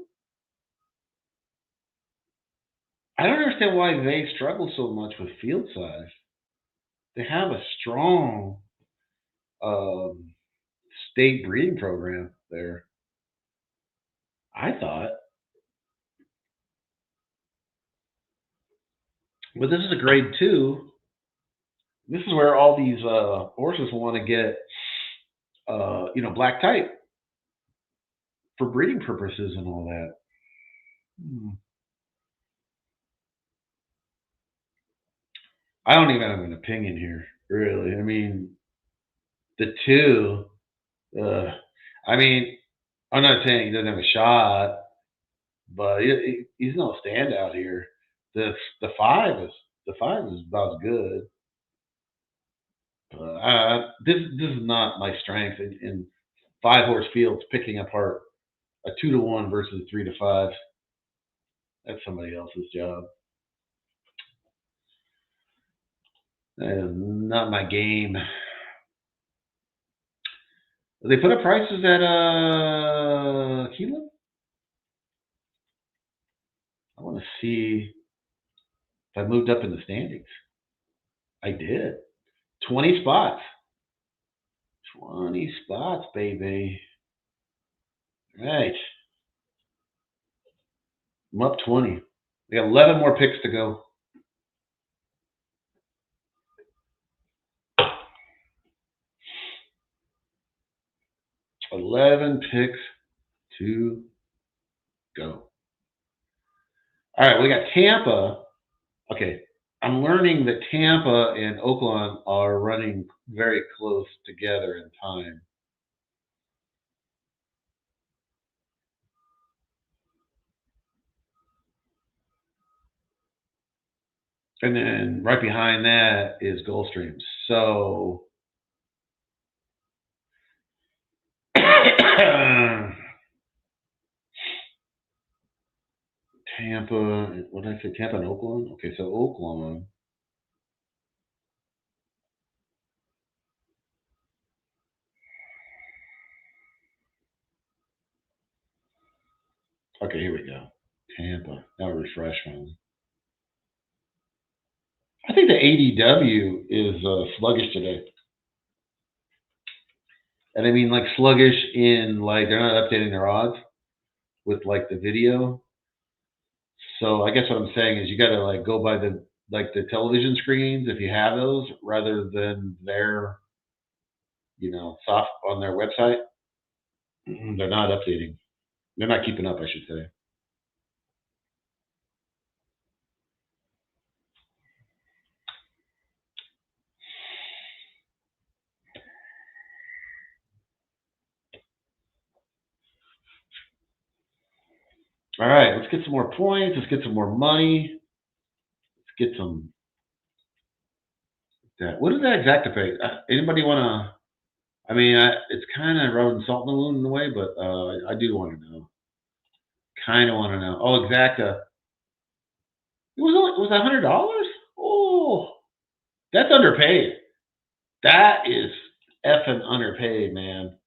I don't understand why they struggle so much with field size. They have a strong state breeding program there. I thought. But this is a grade 2. This is where all these horses want to get, black type for breeding purposes and all that. I don't even have an opinion here, really. I mean, the 2. I mean, I'm not saying he doesn't have a shot, but he's no standout here. The 5 is about as good. This is not my strength in 5-horse fields picking apart a 2-1 versus 3-5. That's somebody else's job. That is not my game. They put up prices at Keeneland? I want to see if I moved up in the standings. I did. 20 spots. 20 spots, baby. Right. I'm up 20. We got 11 more picks to go. $11 picks to go. All right, we got Tampa. Okay, I'm learning that Tampa and Oaklawn are running very close together in time. And then right behind that is Gulfstream. So Tampa, what did I say? Tampa and Oaklawn? Okay, so Oaklawn. Okay, here we go. Tampa. Now refresh one. I think the ADW is sluggish today. And I mean like sluggish in like they're not updating their odds with like the video. So I guess what I'm saying is you got to like go by the television screens if you have those rather than their soft on their website. They're not updating. They're not keeping up, I should say. All right, let's get some more points. Let's get some more money. Let's get some. What is that exacta pay? Anybody want to? I mean, it's kind of rubbing salt in the wound in a way, but I do want to know. Kind of want to know. Oh, exacta. It was $100. Oh, that's underpaid. That is effing underpaid, man.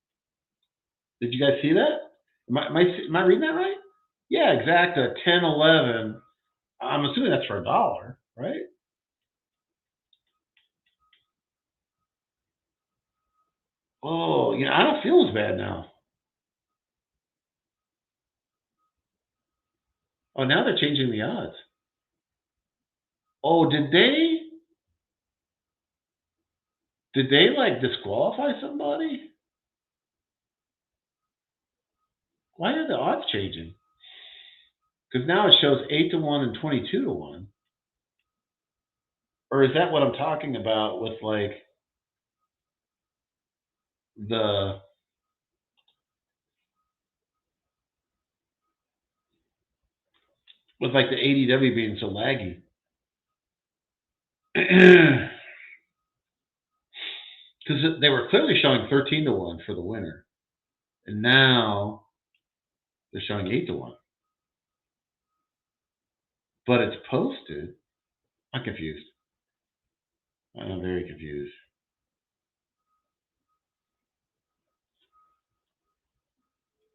Did you guys see that? Am I reading that right? Yeah, exacta 10.11. I'm assuming that's for $1, right? Oh, I don't feel as bad now. Oh, now they're changing the odds. Oh, did they like disqualify somebody? Why are the odds changing? Because now it shows 8-1 and 22-1. Or is that what I'm talking about with like the with like the ADW being so laggy? Because they were clearly showing 13-1 for the winner, and now they're showing 8-1. But it's posted. I'm confused. I'm very confused.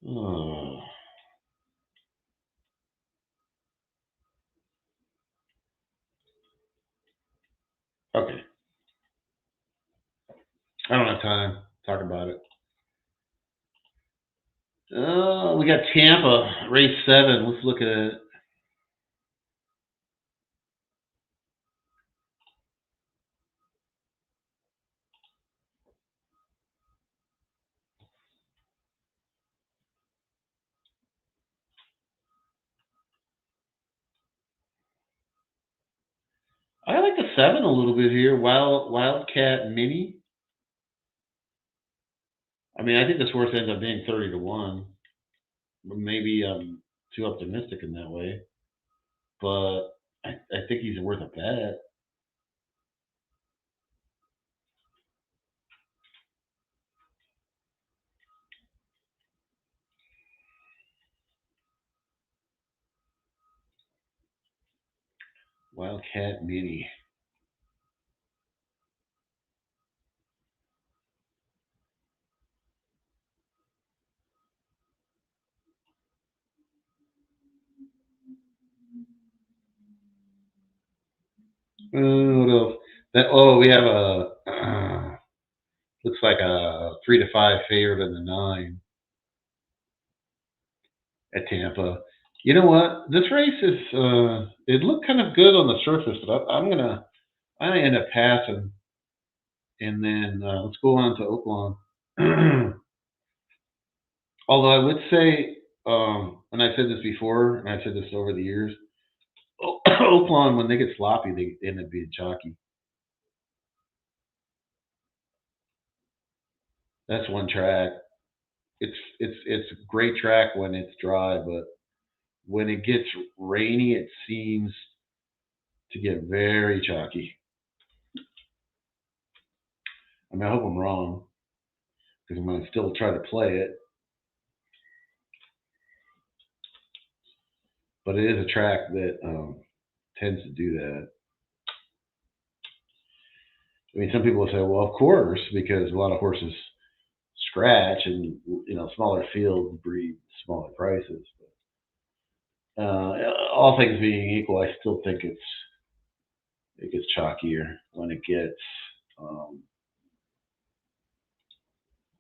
Oh. Okay. I don't have time to talk about it. We got Tampa, race 7. Let's look at it. I like the 7 a little bit here. Wildcat Mini. I mean, I think this horse ends up being 30-1. But maybe I'm too optimistic in that way. But I think he's worth a bet. Wildcat Mini. What else? We have a looks like a 3-5 favorite in the 9 at Tampa. You know what? This race is it looked kind of good on the surface, but I end up passing, and then let's go on to Oaklawn. Although I would say, and I said this before, and I said this over the years, Oaklawn, when they get sloppy, they end up being chalky. That's one track. It's a great track when it's dry, but when it gets rainy, it seems to get very chalky. I mean, I hope I'm wrong because I'm going to still try to play it, but it is a track that tends to do that. I mean, some people say, well, of course, because a lot of horses scratch, and smaller fields breed smaller prices. But, all things being equal, I still think it gets chalkier when it gets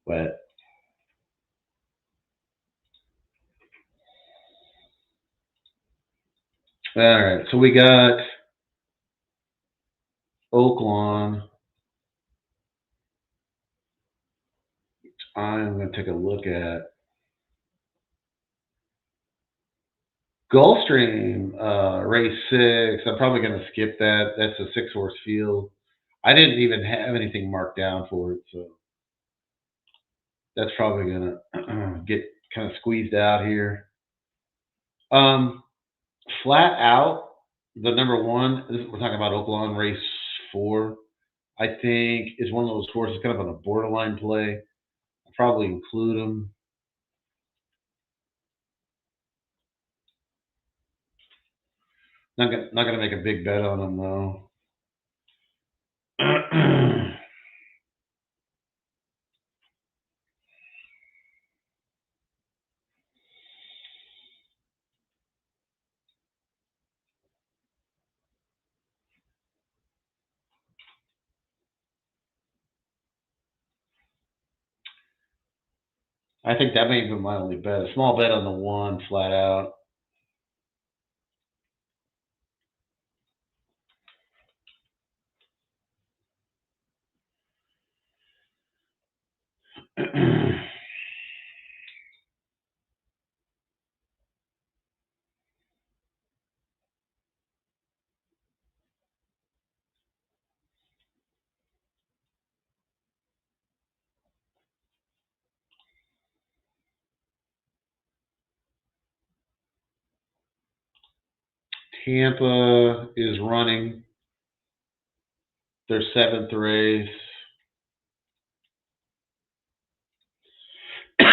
wet. All right, so we got Oaklawn. I'm going to take a look at. Gulfstream race 6. I'm probably going to skip that. That's a 6-horse field. I didn't even have anything marked down for it, so that's probably going to get kind of squeezed out here. Flat out, the number 1. We're talking about Oaklawn race 4. I think is one of those horses kind of on a borderline play. I'll probably include him. Not gonna make a big bet on him though. I think that may be my only bet. A small bet on the 1, flat out. Tampa is running their 7th race. I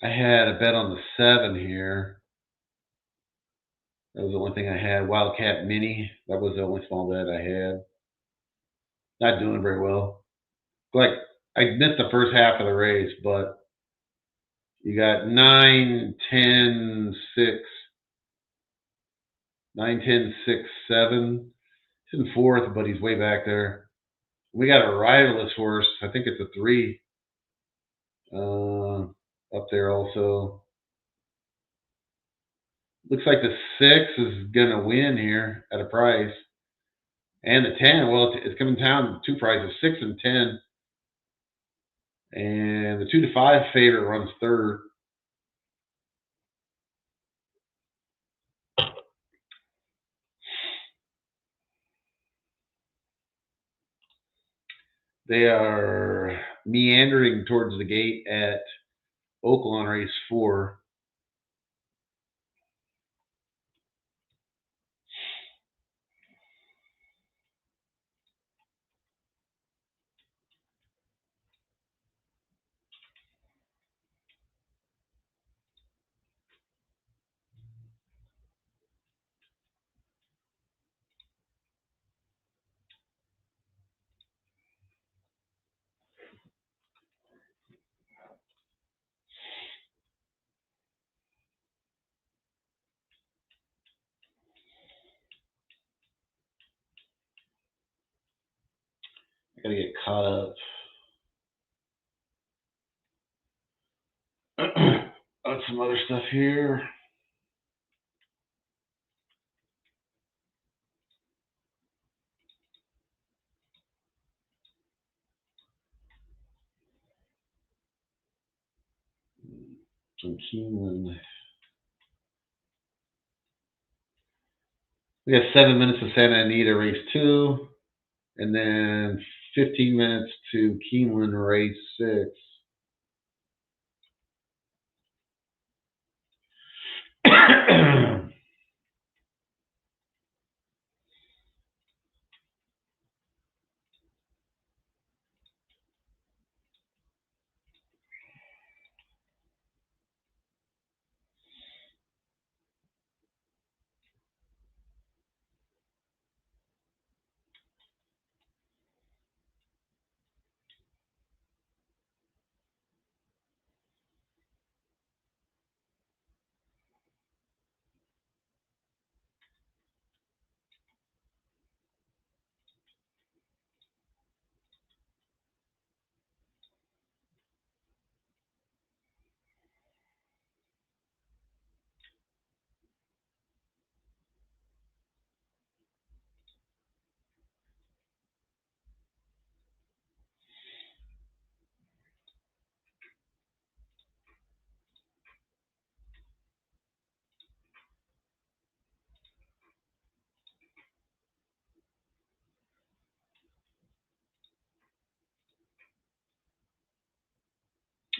had a bet on the 7 here. That was the one thing I had. Wildcat Mini. That was the only small bet I had. Not doing very well. Like, I missed the first half of the race, but you got 9, 10, 6. 9, 10, 6, 7. He's in 4th, but he's way back there. We got a riderless horse. I think it's a 3 up there also. Looks like the 6 is going to win here at a price. And the 10, well, it's coming down to 2 prices, 6 and 10. And the 2 to 5 favorite runs 3rd. They are meandering towards the gate at Oaklawn race 4. I gotta get caught up on some other stuff here. From Keeneland. We got 7 minutes to Santa Anita race 2, and then 15 minutes to Keeneland race 6.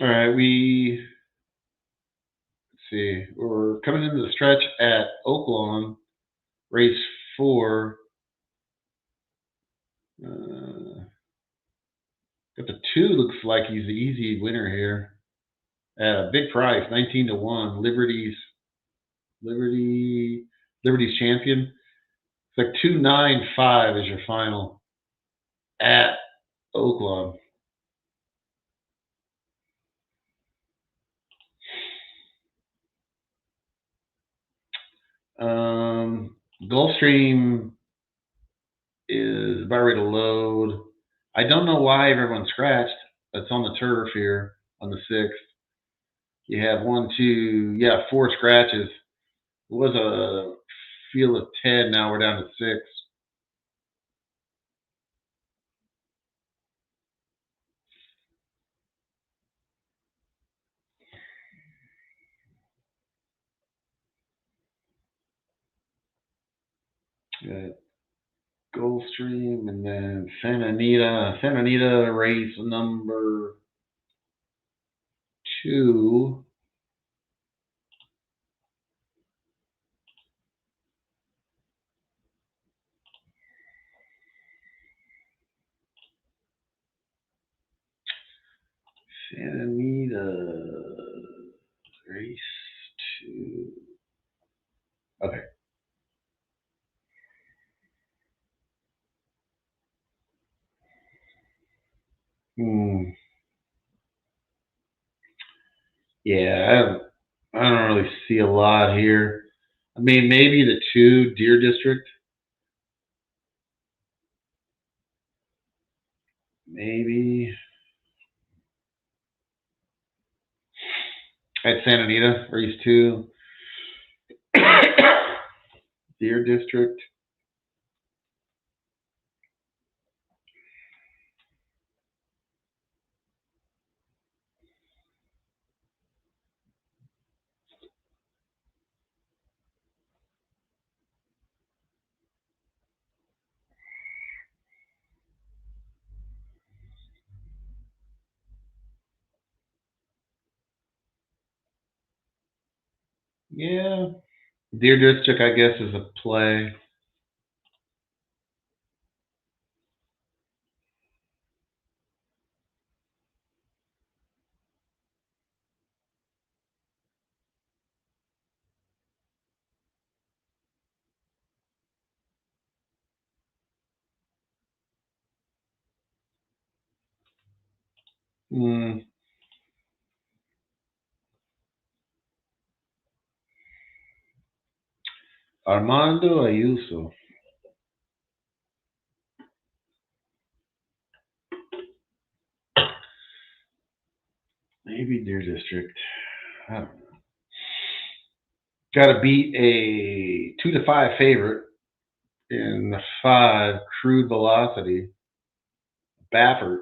All right, let's see, we're coming into the stretch at Oaklawn, race 4. Got the 2, looks like he's the easy winner here. At a big price, 19-1. Liberty's champion. It's like 295 is your final at Oaklawn. Gulfstream is about ready to load. I don't know why everyone's scratched. It's on the turf here on the 6th. You have 4 scratches. It was a field of 10. Now we're down to 6. Got Gulfstream and then Santa Anita. Santa Anita race number 2. Santa Anita race 2. Okay. Yeah, I don't really see a lot here. I mean, maybe the 2 Deer District. Maybe at Santa Anita, race 2. Deer District. Yeah. Deer District, I guess, is a play. Armando Ayuso. Maybe Deer District. I don't know. Got to beat a 2-5 favorite in the 5 Crude Velocity. Baffert.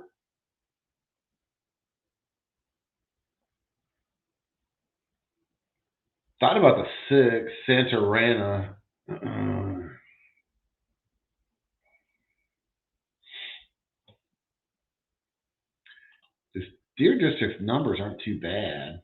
Thought about the 6 Santarana. This Deer District numbers aren't too bad.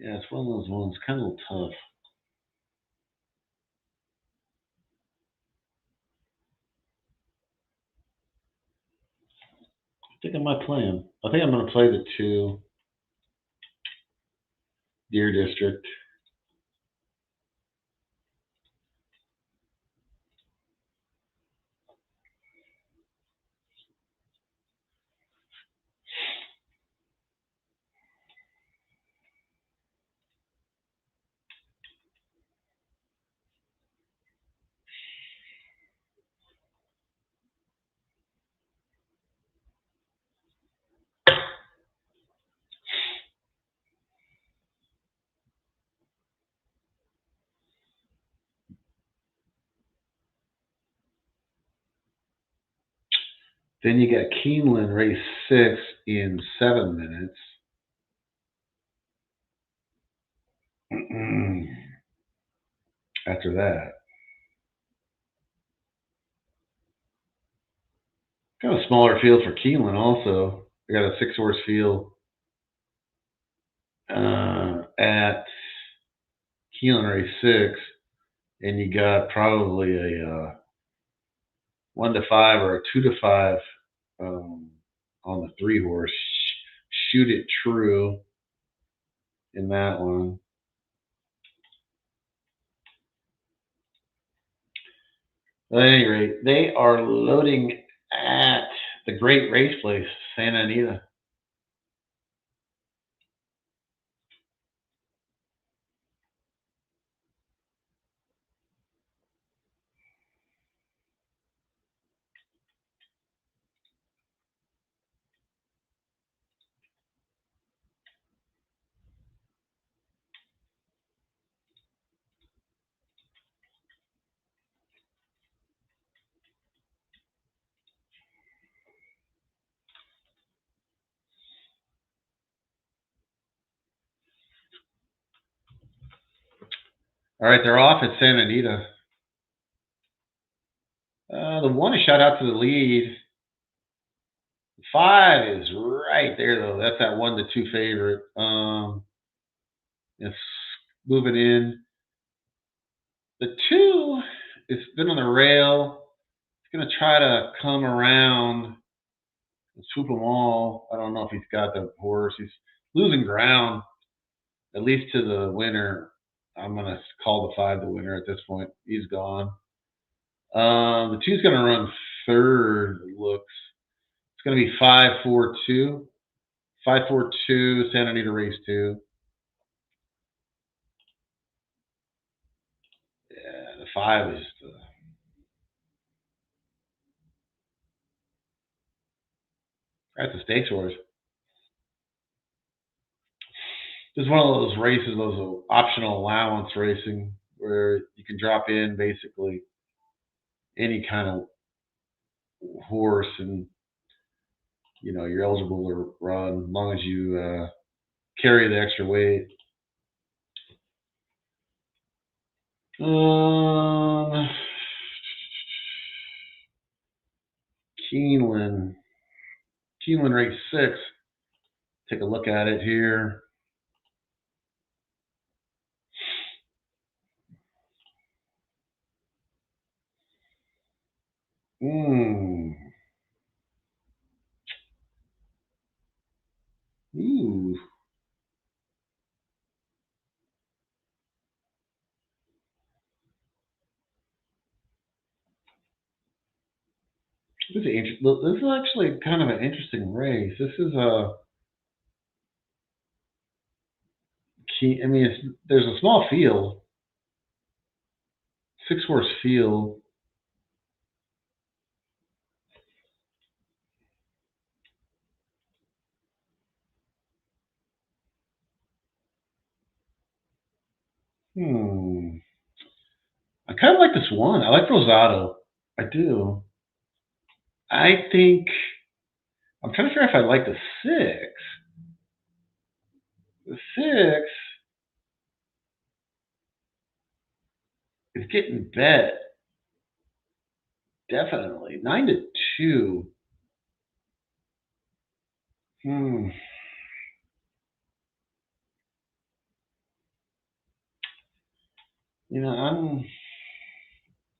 Yeah, it's one of those ones, kind of tough. I think I might play him. I think I'm going to play the 2 Deer District. Then you got Keeneland race 6 in 7 minutes. After that, got a smaller field for Keeneland also. I got a 6-horse field at Keeneland race 6, and you got probably a 1 to 5 or a 2 to 5 on the 3-horse. Shoot It True in that one. At any rate, they are loading at the Great Race Place, Santa Anita. All right, they're off at Santa Anita. The 1 is shot out to the lead. 5 is right there, though. That's that 1 to 2 favorite. It's moving in. The 2 has been on the rail. It's going to try to come around and swoop them all. I don't know if he's got the horse. He's losing ground, at least to the winner. I'm going to call the 5 the winner at this point. He's gone. The 2's going to run third, it looks. It's going to be 5-4-2. 5-4-2, Santa Anita race 2. Yeah, the 5 is that's the stakes horse. This is one of those races, those optional allowance racing, where you can drop in basically any kind of horse, and you're eligible to run as long as you carry the extra weight. Keeneland race 6. Take a look at it here. Ooh. This is actually kind of an interesting race. This is there's a small field, 6-horse field. I kind of like this 1. I like Rosado. I do. I think I'm trying to figure out if I like the 6. The 6 is getting bet. Definitely 9-2. I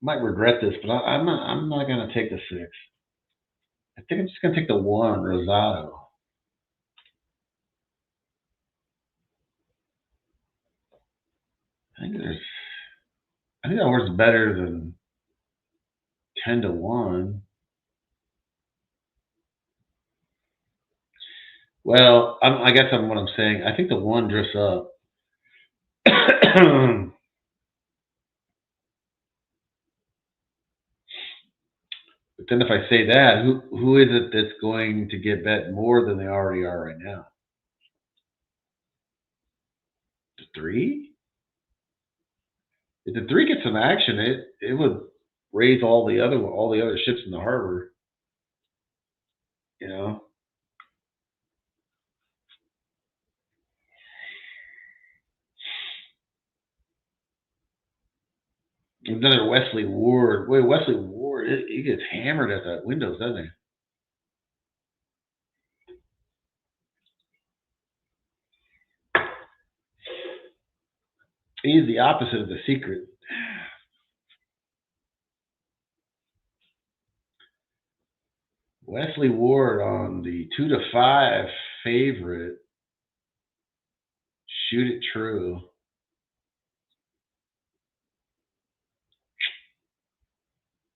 might regret this, but I'm not going to take the 6. I think I'm just going to take the 1, Rosado. I think that horse is better than 10-1. Well, I guess what I'm saying. I think the 1 drifts up. But then if I say that, who is it that's going to get bet more than they already are right now? The 3? If the 3 gets some action, it would raise all the other ships in the harbor. Another Wesley Ward. Wait, Wesley Ward, he gets hammered at the windows, doesn't he? He's the opposite of the secret. Wesley Ward on the 2-5 favorite. Shoot it true.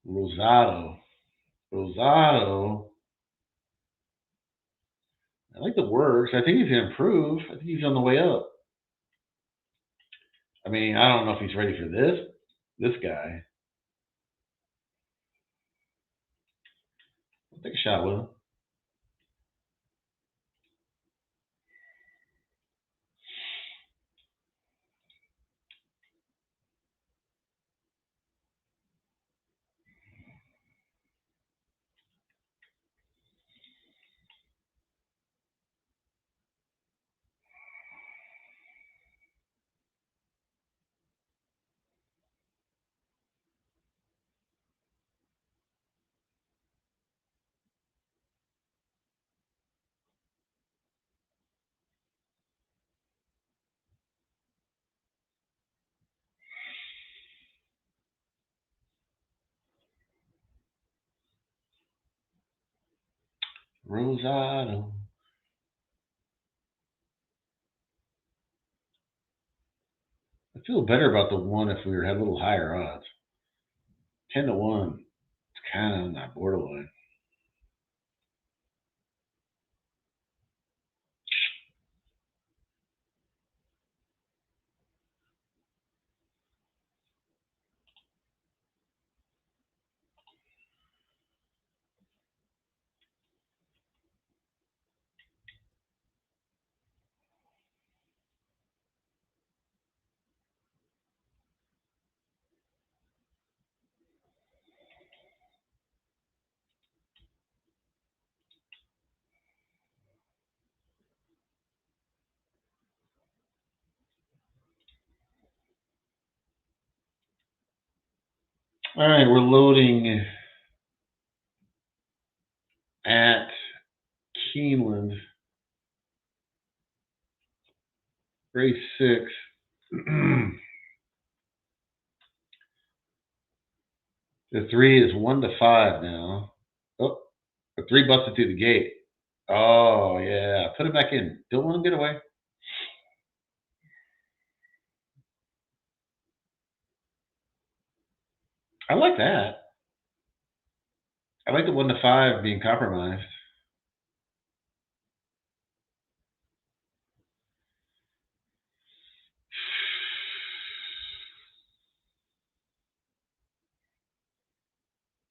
Rosado. I like the works. I think he's going to improve. I think he's on the way up. I mean, I don't know if he's ready for this guy. I'll take a shot with him. Rosado. I feel better about the one if we had a little higher odds. 10-1. It's kind of on that borderline. All right, we're loading at Keeneland. Race 6. The 3 is 1-5 now. Oh, the 3 busted through the gate. Oh, yeah. Put it back in. Don't let him get away. I like that. I like the 1-5 being compromised.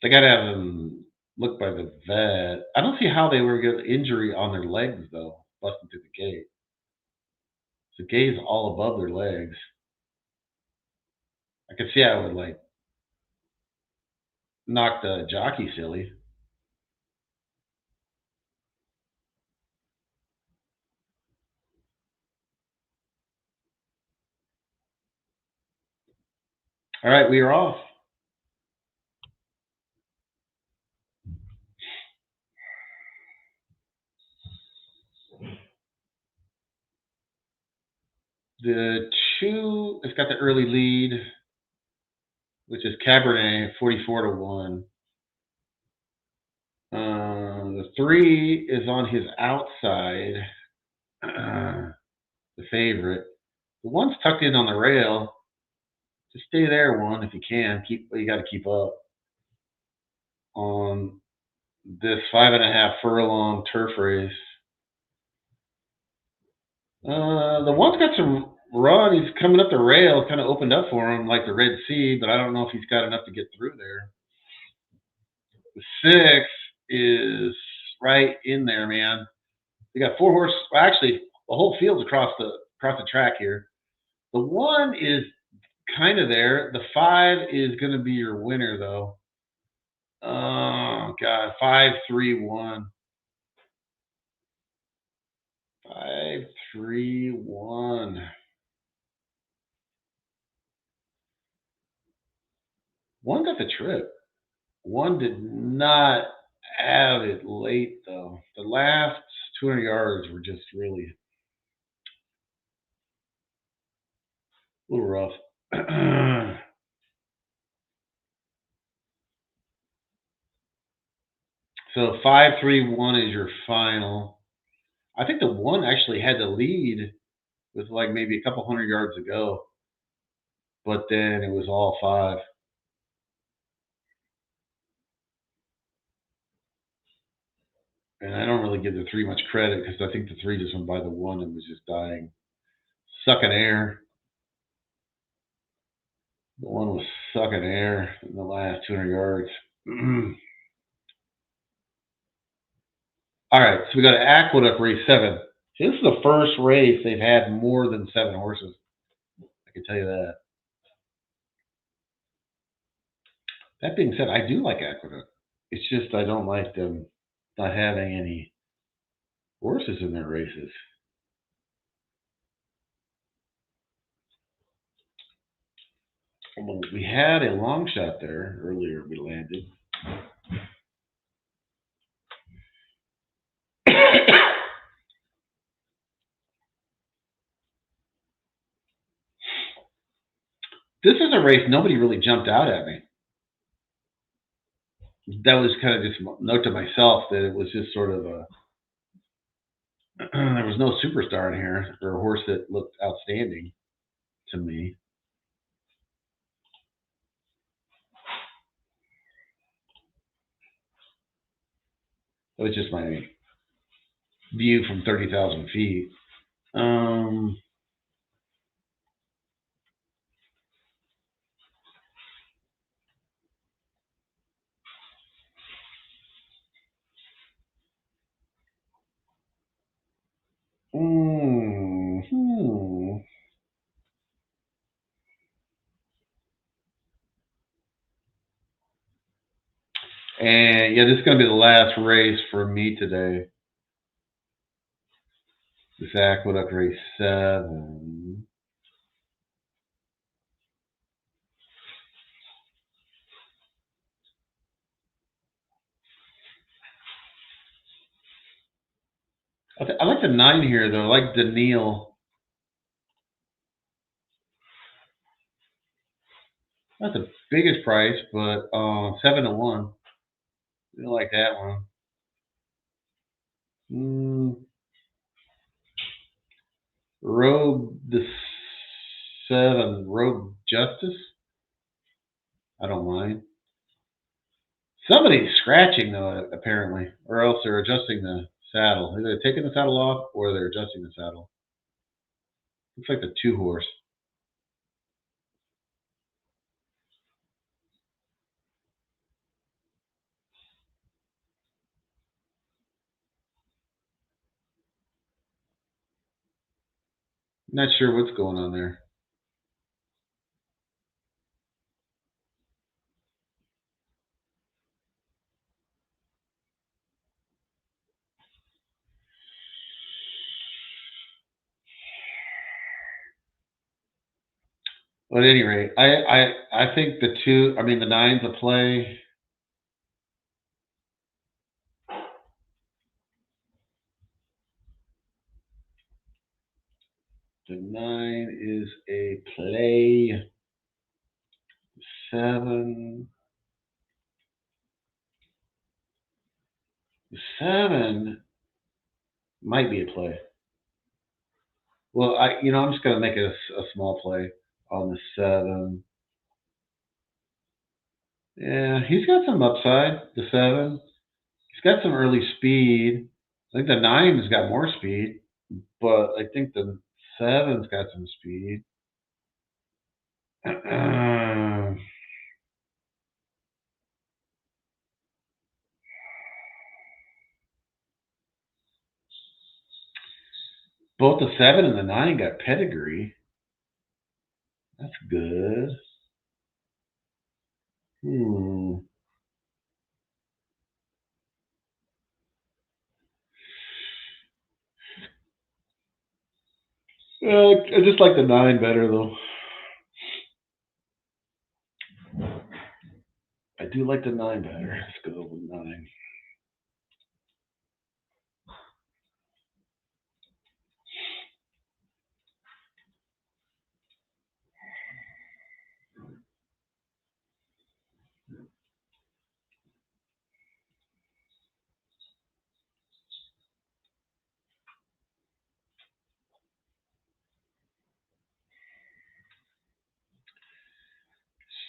They got to have them looked by the vet. I don't see how they were getting injury on their legs, though, busting through the gate. The gate's all above their legs. I could see how it would, like, knock the jockey silly. All right, we are off. The 2 has got the early lead, which is Cabernet, 44-1. The 3 is on his outside, the favorite. The 1's tucked in on the rail. Just stay there, 1, if you can. You got to keep up on this 5.5 furlong turf race. The 1's got some run. He's coming up the rail, kind of opened up for him like the Red Sea, but I don't know if he's got enough to get through there. The 6 is right in there, man. We got 4 horses. Well, actually, the whole field's across the track here. The 1 is kind of there. The 5 is going to be your winner, though. Oh God, 5-3-1. 5-3-1. One got the trip. One did not have it late, though. The last 200 yards were just really a little rough. So 5-3-1 is your final. I think the one actually had the lead with like maybe a couple hundred yards to go, but then it was all 5. And I don't really give the 3 much credit because I think the 3 just went by the 1 and was just dying, sucking air. The 1 was sucking air in the last 200 yards. All right, so we got an Aqueduct race 7. This is the first race they've had more than 7 horses. I can tell you that. That being said, I do like Aqueduct. It's just I don't like them not having any horses in their races. Well, we had a long shot there earlier. We landed. This is a race nobody really jumped out at me. That was kind of just a note to myself that it was just sort of a there was no superstar in here or a horse that looked outstanding to me. It was just my view from 30,000 feet. And yeah, this is going to be the last race for me today. This Aqueduct race 7. I like the 9 here though. I like Daniil. Not the biggest price, but 7-1. I like that one. Rogue the 7, Rogue Justice. I don't mind. Somebody's scratching though, apparently, or else they're adjusting the saddle. Either they're taking the saddle off or they're adjusting the saddle. Looks like the 2 horse. Not sure what's going on there. But at any rate, I think the 9's a play. The 9 is a play. 7. The 7 might be a play. Well, I'm just gonna make it a small play on the 7. Yeah, he's got some upside. The 7. He's got some early speed. I think the 9's got more speed, but I think the 7's got some speed. Both the 7 and the 9 got pedigree. That's good. I just like the 9 better though. I do like the 9 better. Let's go with 9.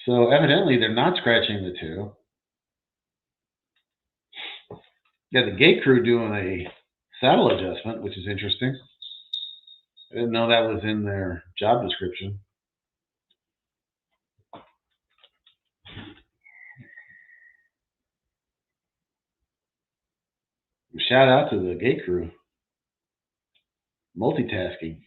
So evidently they're not scratching the 2. Got the gate crew doing a saddle adjustment, which is interesting. I didn't know that was in their job description. Shout out to the gate crew. Multitasking.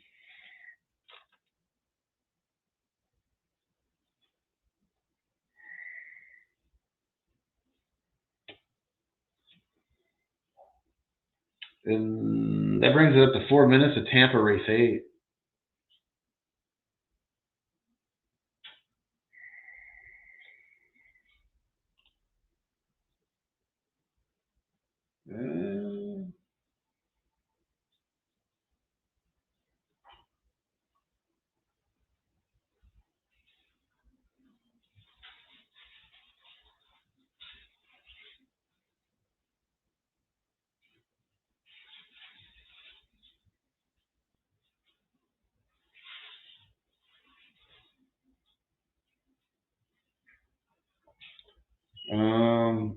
And that brings it up to 4 minutes of Tampa race 8.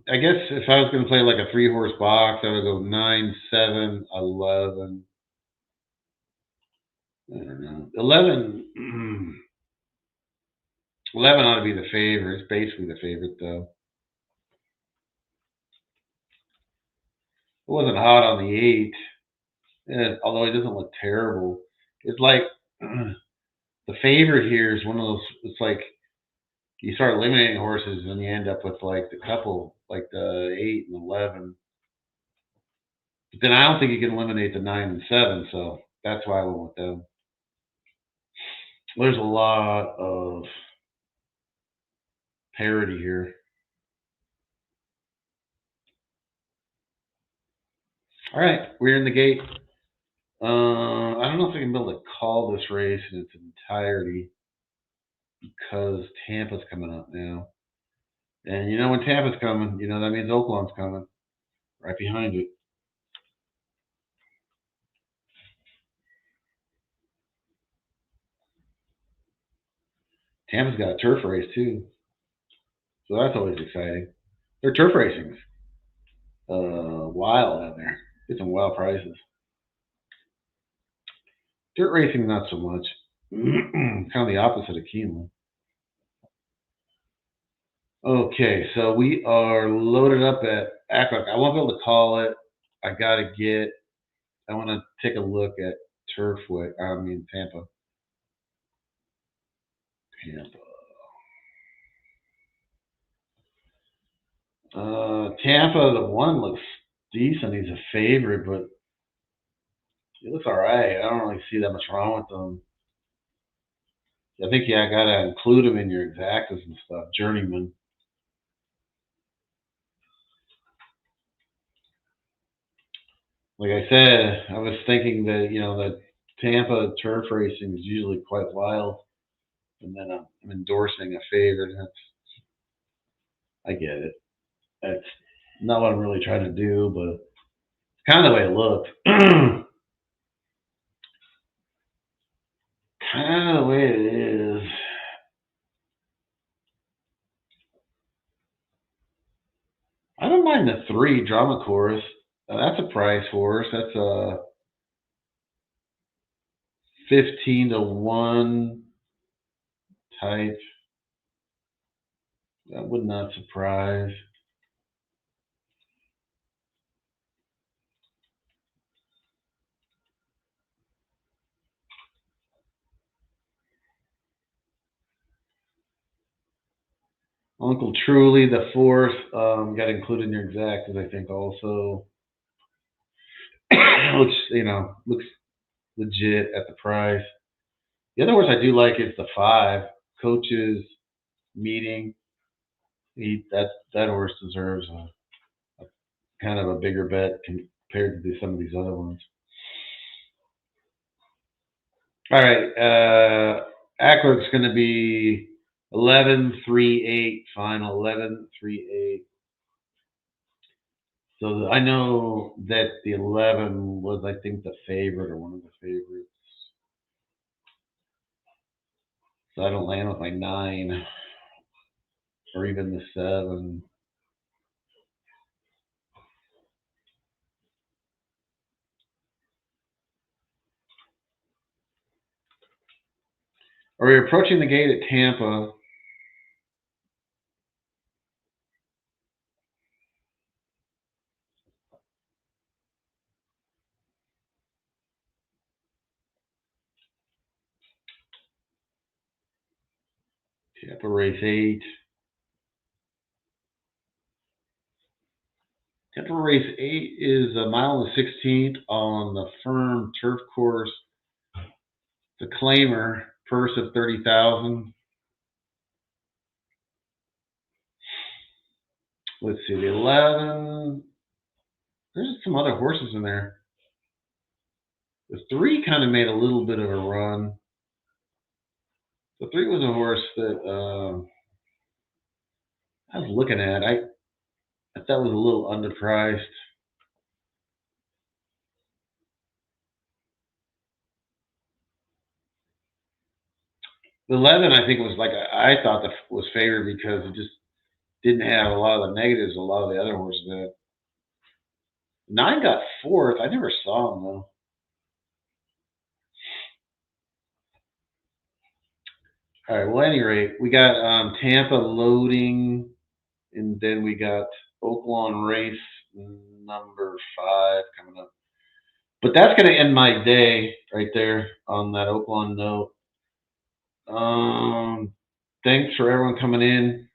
I guess if I was going to play like a 3-horse box, I would go 9, 7, 11. I don't know. 11. 11 ought to be the favorite. It's basically the favorite, though. It wasn't hot on the 8, although it doesn't look terrible. It's like the favorite here is one of those. It's like you start eliminating horses and you end up with like the couple, like the 8 and 11. But then I don't think you can eliminate the 9 and 7, so that's why I went with them. There's a lot of parity here. All right, we're in the gate. I don't know if I can be able to call this race in its entirety because Tampa's coming up now. And you know when Tampa's coming, you know that means Oaklawn's coming right behind it. Tampa's got a turf race too, so that's always exciting. Their turf racing's wild out there. Get some wild prices. Dirt racing, not so much. Kind of the opposite of Keeneland. Okay, so we are loaded up at Aqueduct. I won't be able to call it. I want to take a look at Tampa. Tampa, the one looks decent. He's a favorite, but he looks all right. I don't really see that much wrong with him. I think I gotta include him in your exactas and stuff. Journeyman. Like I said, I was thinking that that Tampa turf racing is usually quite wild, and then I'm endorsing a favorite. I get it. That's not what I'm really trying to do, but it's kind of the way it looked. Kind of the way it is. I don't mind the 3 drama chorus. That's a price horse. That's a 15-1 type. That would not surprise. Uncle Truly, the 4th, got included in your exactas, I think, also. looks legit at the price. The other horse I do like is the 5, Coach's Meeting. That horse deserves a kind of a bigger bet compared to some of these other ones. All right, Aqueduct's going to be 11-3-8 final, 11-3-8. So I know that the 11 was, I think, the favorite or one of the favorites. So I don't land with my 9 or even the 7. Are we approaching the gate at Tampa? Tampa race 8. Tampa race 8 is a mile and 16th on the firm turf course. The claimer, purse of 30,000. Let's see, the 11. There's some other horses in there. The 3 kind of made a little bit of a run. The 3 was a horse that I was looking at. I thought was a little underpriced. The 11, I think, was I thought that was favored because it just didn't have a lot of the negatives a lot of the other horses had. 9 got 4th. I never saw him though. All right. Well, at any rate, we got Tampa loading, and then we got Oaklawn race number 5 coming up. But that's going to end my day right there on that Oaklawn note. Thanks for everyone coming in.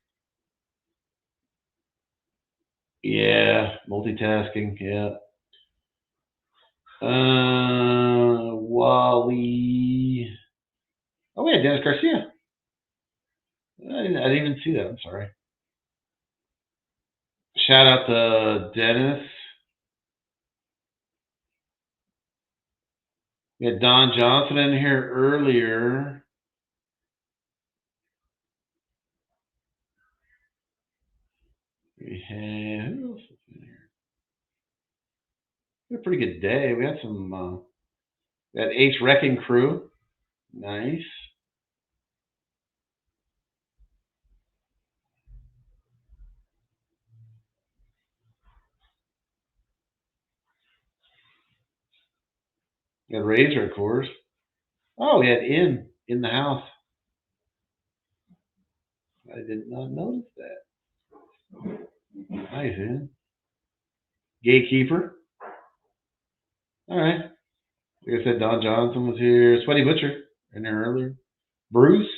Yeah, multitasking. Yeah. Wally. Oh, yeah, Dennis Garcia. I didn't even see that. I'm sorry. Shout out to Dennis. We had Don Johnson in here earlier. We had, who else was in here? We had a pretty good day. We had some, we had H Wrecking Crew. Nice. We had Razor, of course. Oh, we had in the house. I did not notice that. Nice, man. Gatekeeper. All right. Like I said, Don Johnson was here. Sweaty Butcher in there earlier. Bruce.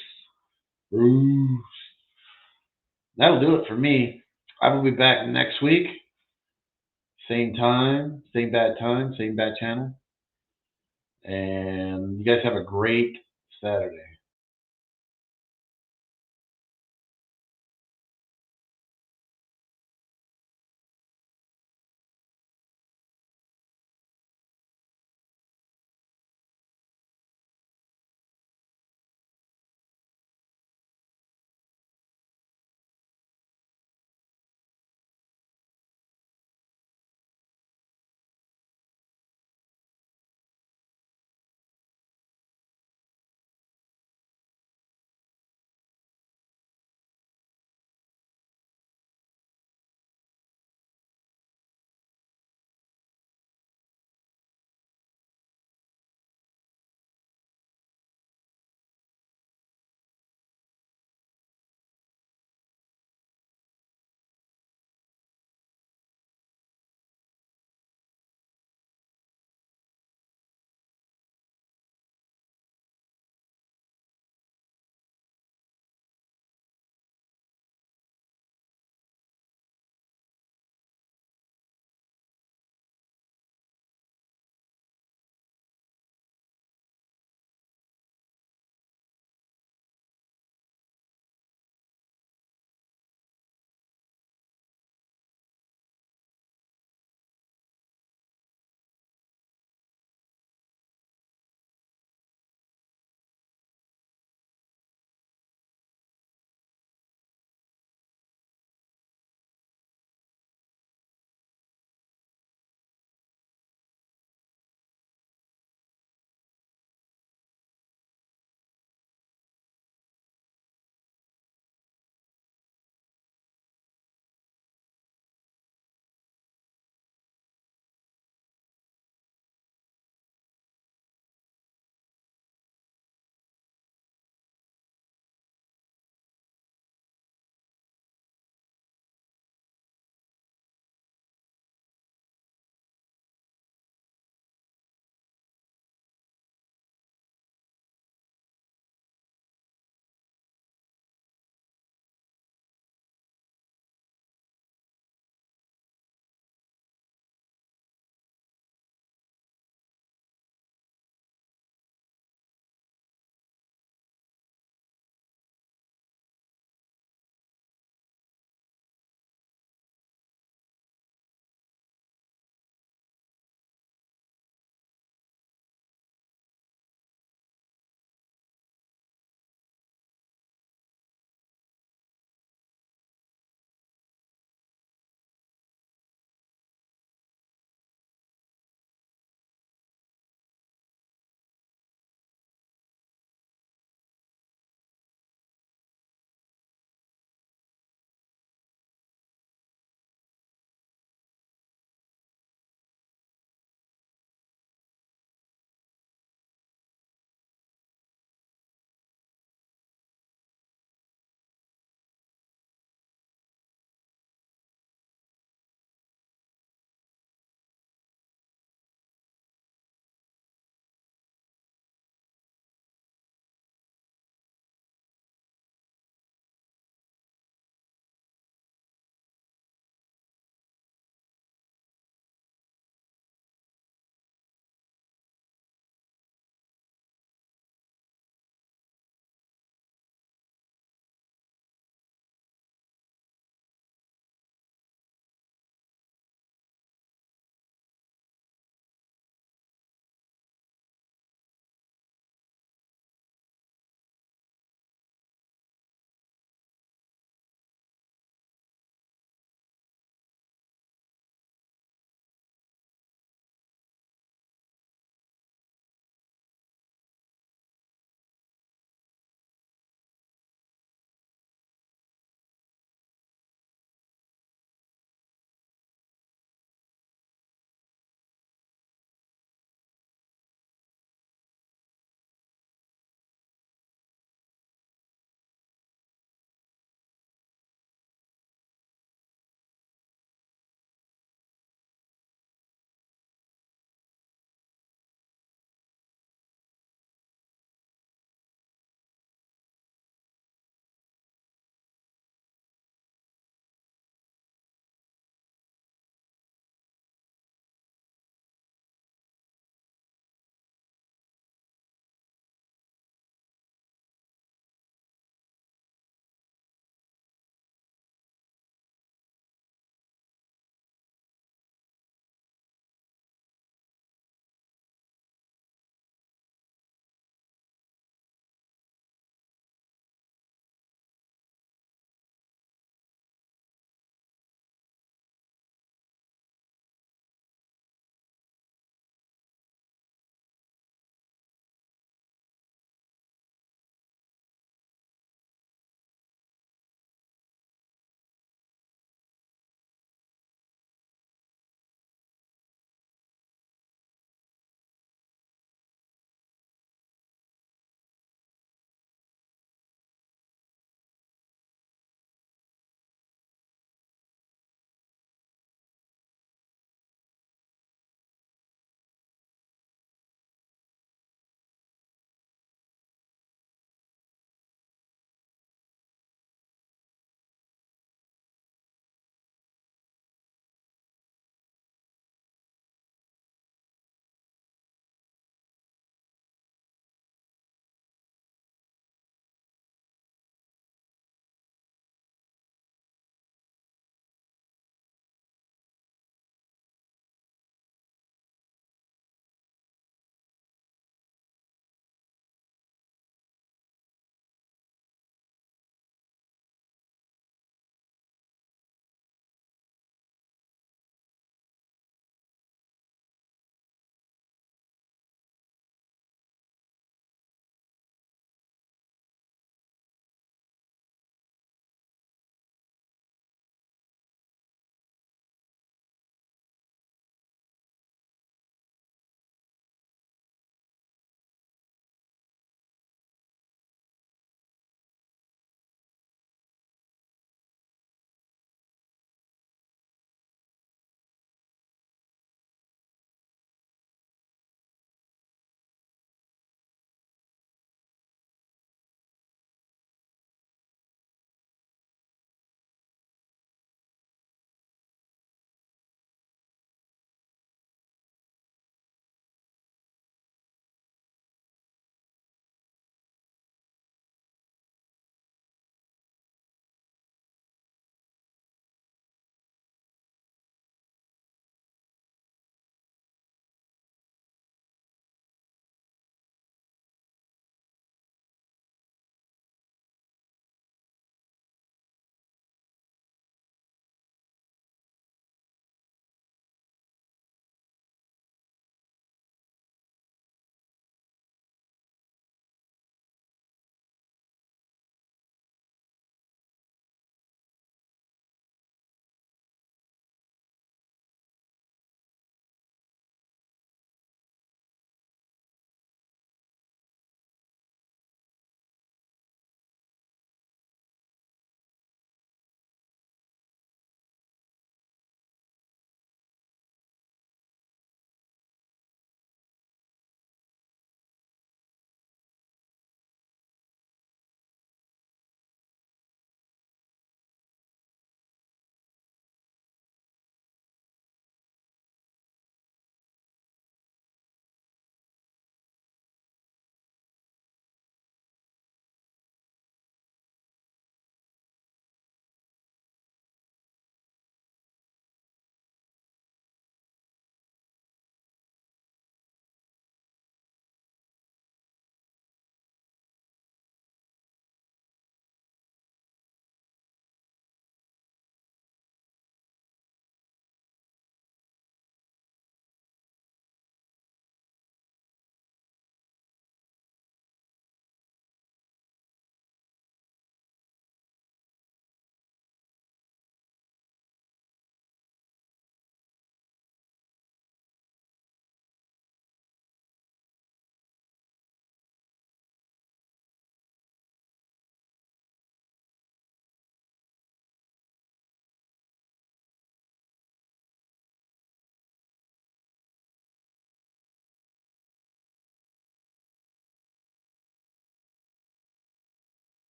That'll do it for me. I will be back next week. Same time, same bad channel. And you guys have a great Saturday.